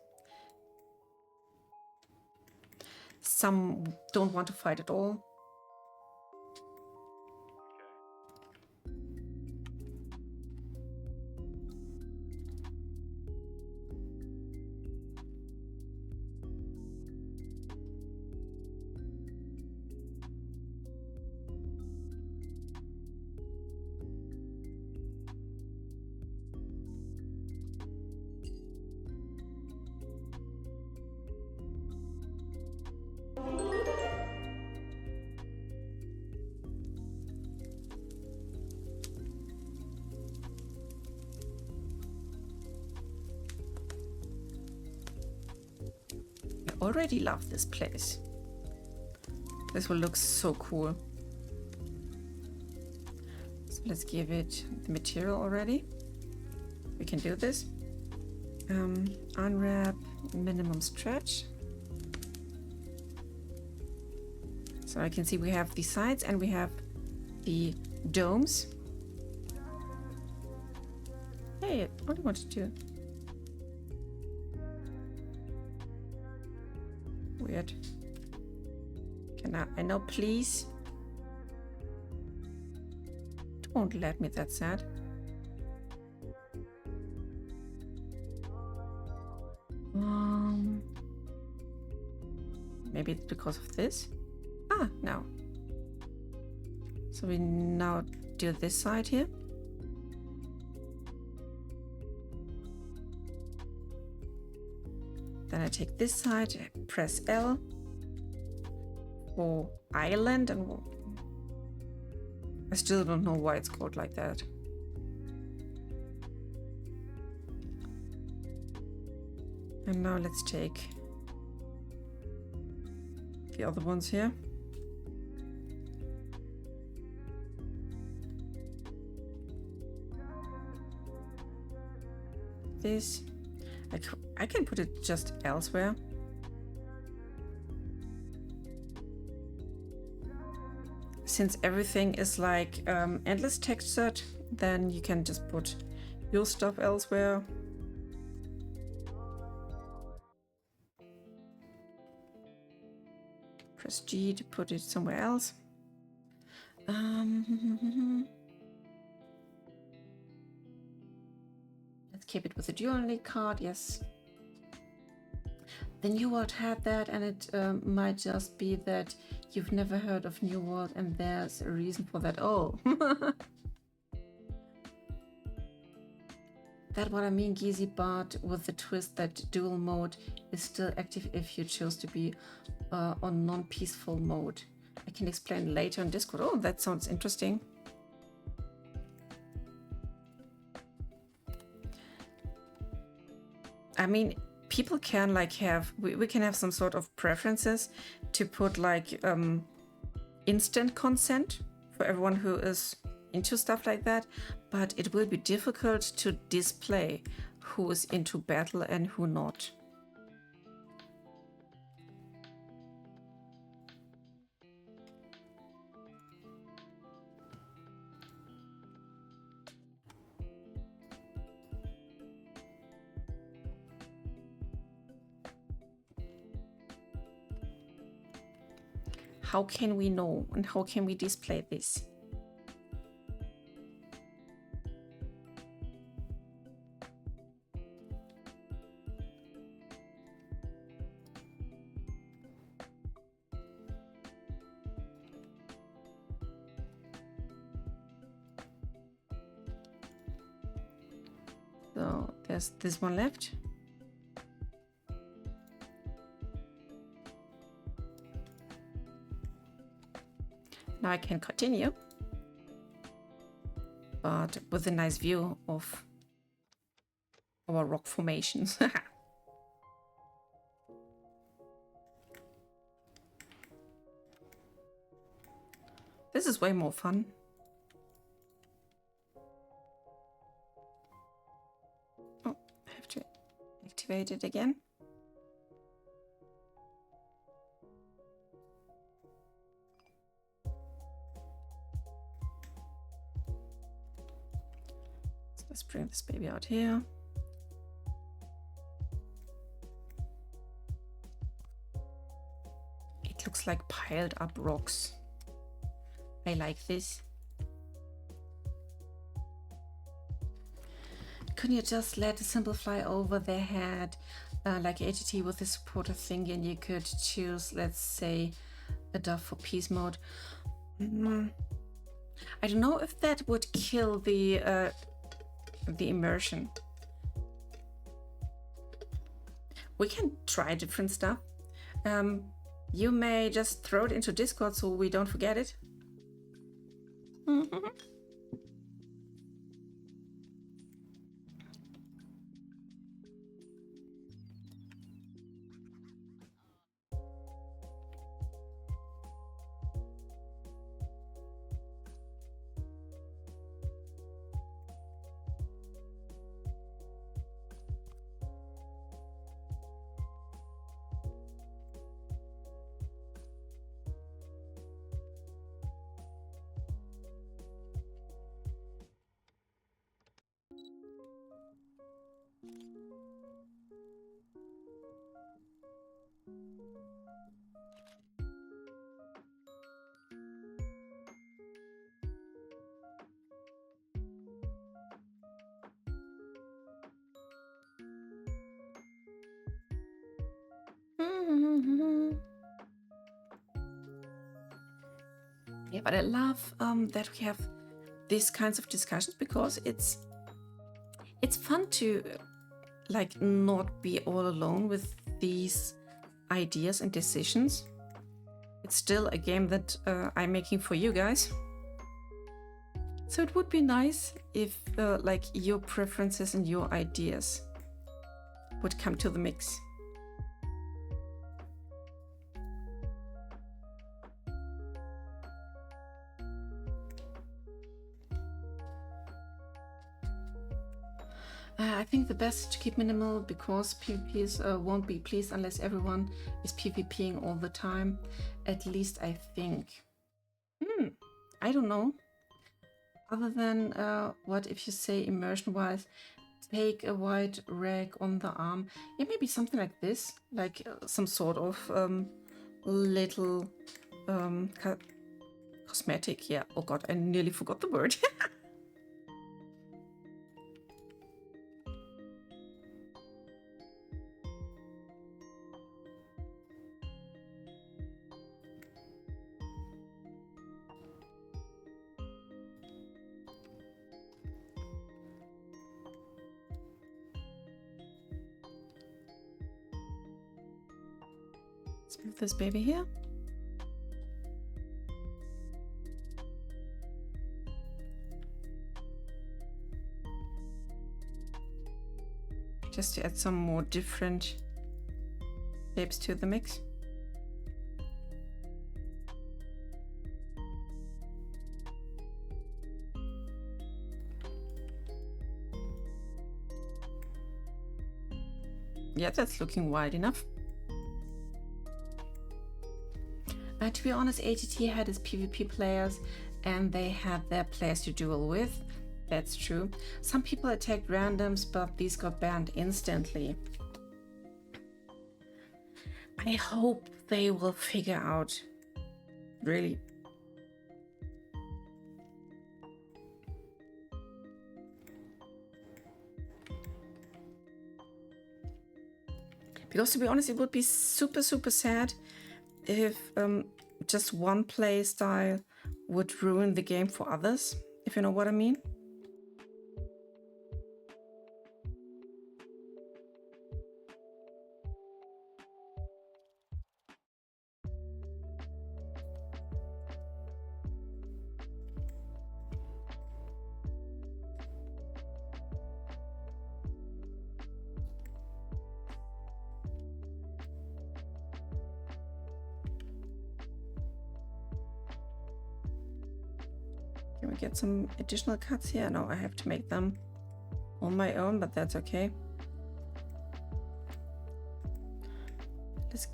Some don't want to fight at all. Already love this place. This will look so cool. So let's give it the material already. We can do this. Unwrap, minimum stretch. So I can see we have the sides and we have the domes. Hey, what do you want to do? Weird. Can I know, please? Don't let me, that's sad. Maybe it's because of this? Ah, no. So we now do this side here. Then I take this side, I press L for island, and I still don't know why it's called like that. And now let's take the other ones here. This. I can put it just elsewhere. Since everything is like endless textured, then you can just put your stuff elsewhere. Press G to put it somewhere else. Let's keep it with the dual link card, yes. The New World had that, and it might just be that you've never heard of New World, and there's a reason for that. Oh, that's what I mean, Geezy, but with the twist that dual mode is still active if you choose to be on non-peaceful mode. I can explain later on Discord. Oh, that sounds interesting. I mean, people can like have, we can have some sort of preferences to put like instant consent for everyone who is into stuff like that, but it will be difficult to display who is into battle and who not. How can we know and how can we display this? So there's this one left. Now I can continue, but with a nice view of our rock formations. This is way more fun. Oh, I have to activate it again. Let's bring this baby out here. It looks like piled up rocks. I like this. Couldn't you just let the symbol fly over their head like ATT with the supporter thing, and you could choose, let's say, a dove for peace mode? I don't know if that would kill the immersion. We can try different stuff. You may just throw it into Discord so we don't forget it. Yeah, but I love that we have these kinds of discussions, because it's fun to like not be all alone with these ideas and decisions. It's still a game that I'm making for you guys. So it would be nice if like your preferences and your ideas would come to the mix. I think the best to keep minimal, because PvPs won't be pleased unless everyone is PvPing all the time. At least I think. I don't know. Other than what if you say immersion wise, take a white rag on the arm. Yeah, maybe something like this, like some sort of little cosmetic. Yeah, oh god, I nearly forgot the word. Let's move this baby here. Just to add some more different shapes to the mix. Yeah, that's looking wide enough. To be honest, ATT had its PvP players and they had their players to duel with. That's true. Some people attacked randoms, but these got banned instantly. I hope they will figure out, really. Because to be honest, it would be super sad if just one play style would ruin the game for others, if you know what I mean. Can we get some additional cuts here? No, I have to make them on my own, but that's okay. Let's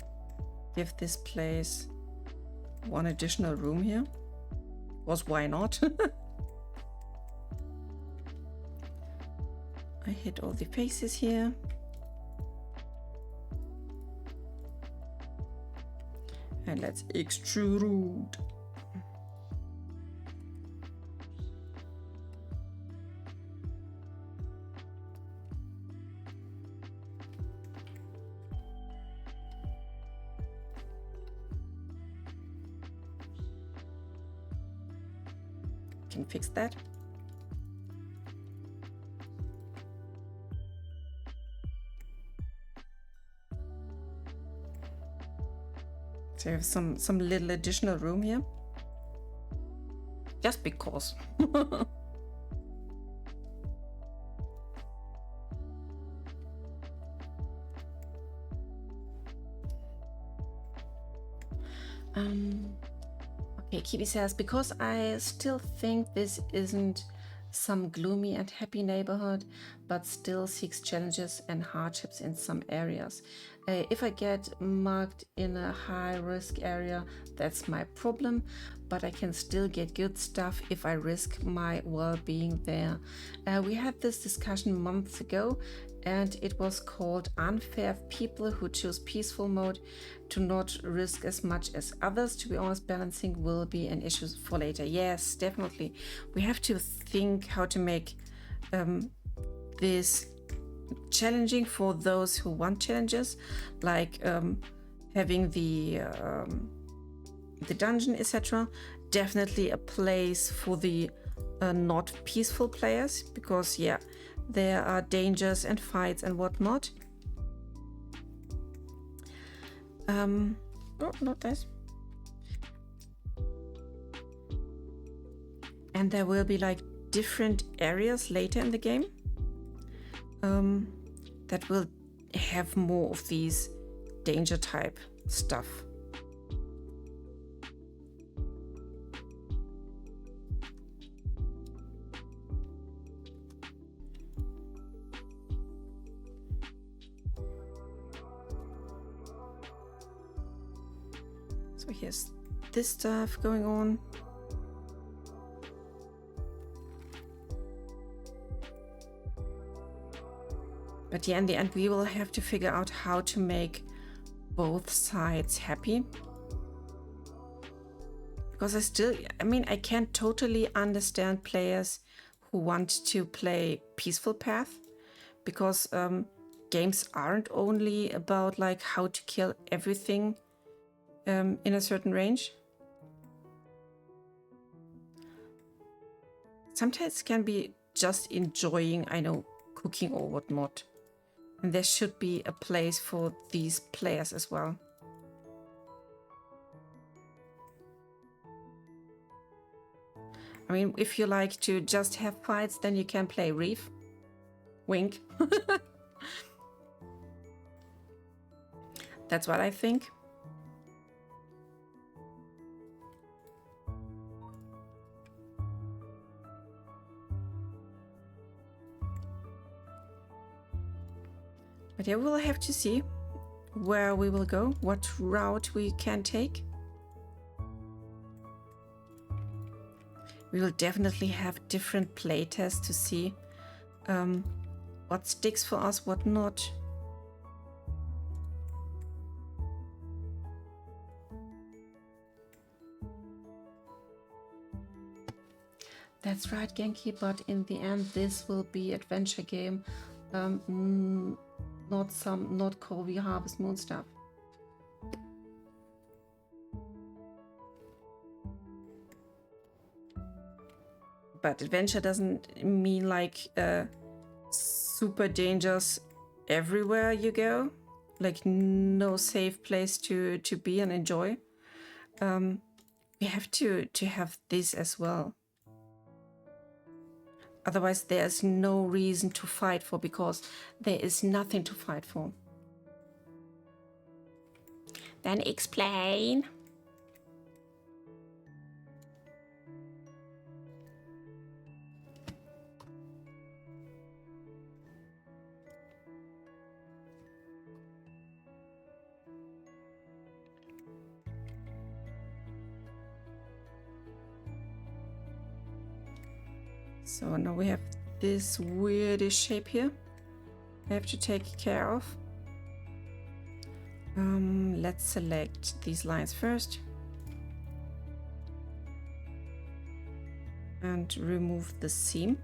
give this place one additional room here. Was why not? I hit all the faces here. And let's extrude. Can fix that. So I have some little additional room here. Just because. Okay, Kibi says, because I still think this isn't some gloomy and happy neighborhood, but still seeks challenges and hardships in some areas. If I get marked in a high-risk area, that's my problem, but I can still get good stuff if I risk my well-being there. We had this discussion months ago, and it was called unfair people who choose peaceful mode to not risk as much as others. To be honest, balancing will be an issue for later. Yes, definitely. We have to think how to make this challenging for those who want challenges, like having the dungeon, etc. Definitely a place for the not peaceful players, because yeah, there are dangers and fights and whatnot. Oh, not this. And there will be like different areas later in the game that will have more of these danger type stuff. So here's this stuff going on. But yeah, in the end, we will have to figure out how to make both sides happy. Because I can't totally understand players who want to play peaceful path, because games aren't only about like how to kill everything in a certain range. Sometimes it can be just enjoying, cooking or whatnot. And there should be a place for these players as well. I mean, if you like to just have fights, then you can play Reef. Wink. That's what I think. But yeah, we'll have to see where we will go, what route we can take. We will definitely have different playtests to see what sticks for us, what not. That's right, Genki, but in the end this will be adventure game, not Corby Harvest Moon stuff. But adventure doesn't mean like super dangers everywhere you go, like no safe place to be and enjoy. We have to have this as well. Otherwise there's no reason to fight for, because there is nothing to fight for. Then explain. So now we have this weirdish shape here I have to take care of. Let's select these lines first and remove the seam.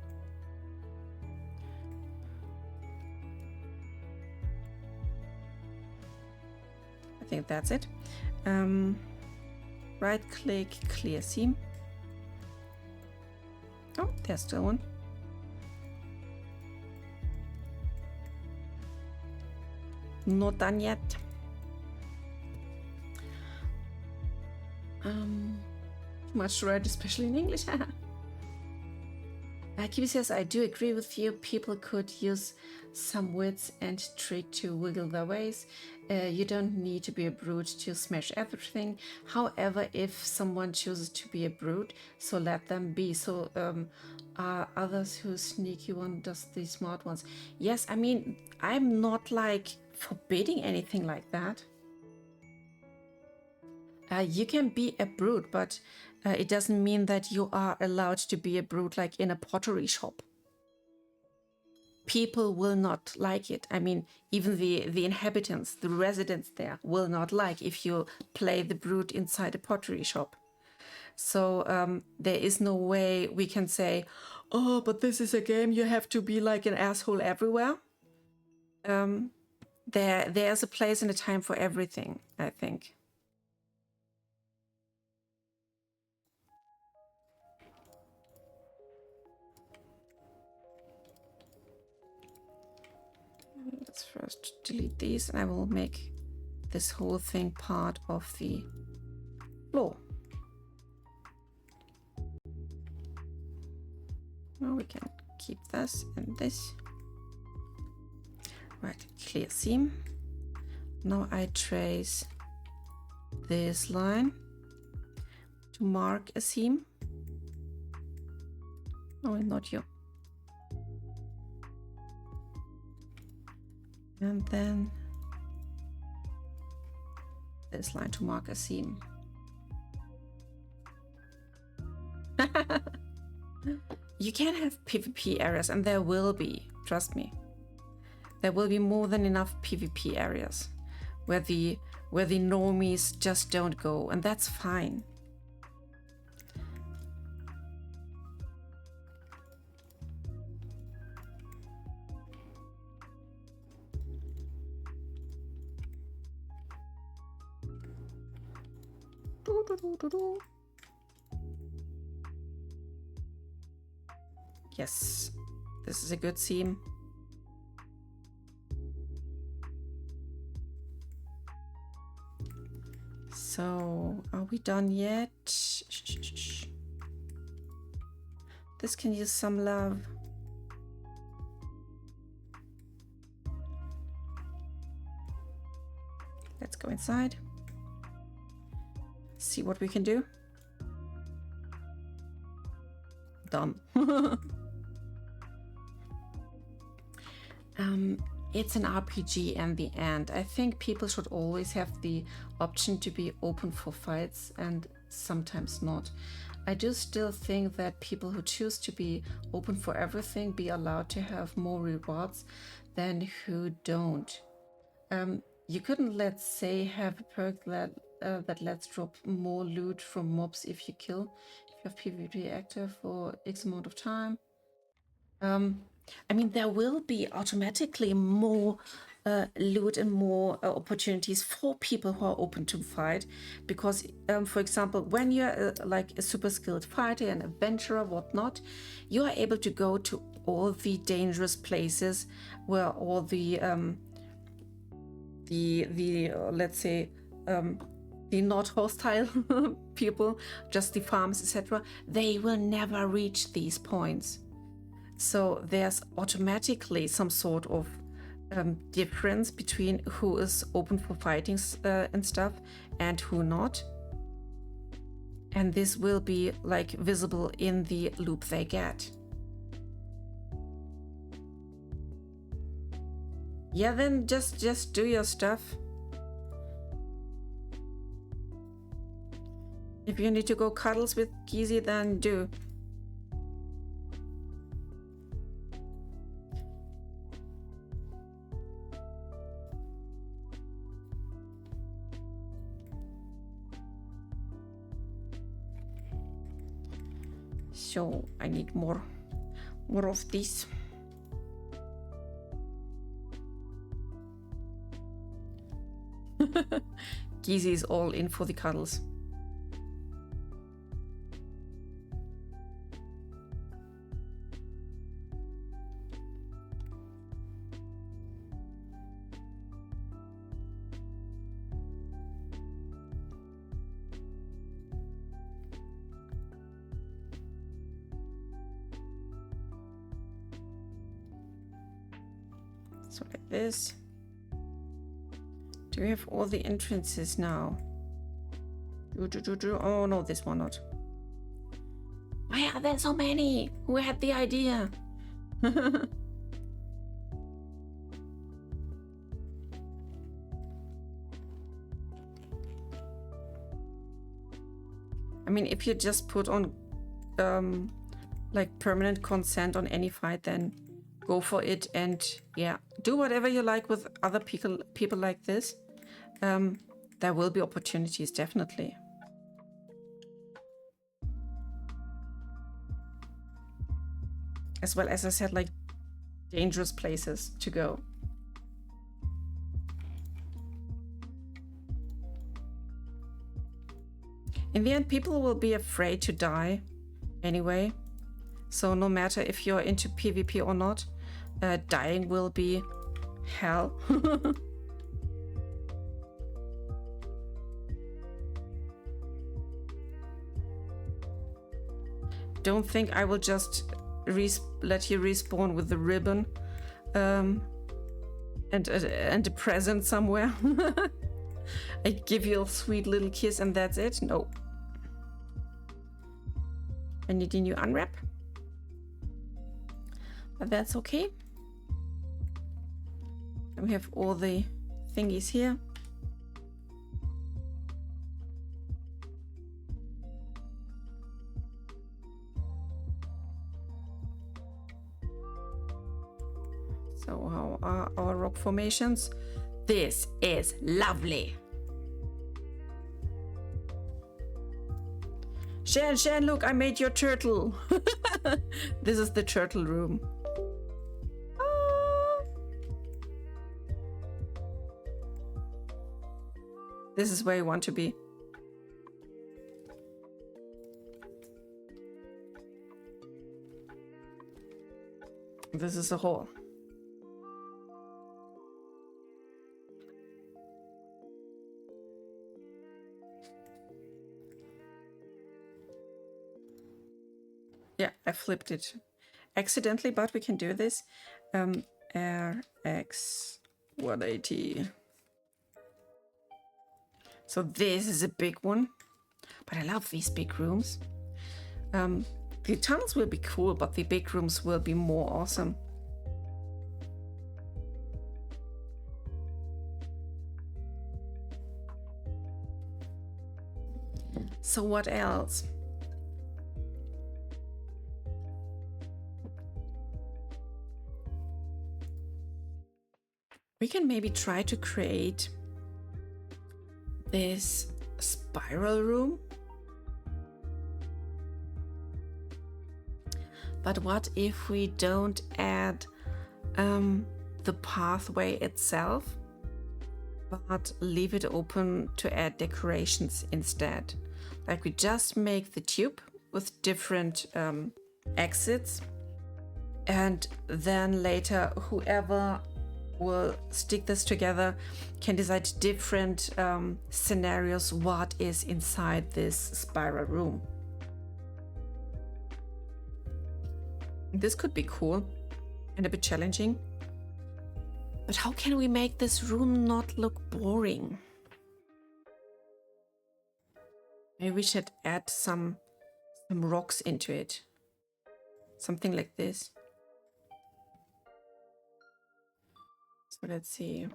I think that's it. Right click, clear seam. Oh, there's still one. Not done yet. Too much to write, especially in English. Kiwi says, I do agree with you. People could use some wits and trick to wiggle their ways. You don't need to be a brute to smash everything. However, if someone chooses to be a brute, so let them be. So are others who sneaky one does the smart ones. Yes, I mean, I'm not like forbidding anything like that. You can be a brute, but it doesn't mean that you are allowed to be a brute like in a pottery shop. People will not like it. I mean, even the inhabitants, the residents there will not like if you play the brute inside a pottery shop. So there is no way we can say, oh, but this is a game, you have to be like an asshole everywhere. There's a place and a time for everything, I think. Let's first delete these, and I will make this whole thing part of the floor. Now we can keep this and this. Right, clear seam. Now I trace this line to mark a seam. Oh, not you. And then this line to mark a seam. You can have PvP areas, and there will be, trust me. There will be more than enough PvP areas where the normies just don't go, and that's fine. Yes, this is a good seam. So, are we done yet? This can use some love. Let's go inside. See what we can do. Dumb. It's an RPG in the end. I think people should always have the option to be open for fights and sometimes not. I do still think that people who choose to be open for everything be allowed to have more rewards than who don't. You couldn't, let's say, have a perk that lets drop more loot from mobs if you kill, if you have PvP active for X amount of time. I mean, there will be automatically more loot and more opportunities for people who are open to fight, because, for example, when you're like a super skilled fighter, an adventurer, whatnot, you are able to go to all the dangerous places where all the let's say the not hostile people, just the farms, etc., they will never reach these points. So there's automatically some sort of difference between who is open for fighting and stuff and who not. And this will be like visible in the loop they get. Yeah, then just do your stuff. If you need to go cuddles with Gizi, then do. So I need more of this. Gizi is all in for the cuddles. So like this. Do we have all the entrances now? Oh no, this one not. Why are there so many? Who had the idea? I mean, if you just put on like permanent consent on any fight, then go for it, and yeah, do whatever you like with other people like this. There will be opportunities, definitely. As well as I said, like dangerous places to go. In the end, people will be afraid to die anyway. So no matter if you're into PvP or not, dying will be hell. Don't think I will just let you respawn with the ribbon and a present somewhere. I give you a sweet little kiss and that's it. No. I need a new unwrap. But that's okay. And we have all the thingies here. So how are our rock formations? This is lovely. Shan, look, I made your turtle. This is the turtle room. This is where you want to be. This is a hall. Yeah, I flipped it accidentally, but we can do this. RX 180. So this is a big one, but I love these big rooms. The tunnels will be cool, but the big rooms will be more awesome. So what else? We can maybe try to create this spiral room. But what if we don't add the pathway itself, but leave it open to add decorations instead? Like we just make the tube with different exits, and then later whoever will stick this together can decide different scenarios what is inside this spiral room. This could be cool and a bit challenging. But how can we make this room not look boring? Maybe we should add some rocks into it. Something like this. So let's see.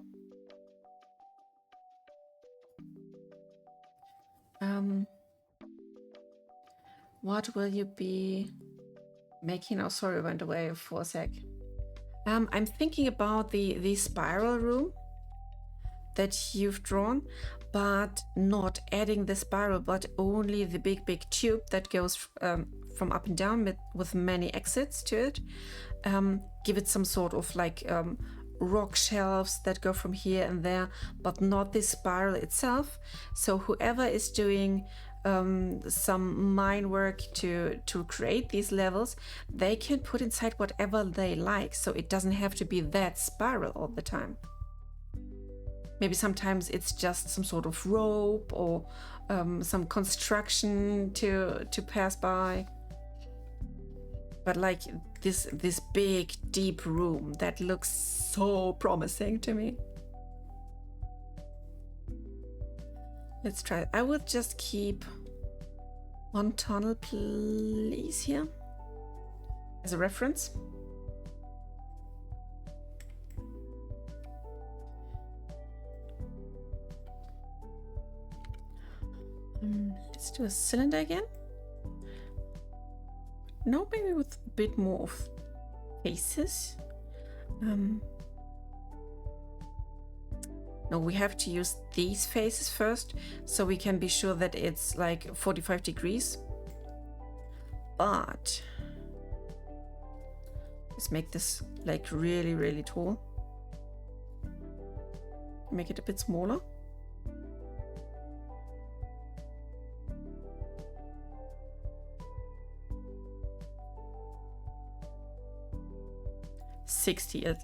What will you be making? Oh, sorry, I went away for a sec. I'm thinking about the spiral room that you've drawn, but not adding the spiral, but only the big tube that goes from up and down with many exits to it. Give it some sort of like rock shelves that go from here and there, but not the spiral itself. So whoever is doing some mine work to create these levels, they can put inside whatever they like, so it doesn't have to be that spiral all the time. Maybe sometimes it's just some sort of rope or some construction to pass by. But like this big deep room that looks so promising to me. Let's try it. I will just keep one tunnel, please, here as a reference. Let's do a cylinder again. No, maybe with a bit more of faces. No, we have to use these faces first, so we can be sure that it's like 45 degrees. But let's make this like really tall. Make it a bit smaller.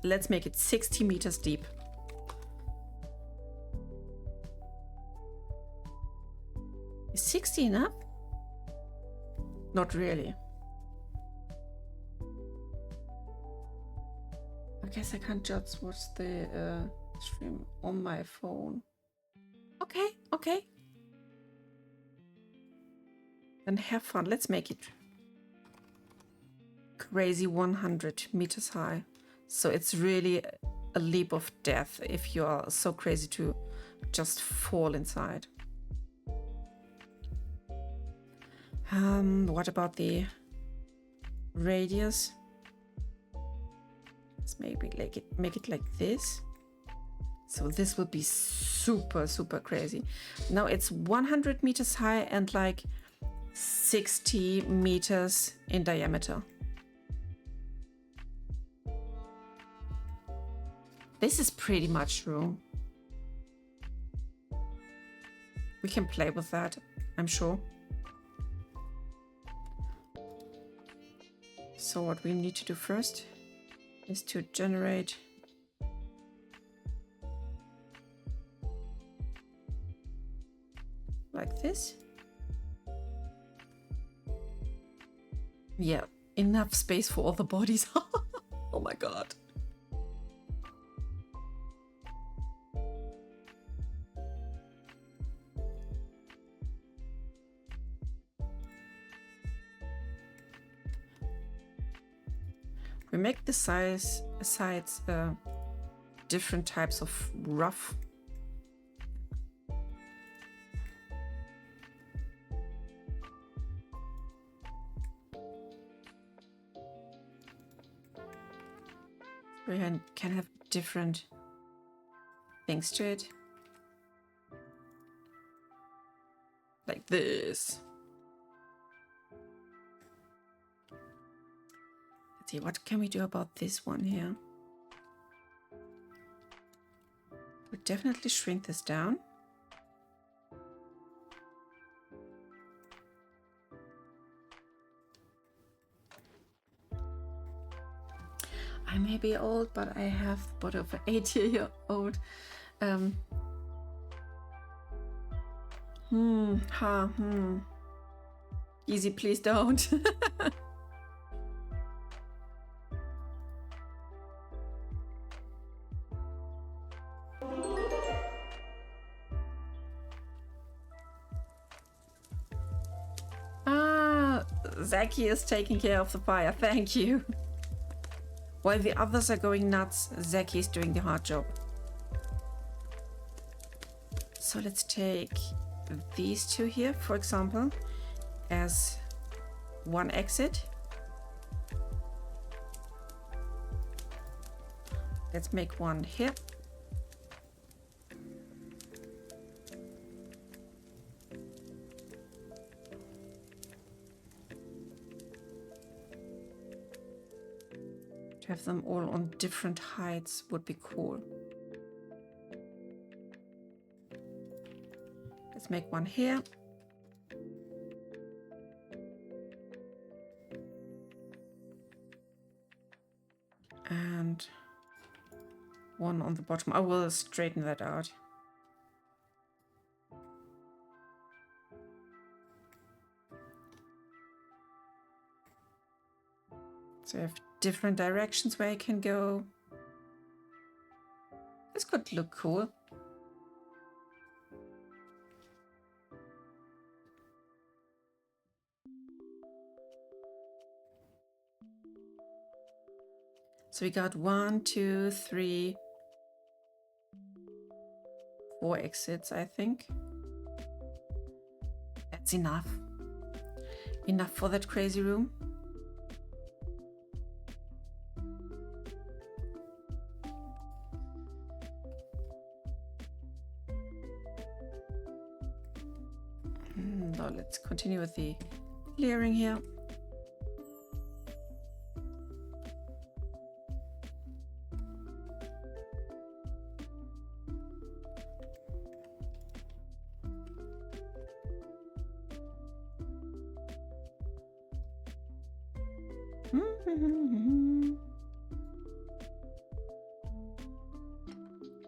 Let's make it 60 meters deep. Is 60 enough? Not really. I guess I can't just watch the stream on my phone. Okay. Then have fun. Let's make it crazy 100 meters high. So it's really a leap of death if you are so crazy to just fall inside. What about the radius? Let's maybe make it like this. So this will be super crazy. Now it's 100 meters high and like 60 meters in diameter. This is pretty much room. We can play with that, I'm sure. So what we need to do first is to generate like this. Yeah, enough space for all the bodies. Oh my god. We make the sides different types of rough. We can have different things to it. Like this. Let's see, what can we do about this one here? We'll definitely shrink this down. I may be old, but I have the body of an 80-year-old. Easy, please don't. Zaki is taking care of the fire, thank you. While the others are going nuts, Zaki is doing the hard job. So let's take these two here, for example, as one exit. Let's make one here. To have them all on different heights would be cool. Let's make one here. And one on the bottom. I will straighten that out. So I have different directions where I can go. This could look cool. So we got 1, 2, 3, 4 exits, I think. That's enough. Enough for that crazy room. Now let's continue with the clearing here.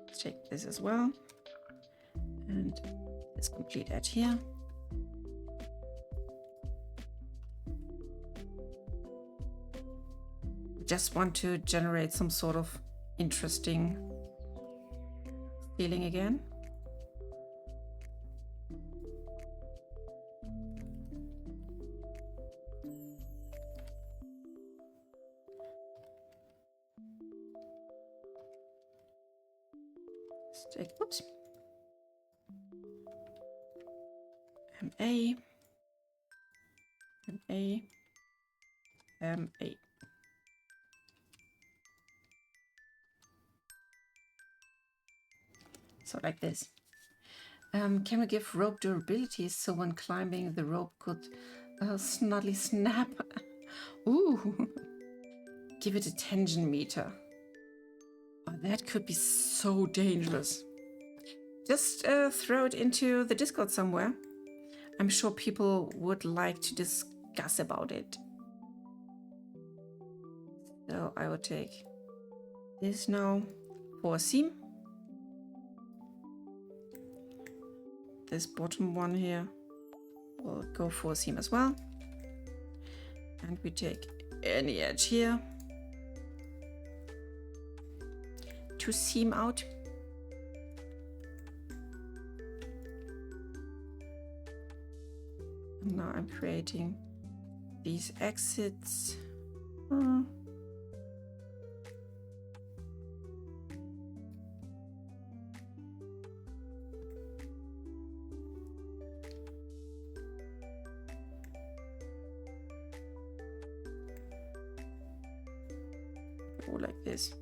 Let's take this as well. And let's complete that here. Just want to generate some sort of interesting feeling again. Let's take, oops, MA, MA, MA. So like this. Can we give rope durability so when climbing the rope could snugly snap? Ooh, give it a tension meter. Oh, that could be so dangerous. Just throw it into the Discord somewhere. I'm sure people would like to discuss about it. So I will take this now for a seam. This bottom one here will go for a seam as well. And we take any edge here to seam out. And now I'm creating these exits. Go like this.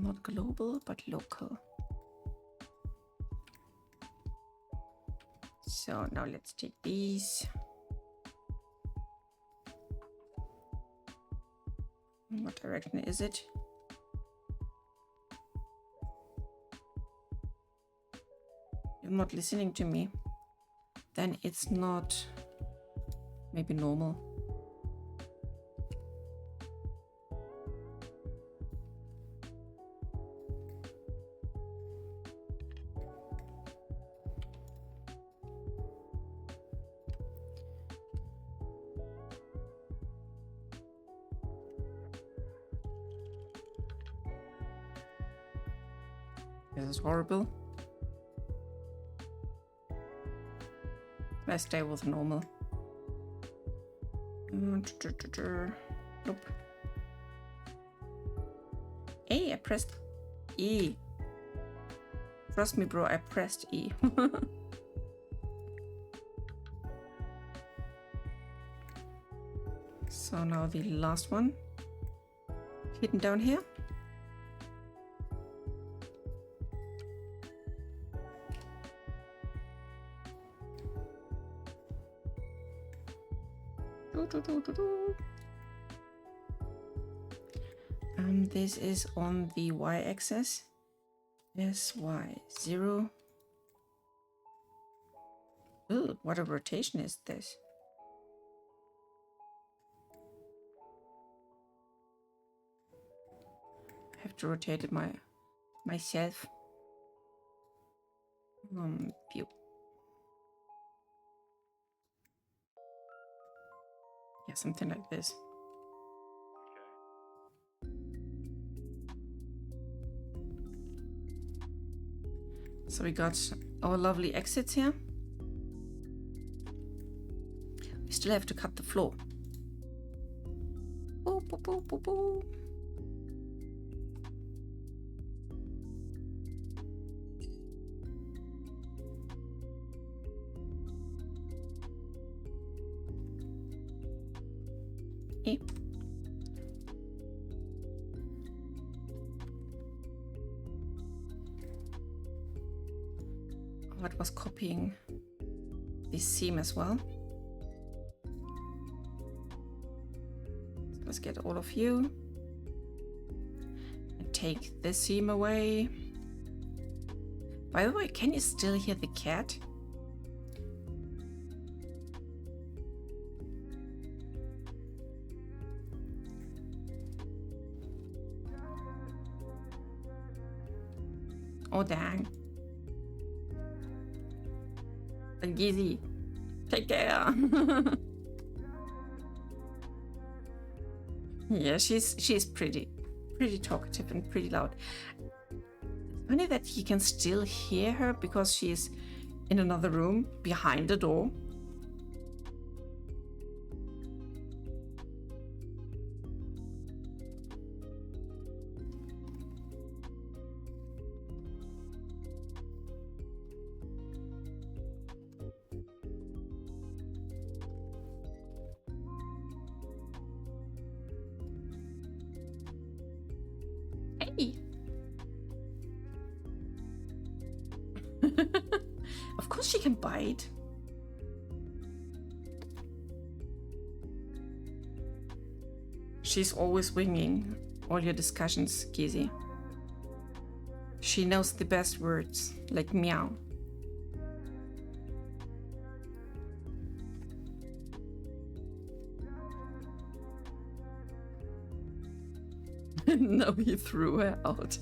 Not global, but local. So now let's take these. What direction is it? You're not listening to me. Then it's not maybe normal. This is horrible. Let's stay with normal. Nope. Hey, I pressed E. Trust me, bro, I pressed E. So now the last one. Hidden down here. This is on the y-axis. SY0. Ooh, what a rotation is this? I have to rotate it myself. View. Yeah, something like this. So we got our lovely exits here. We still have to cut the floor. Boo, boo, boo, boo, boo. Eh. What was copying this seam as well? Let's get all of you and take this seam away. By the way, can you still hear the cat? Oh dang. Gizzy, take care. Yeah, she's pretty talkative and pretty loud. It's funny that you can still hear her because she's in another room behind the door. Hey. Of course she can bite. She's always winging all your discussions, Gizzy. She knows the best words, like meow. No, he threw her out.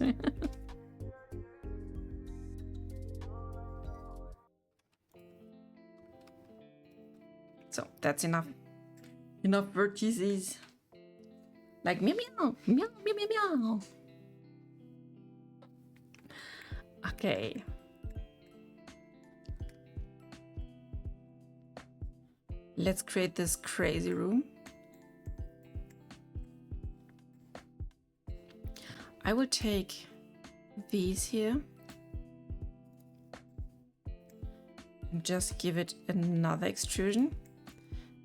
So that's enough. Enough vertices. Like meow meow meow meow meow meow. Okay. Let's create this crazy room. I will take these here and just give it another extrusion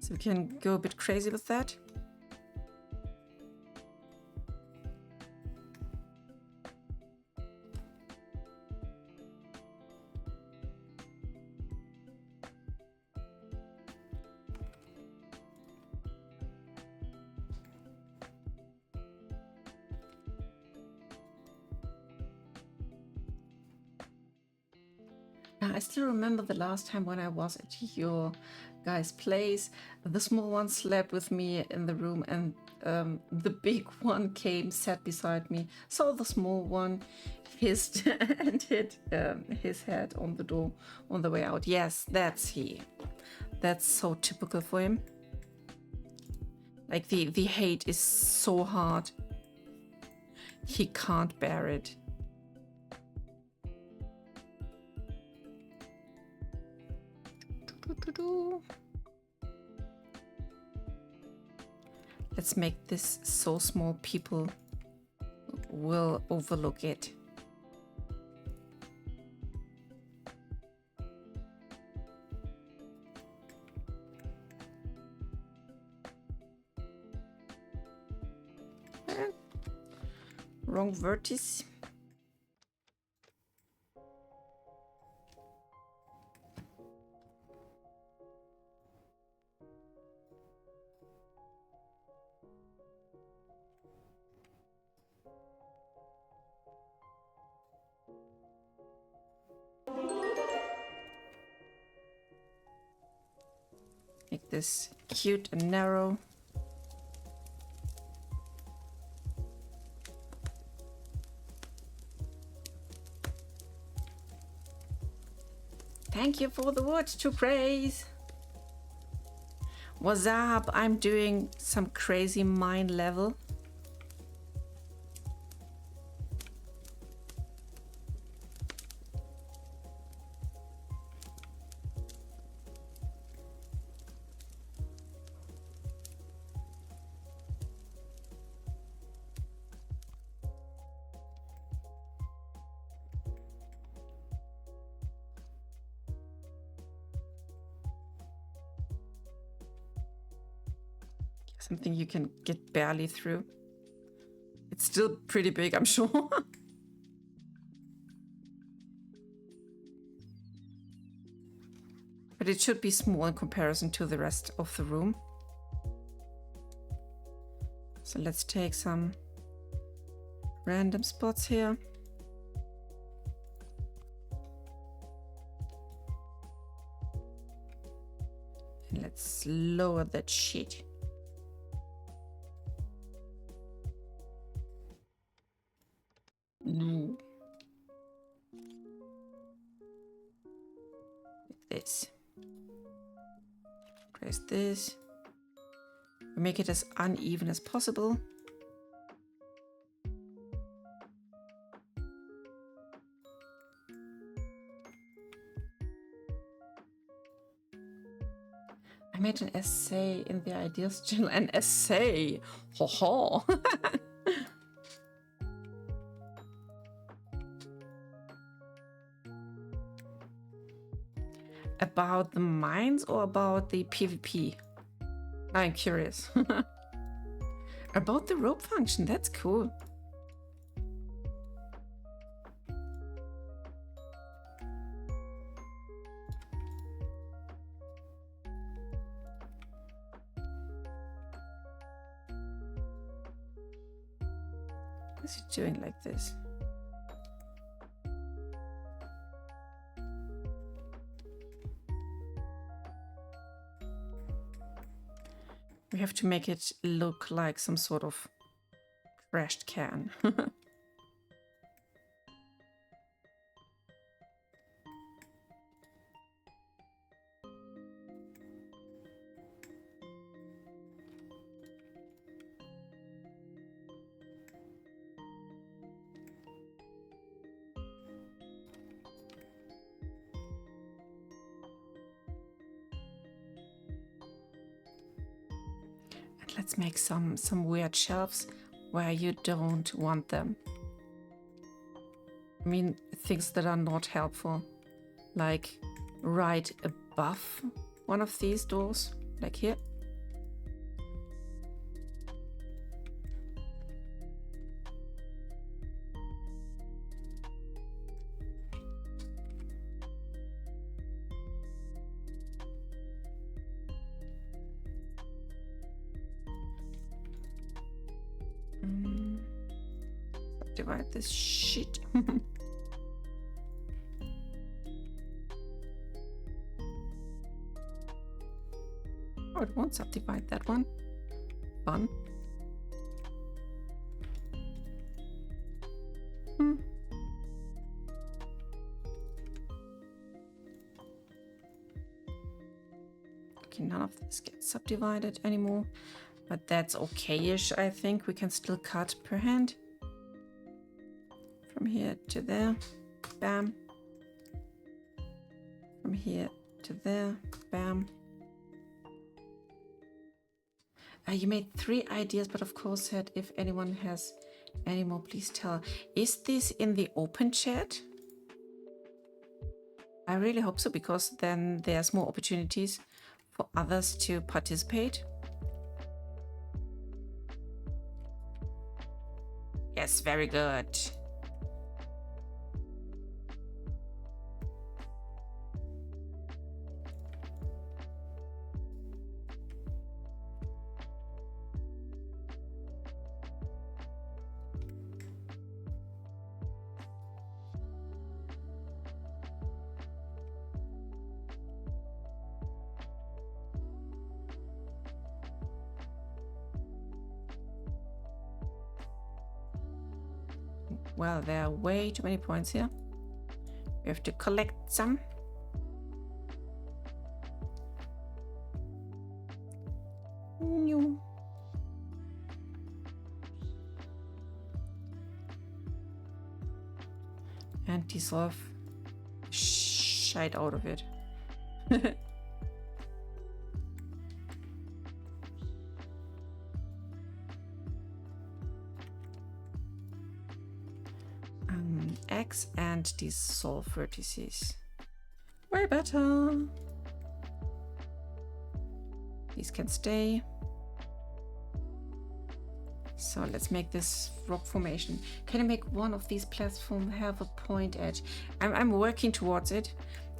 so we can go a bit crazy with that. I still remember the last time when I was at your guys' place. The small one slept with me in the room, and the big one came, sat beside me, saw the small one, hissed and hit his head on the door on the way out. Yes, that's he. That's so typical for him. Like the hate is so hard. He can't bear it. Let's make this so small people will overlook it. Wrong vertex. Make this cute and narrow. Thank you for the words to praise. What's up? I'm doing some crazy mine level. Something you can get barely through. It's still pretty big, I'm sure. But it should be small in comparison to the rest of the room. So let's take some random spots here. And let's lower that shit. No. Like this. Press this. Make it as uneven as possible. I made an essay in the ideas channel. An essay! Ho ho! About the mines or about the PvP? I'm curious. About the rope function, that's cool. What's it doing like this? We have to make it look like some sort of crashed can. Let's make some weird shelves where you don't want them. I mean, things that are not helpful, like right above one of these doors, like here. Divide this shit. Oh, it won't subdivide that one. Fun. Okay, none of this gets subdivided anymore, but that's okay-ish. I think we can still cut per hand. From here to there, bam. From here to there, bam. You made 3 ideas, but of course said if anyone has any more, please tell. Is this in the open chat? I really hope so, because then there's more opportunities for others to participate. Yes, very good. Well, there are way too many points here. We have to collect some. New. And dissolve shite out of it. X and dissolve vertices. Way better. These can stay. So let's make this rock formation. Can I make one of these platforms have a point edge? I'm working towards it.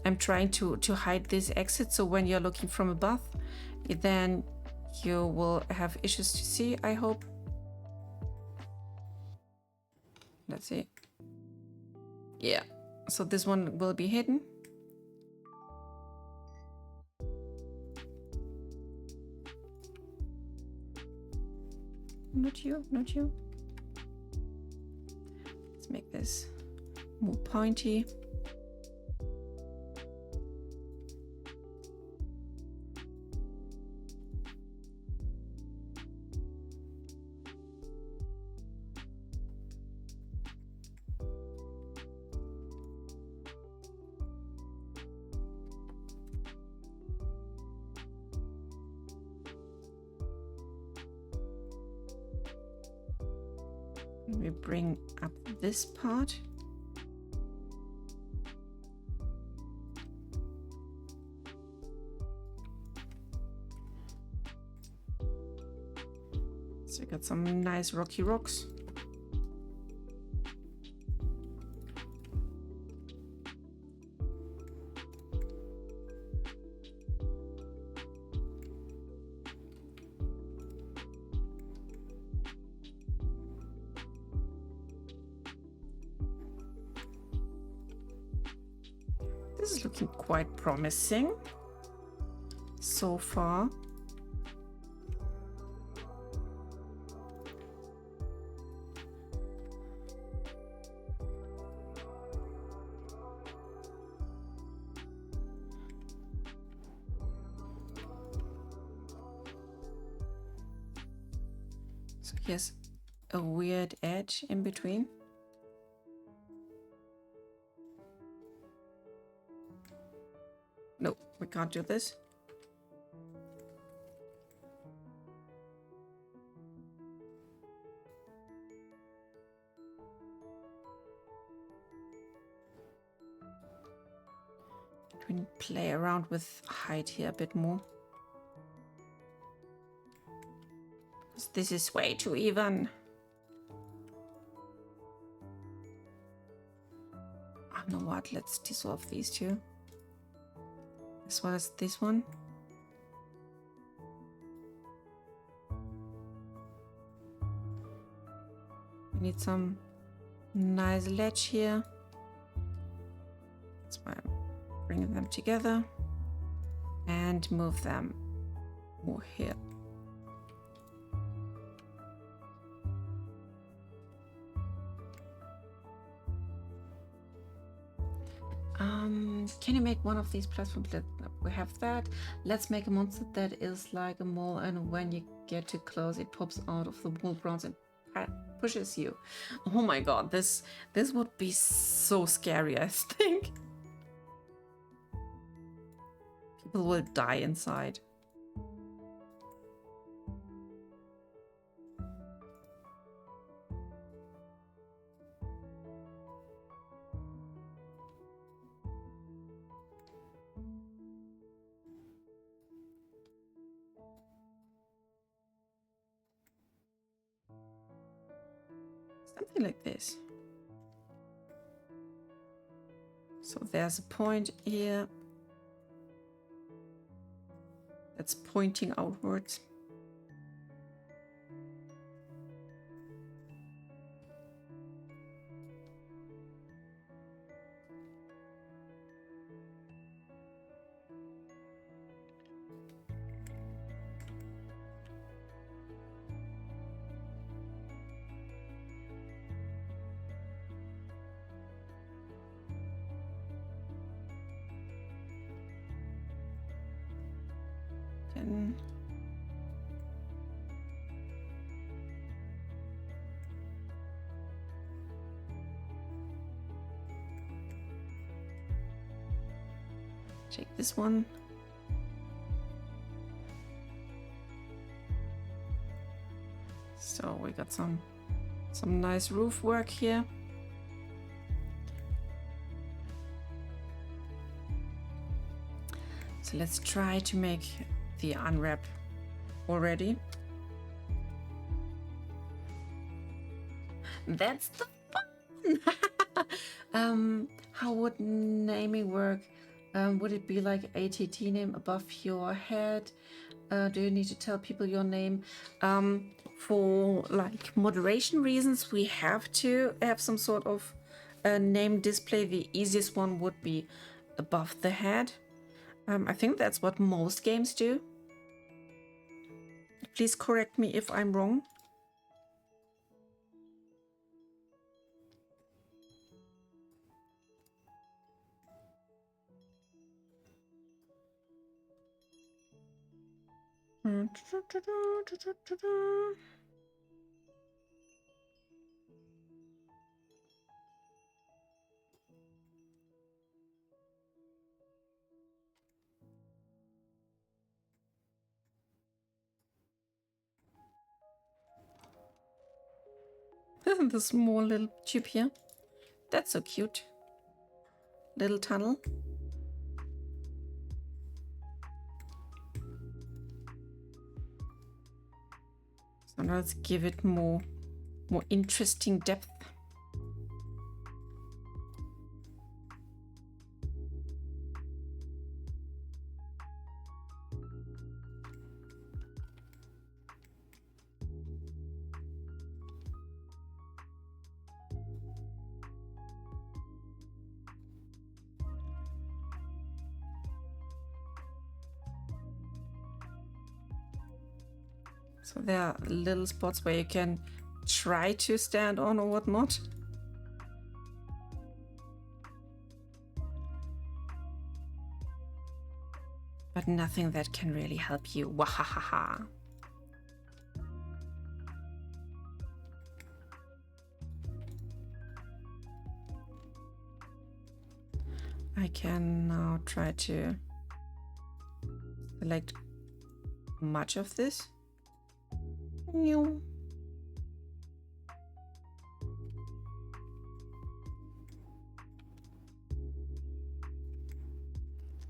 I'm trying to hide this exit, so when you're looking from above, then you will have issues to see, I hope. Let's see. Yeah, so this one will be hidden. Not you, not you. Let's make this more pointy. We bring up this part. So we got some nice rocky rocks. This is looking quite promising so far. here's a weird edge in between. No, we can't do this. We can play around with height here a bit more. This is way too even. Oh, you know what? Let's dissolve these two. As well as this one. We need some nice ledge here. That's why I'm bringing them together. And move them more here. Can you make one of these platforms? We have that. Let's make a monster that is like a mole, and when you get too close, it pops out of the wall bronze and pushes you. Oh my god, this would be so scary, I think. People will die inside. Something like this. So there's a point here that's pointing outwards. Then take this one. So we got some nice roof work here. So let's try to make the unwrap already. That's the fun! How would naming work? Would it be like ATT name above your head? Do you need to tell people your name? For like moderation reasons, we have to have some sort of name display. The easiest one would be above the head. I think that's what most games do. Please correct me if I'm wrong. The small little tube here. That's so cute. Little tunnel. So now let's give it more interesting depth. So there are little spots where you can try to stand on or whatnot. But nothing that can really help you. Wahahaha. I can now try to select much of this.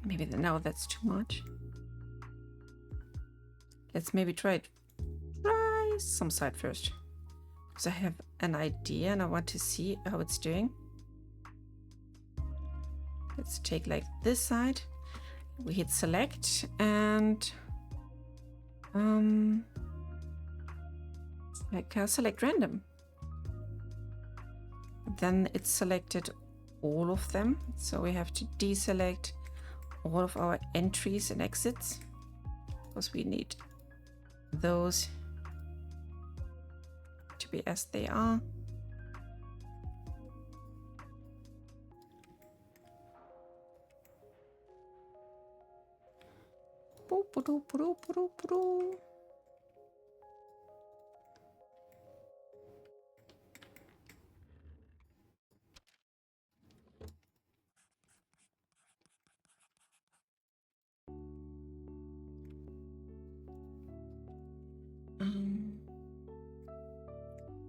Maybe no, that's too much. Let's maybe try some side first, because I have an idea and I want to see how it's doing. Let's take like this side. We hit select and select random. Then it's selected all of them, so we have to deselect all of our entries and exits because we need those to be as they are.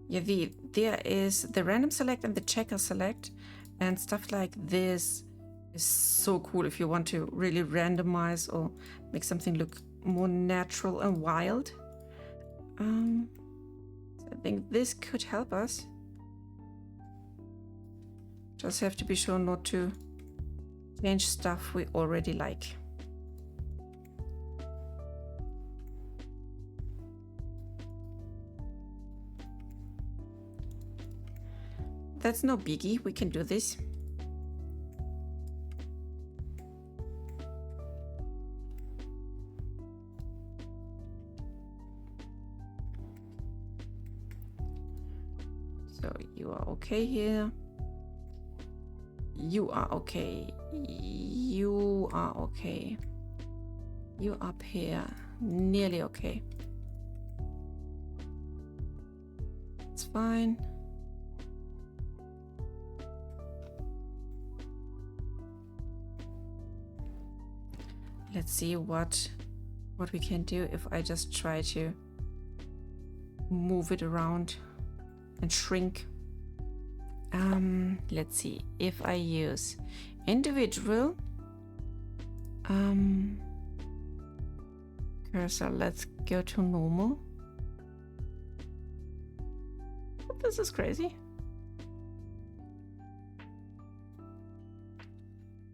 Yeah, there is the random select and the checker select, and stuff like this is so cool if you want to really randomize or make something look more natural and wild. So I think this could help us. Just have to be sure not to change stuff we already like. That's no biggie, we can do this. So you are okay here. You are okay. You are okay. You up here, nearly okay. It's fine. Let's see what we can do if I just try to move it around and shrink. Let's see if I use individual cursor. Let's go to normal. This is crazy.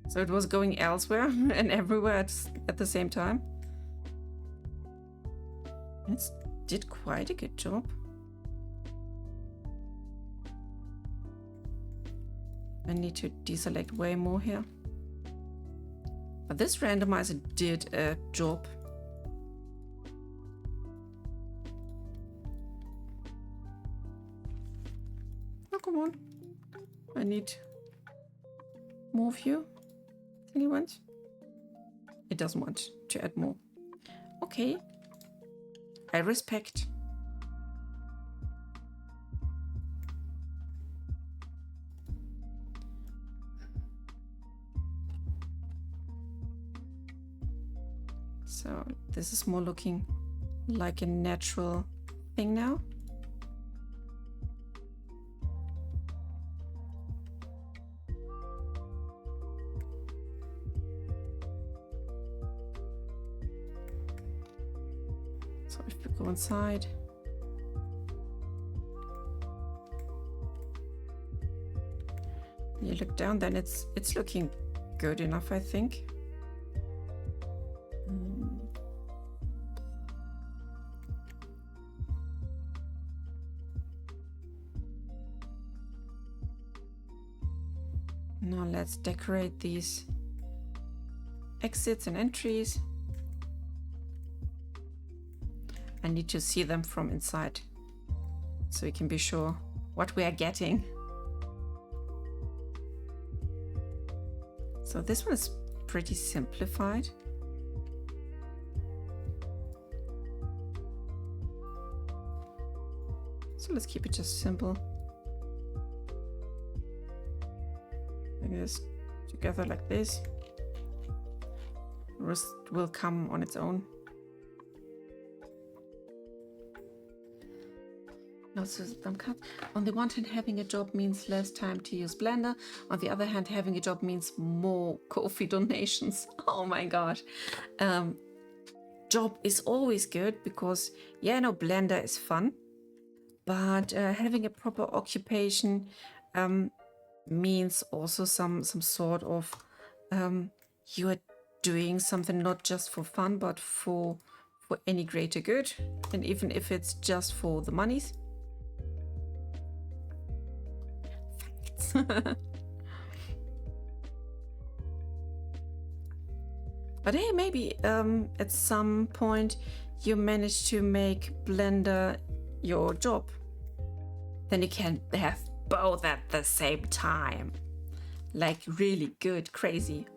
So it was going elsewhere and everywhere at the same time. It did quite a good job. I need to deselect way more here. But this randomizer did a job. Oh, come on. I need more view. Anyone? It doesn't want to add more. Okay. I respect. So this is more looking like a natural thing now. So if we go inside, you look down, then it's looking good enough, I think. Now let's decorate these exits and entries. I need to see them from inside so we can be sure what we are getting. So this one is pretty simplified. So let's keep it just simple. I guess together like this. Rest will come on its own. No, so on the one hand, having a job means less time to use Blender. On the other hand, having a job means more Ko-fi donations. Oh my god. Job is always good because, yeah, no, Blender is fun. But having a proper occupation means also some sort of you are doing something not just for fun, but for any greater good. And even if it's just for the monies. But hey, maybe at some point you manage to make Blender your job. Then you can have both at the same time. Like really good, crazy.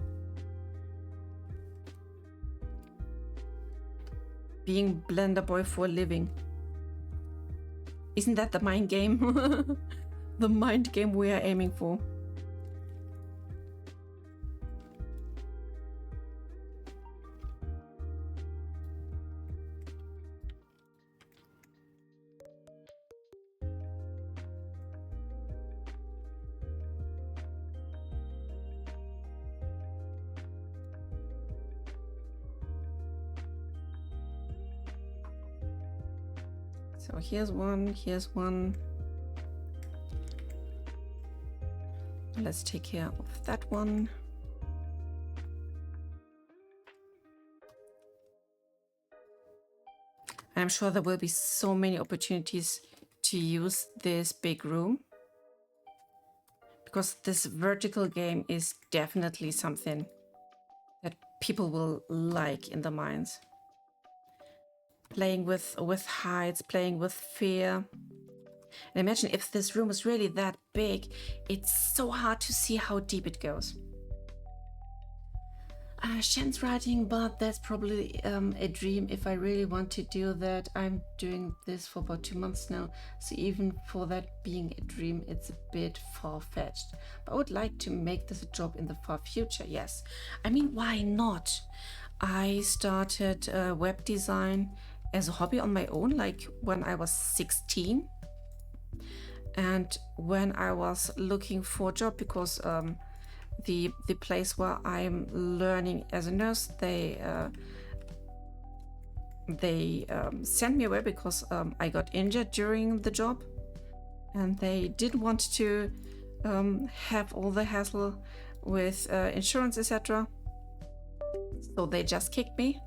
Being Blender boy for a living. Isn't that the mind game? The mind game we are aiming for. So here's one, here's one. Let's take care of that one. I'm sure there will be so many opportunities to use this big room, because this vertical game is definitely something that people will like in the mines. Playing with heights, playing with fear. And imagine if this room is really that big, it's so hard to see how deep it goes. Shen's writing, but that's probably a dream if I really want to do that. I'm doing this for about 2 months now, so even for that being a dream, it's a bit far-fetched. But I would like to make this a job in the far future, yes. I mean, why not? I started web design as a hobby on my own, like when I was 16. And when I was looking for a job, because the place where I'm learning as a nurse, they sent me away because I got injured during the job, and they didn't want to have all the hassle with insurance, etc. So they just kicked me.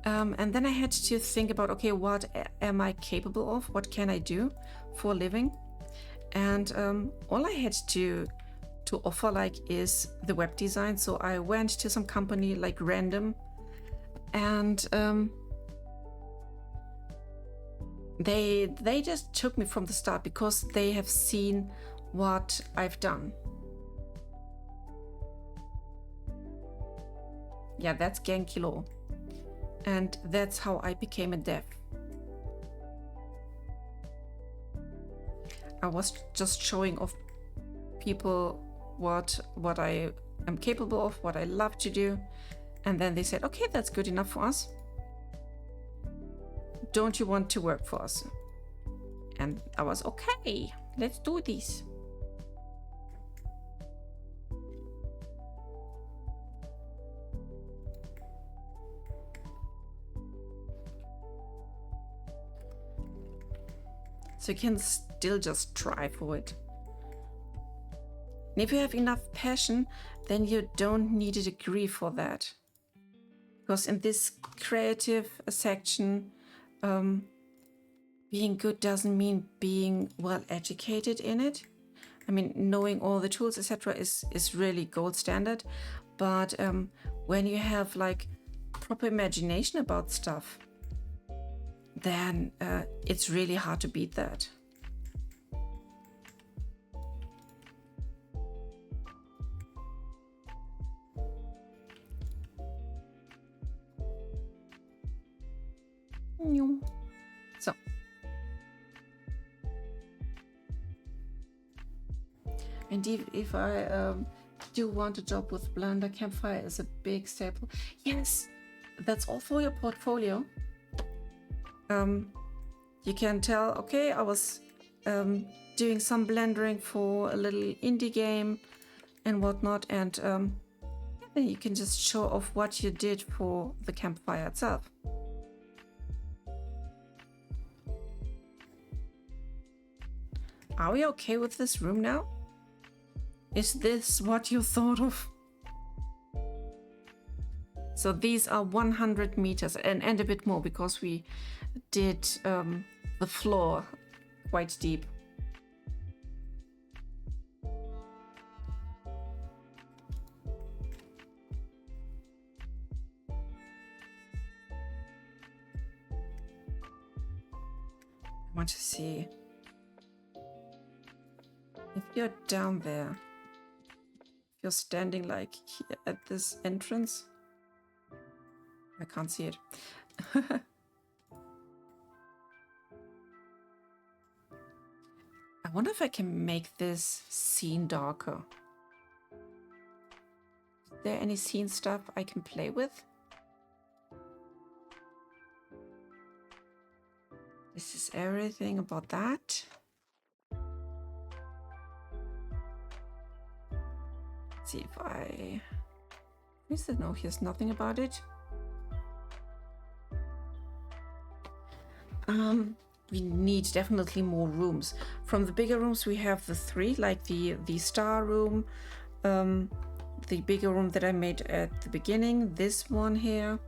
And then I had to think about, okay, what am I capable of? What can I do for a living? And all I had to offer is the web design. So I went to some company like random, and they just took me from the start because they have seen what I've done. Yeah, that's Genki Law. And that's how I became a dev. I was just showing off people what I am capable of, what I love to do. And then they said, okay, that's good enough for us. Don't you want to work for us? And I was, okay, let's do this. So you can still just try for it. And if you have enough passion, then you don't need a degree for that. Because in this creative section, being good doesn't mean being well educated in it. I mean, knowing all the tools, etc., is really gold standard. But when you have proper imagination about stuff, then it's really hard to beat that. So, and if I do want a job with Blender. Campfire is a big staple. Yes, that's all for your portfolio. You can tell, okay, I was doing some blendering for a little indie game and whatnot, and then you can just show off what you did for the Campfire itself. Are we okay with this room now? Is this what you thought of? So these are 100 meters and a bit more, because we did the floor quite deep. I want to see if you're down there, if you're standing like here at this entrance. I can't see it. I wonder if I can make this scene darker. Is there any scene stuff I can play with? This is everything about that. Let's see if I... Is it? No, here's nothing about it. We need definitely more rooms. From the bigger rooms, we have the 3, like the star room, the bigger room that I made at the beginning, this one here.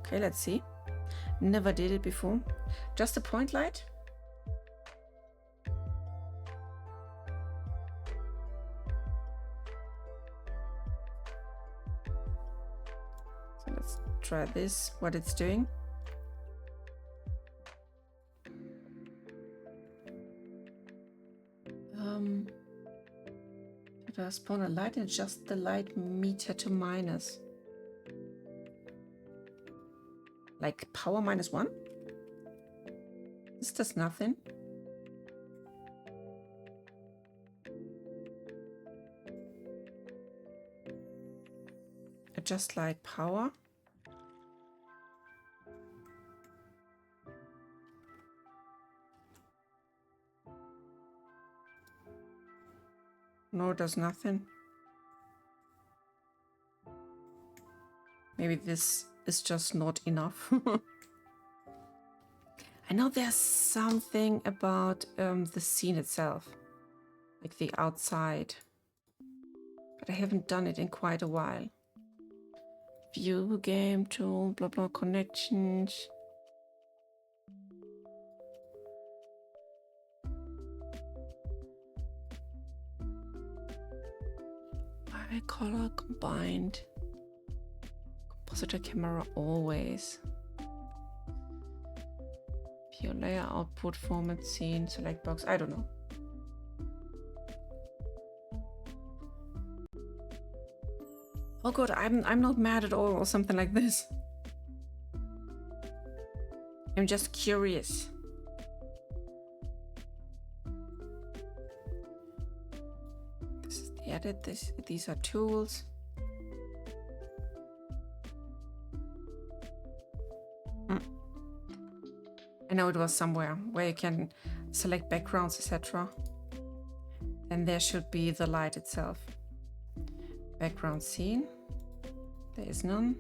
Okay, let's see. Never did it before. Just a point light. So let's try this, what it's doing. Did I spawn a light and adjust the light meter to minus? Like power -1? This does nothing. Adjust light power. No, it does nothing. Maybe this is just not enough. I know there's something about the scene itself, like the outside, but I haven't done it in quite a while. View game tool, blah blah, connections. Color combined. Compositor camera always. View layer, output, format, scene, select box. I don't know. Oh god, I'm not mad at all or something like this. I'm just curious. This is the edit. These are tools. I know it was somewhere where you can select backgrounds, etc. And there should be the light itself. Background scene. There is none.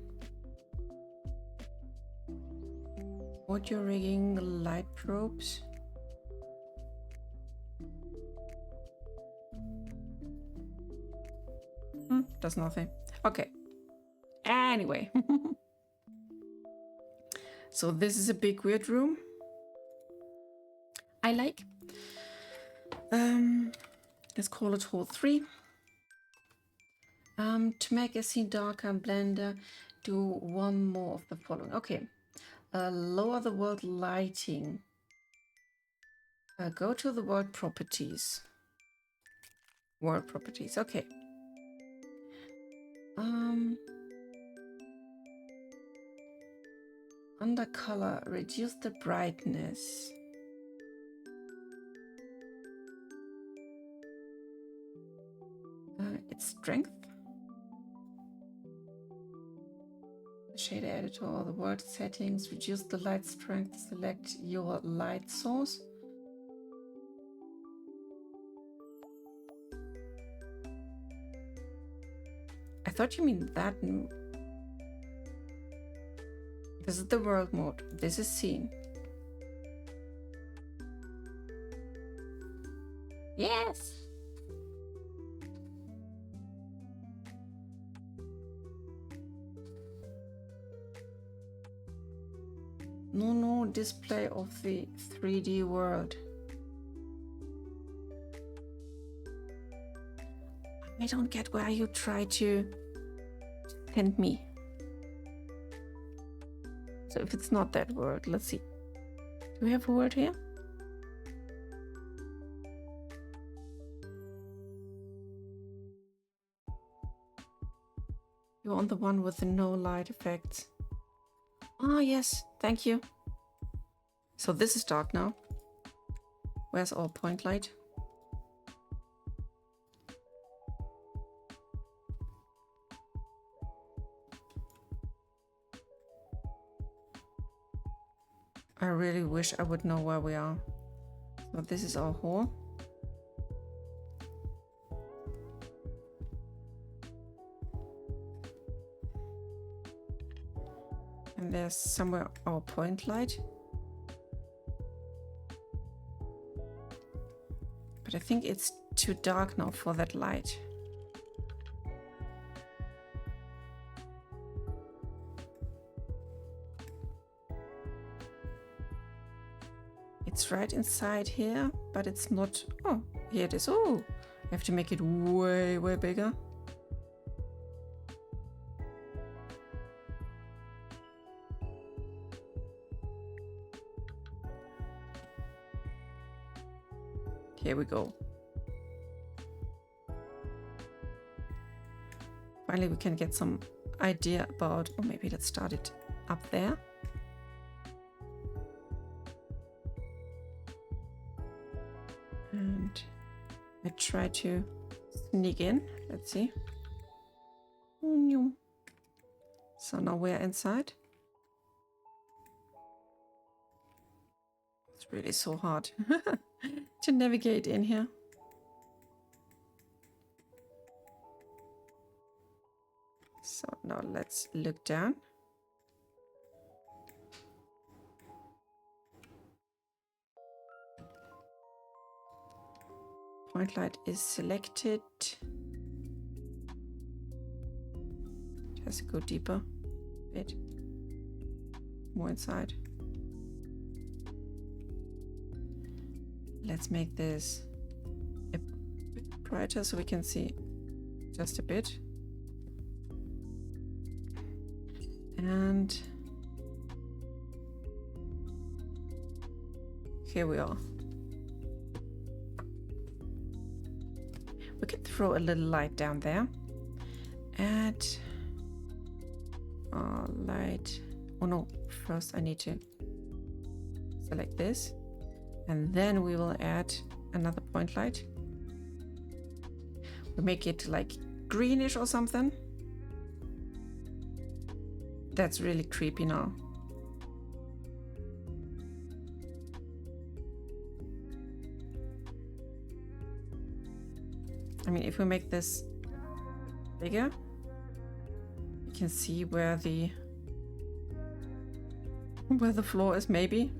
Audio rigging, light probes. Does nothing. Okay. Anyway. So this is a big weird room. I like. Let's call it hall 3. To make a scene darker in Blender, do one more of the following. Okay. Lower the world lighting. Go to the world properties. World properties. Okay. Under color, reduce the brightness. It's strength. Shader editor, the world settings, reduce the light strength, select your light source. I thought you mean that. This is the world mode. This is scene. Yes. No display of the 3D world. I don't get where you try to send me. So if it's not that world, let's see. Do we have a word here? You're on the one with the no light effects. Ah, yes, thank you. So this is dark now. Where's our point light? I really wish I would know where we are. So this is our hole. And there's somewhere our point light. But I think it's too dark now for that light. It's right inside here, but it's not. Oh, here it is. Oh, I have to make it way bigger. Here we go. Finally, we can get some idea about, or maybe let's start it up there. And I try to sneak in. Let's see. So now we're inside. It's really so hard to navigate in here. So now let's look down. Point light is selected. It has to go deeper a bit. More inside. Let's make this a bit brighter so we can see just a bit. And here we are. We can throw a little light down there. Add light. Oh no, first I need to select this. And then we will add another point light. We make it like greenish or something. That's really creepy now. I mean, if we make this bigger, you can see where the floor is maybe.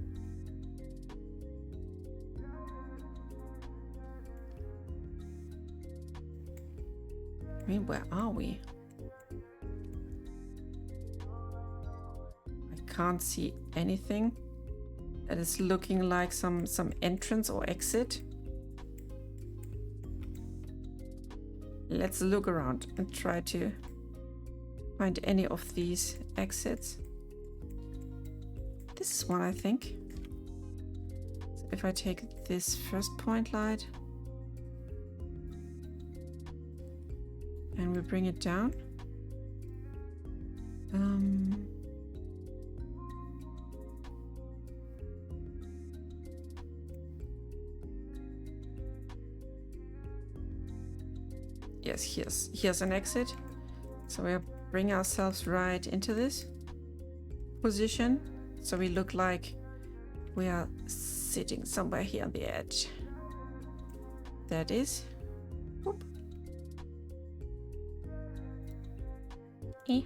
I mean, where are we? I can't see anything that is looking like some entrance or exit. Let's look around and try to find any of these exits. This is one, I think. So if I take this first point light and we bring it down. yes, here's an exit. So we'll bring ourselves right into this position. So we look like we are sitting somewhere here on the edge. That is. Whoop. Here.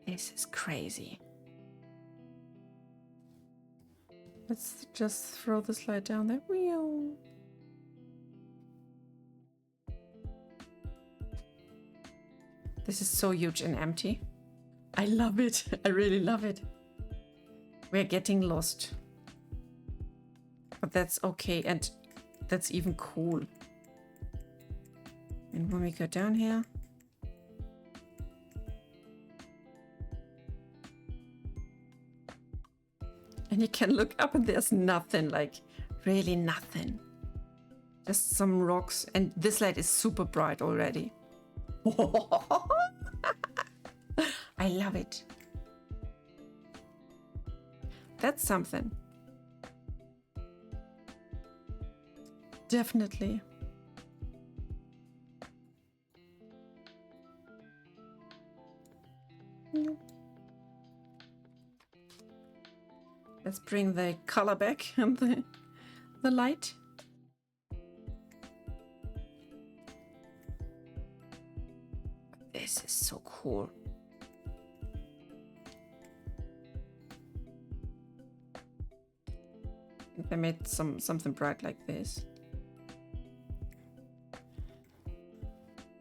This is crazy. Let's just throw the slide down there. Wheel. This is so huge and empty. I love it. I really love it. We're getting lost. But that's okay, and that's even cool. And when we go down here, and you can look up and there's nothing, like really nothing. Just some rocks, and this light is super bright already. I love it. That's something. Definitely. Let's bring the color back and the light. This is so cool. I made something bright like this.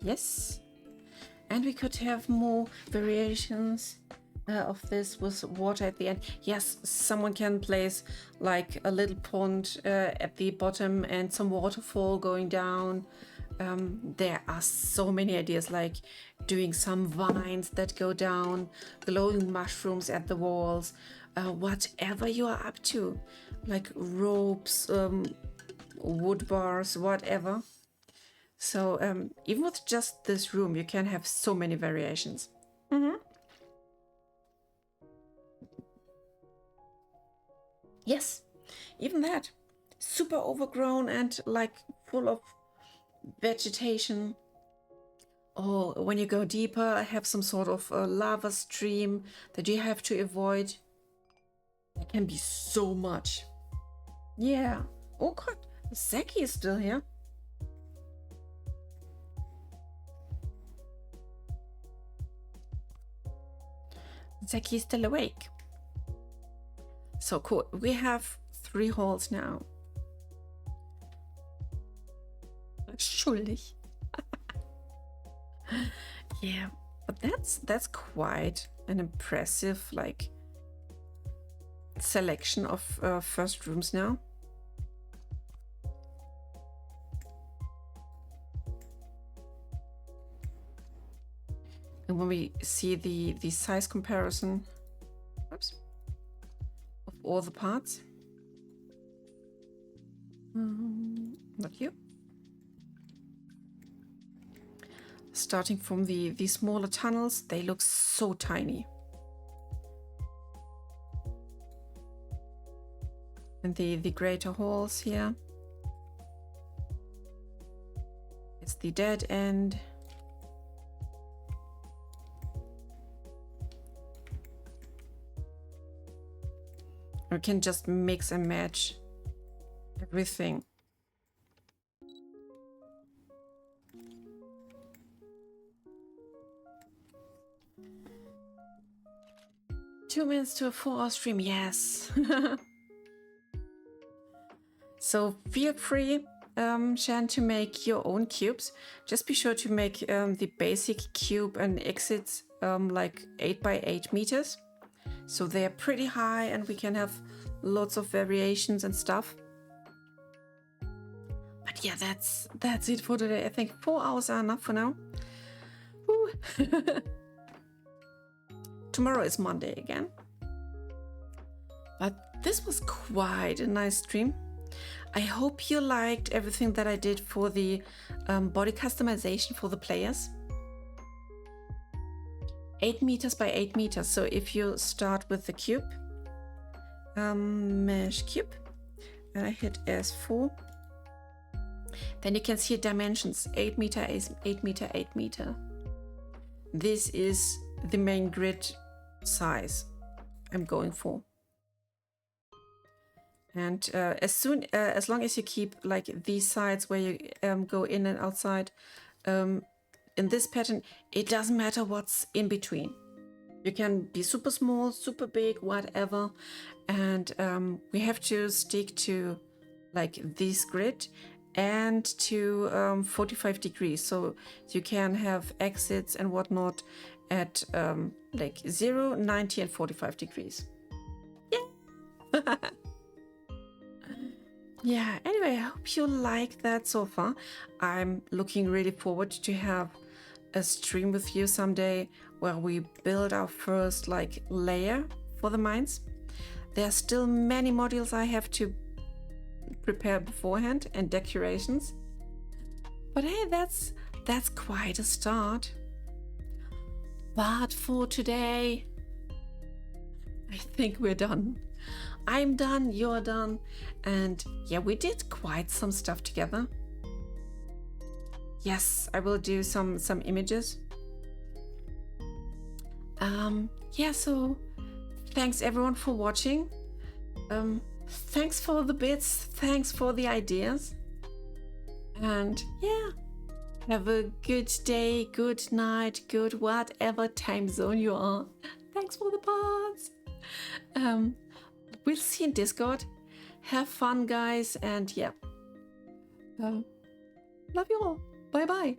Yes. And we could have more variations of this with water at the end. Yes, someone can place like a little pond at the bottom and some waterfall going down. There are so many ideas, like doing some vines that go down, glowing mushrooms at the walls, whatever you are up to, like ropes, wood bars, whatever. So even with just this room, you can have so many variations. Yes, even that. Super overgrown and like full of vegetation. Or when you go deeper, have some sort of a lava stream that you have to avoid. There can be so much. Yeah. Oh God, Zeki is still here. Zeki is still awake. So cool. We have 3 halls now. Schuldig. Yeah, but that's quite an impressive like selection of first rooms now. And when we see the size comparison, oops, of all the parts, not you. Starting from the smaller tunnels, they look so tiny. And the greater halls here. It's the dead end. We can just mix and match everything. Two minutes to a 4-hour stream, yes. So feel free, Shan, to make your own cubes. Just be sure to make the basic cube and exits like 8 by 8 meters. So they're pretty high and we can have lots of variations and stuff. But yeah, that's it for today. I think 4 hours are enough for now. Tomorrow is Monday again. But this was quite a nice stream. I hope you liked everything that I did for the body customization for the players. 8 meters by 8 meters. So if you start with the cube, mesh cube, and I hit S4, then you can see dimensions 8 meter, 8 meter, 8 meter. This is the main grid size I'm going for. And as long as you keep like these sides where you go in and outside, in this pattern, it doesn't matter what's in between. You can be super small, super big, whatever. And we have to stick to like this grid and to 45 degrees. So you can have exits and whatnot at like 0, 90 and 45 degrees. Yeah. Yeah, anyway, I hope you like that so far. I'm looking really forward to have a stream with you someday where we build our first like layer for the mines. There are still many modules I have to prepare beforehand and decorations. But hey, that's quite a start. But for today, I think we're done. I'm done, you're done, and yeah, we did quite some stuff together. Yes, I will do some images. Yeah, so thanks everyone for watching. Thanks for the bits, thanks for the ideas, and yeah, have a good day, good night, good whatever time zone you are. Thanks for the parts. We'll see in Discord. Have fun, guys, and yeah. Love you all. Bye bye.